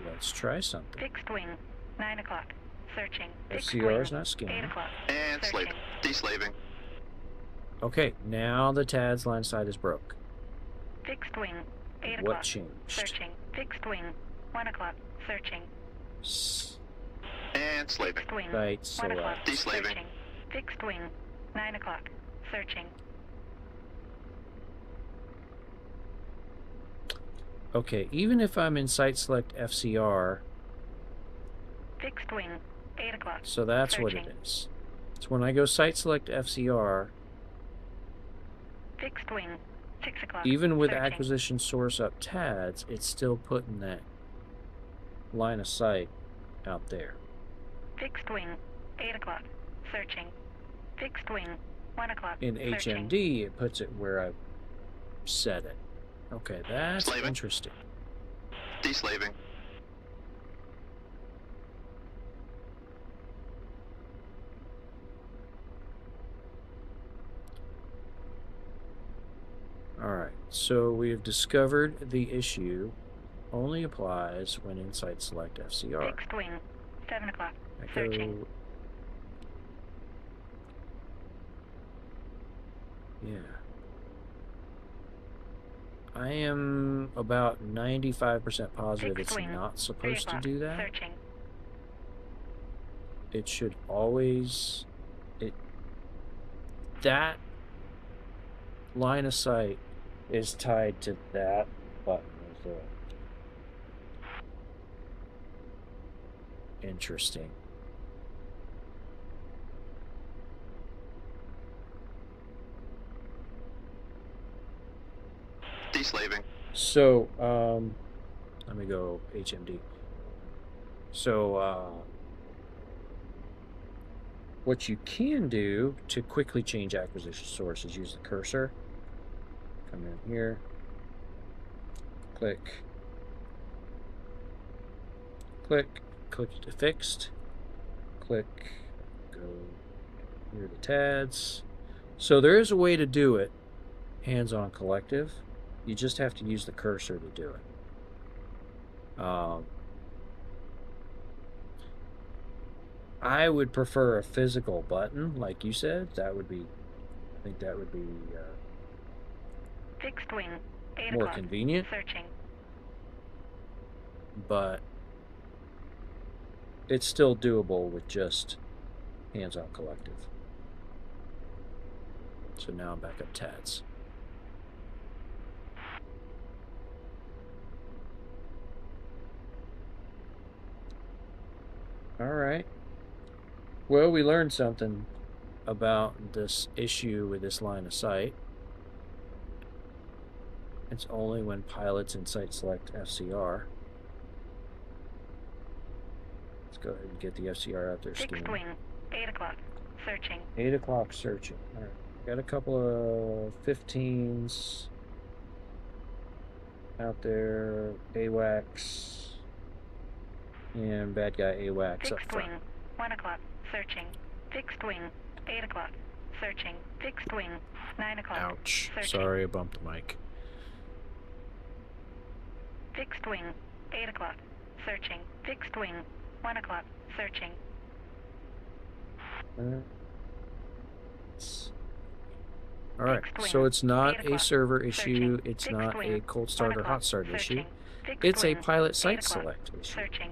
let's try something. Fixed wing, 9 o'clock. Searching. FCR is not scanning. 8 o'clock. And Searching. slaving. Deslaving. Okay, now the TAD's line of sight is broke. Fixed wing, 8 o'clock. What changed? Searching. Fixed wing, 1 o'clock. Searching. And slaving. Fixed wing, Right, 1 o'clock. Deslaving. Searching. Fixed wing, 9 o'clock. Searching. Okay, even if I'm in site select FCR, Fixed wing, 8 o'clock. so that's what it Searching. is. So when I go site select FCR, Fixed wing, 6 o'clock. even with Searching. acquisition source up TADs, it's still putting that line of sight out there. Fixed wing, 8 o'clock. Searching. Fixed wing, 1 o'clock. In Searching. HMD, it puts it where I set it. Okay, that's Slaving. interesting. Deslaving. Alright, so we have discovered the issue only applies when in site select FCR. Fixed wing, 7 o'clock. I Searching. go... Yeah. I am about 95% positive Fixed it's wing, not 3 supposed to o'clock. do that. Searching. It should always... That line of sight is tied to that button. As well. Interesting. Deslaving. So, let me go HMD. So, what you can do to quickly change acquisition source is use the cursor. Come in here. Click. Click. Click to fixed. Click. Go here to TADs. So there is a way to do it hands-on collective. You just have to use the cursor to do it. I would prefer a physical button, like you said. That would be, I think that would be Fixed wing, 8 more o'clock. convenient. Searching. But it's still doable with just hands-on collective. So now I'm back up TADs. All right. Well, we learned something about this issue with this line of sight. It's only when pilots in site select FCR. Let's go ahead and get the FCR out there. Fixed wing, 8 o'clock. Searching. 8 o'clock searching. All right. Got a couple of 15s out there, AWACS, and bad guy AWACS up Fixed front. wing, 1 o'clock, searching. Fixed wing, 8 o'clock, searching. Fixed wing, 9 o'clock, Ouch. searching. Sorry, I bumped the mic. Fixed wing, 8 o'clock, searching. Fixed wing, 1 o'clock, searching. All right, Fixed wing, so it's not 8 a o'clock, server issue. searching. It's Fixed not wing, a cold 1 start or o'clock, hot start issue. searching. Fixed It's a wing, pilot 8 site o'clock, select issue. searching.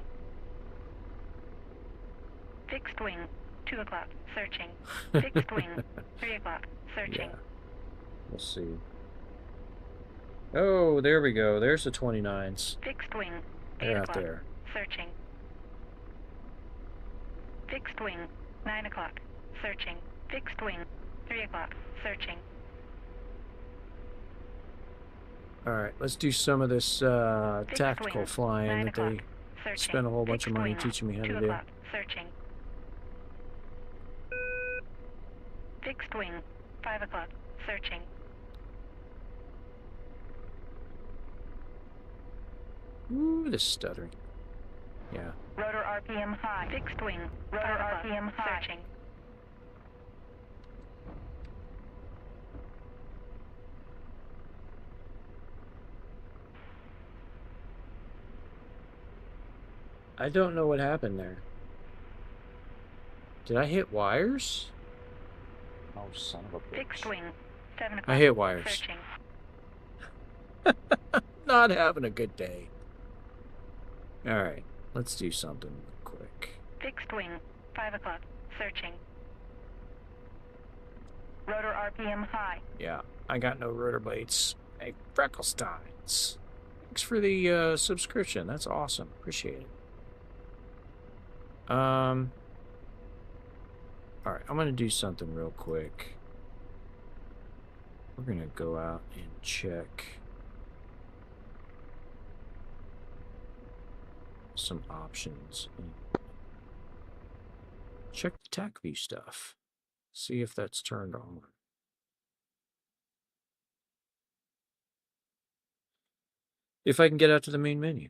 Fixed wing, 2 o'clock, searching. Fixed wing, 3 o'clock, searching. Yeah. We'll see. Oh, there we go. There's the 29s. Fixed wing, 8 They're out o'clock, there. searching. Fixed wing, 9 o'clock, searching. Fixed wing, 3 o'clock, searching. All right, let's do some of this Fixed tactical wing, flying 9 that o'clock, they searching. spent a whole bunch of Fixed money wing, teaching me how 2 to do. o'clock, searching. Fixed wing, 5 o'clock, searching. Ooh, the stuttering. Yeah. Rotor RPM high. Fixed wing, rotor RPM high. Searching. I don't know what happened there. Did I hit wires? Oh, son of a bitch. Fixed wing, 7 o'clock. I hit wires. Searching. Not having a good day. All right, let's do something real quick. Fixed wing, 5 o'clock. Searching. Rotor RPM high. Yeah, I got no rotor blades. Hey, Freckelsteins. Thanks for the subscription. That's awesome. Appreciate it. All right, I'm gonna do something real quick. We're gonna go out and check some options. Check the TAC view stuff. See if that's turned on. If I can get out to the main menu.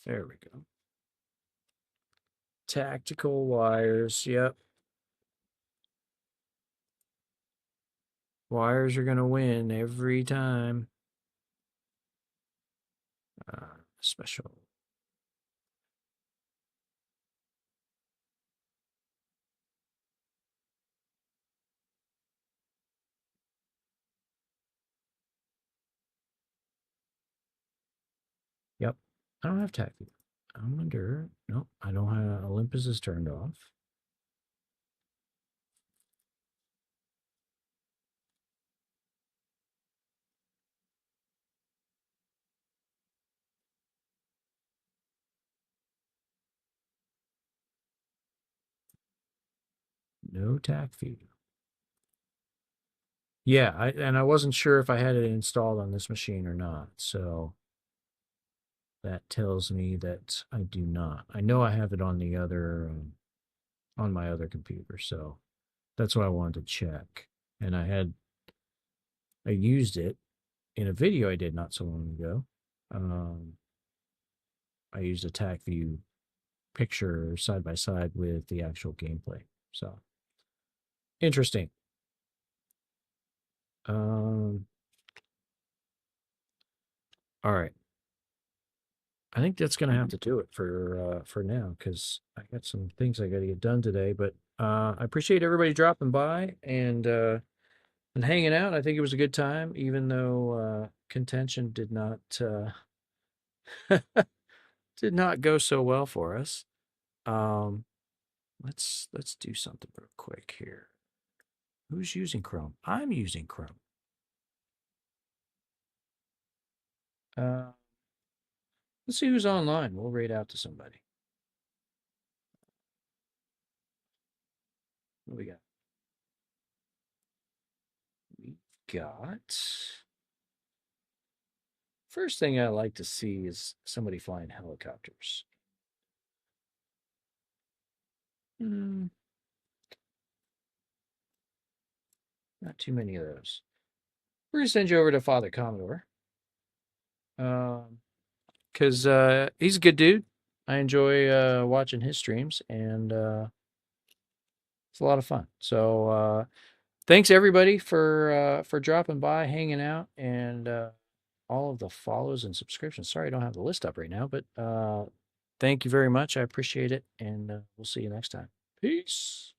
There we go. Tactical wires, yep. Wires are going to win every time. Special. Yep. I don't have TAC view. I wonder. Nope. I don't have. Olympus is turned off. No TAC view. Yeah, I wasn't sure if I had it installed on this machine or not. So that tells me that I do not. I know I have it on the other on my other computer, so that's why I wanted to check. And I used it in a video I did not so long ago. I used a TAC view picture side by side with the actual gameplay. So interesting. All right. I think that's going to have to do it for now because I got some things I got to get done today. But I appreciate everybody dropping by and hanging out. I think it was a good time, even though contention did not did not go so well for us. Let's do something real quick here. Who's using Chrome? I'm using Chrome. Let's see who's online. We'll raid out to somebody. What we got? We got. First thing I like to see is somebody flying helicopters. Not too many of those. We're gonna send you over to Father Commodore. Because he's a good dude. I enjoy watching his streams, and it's a lot of fun. So thanks everybody for dropping by, hanging out, and all of the follows and subscriptions. Sorry I don't have the list up right now, but thank you very much. I appreciate it, and we'll see you next time. Peace.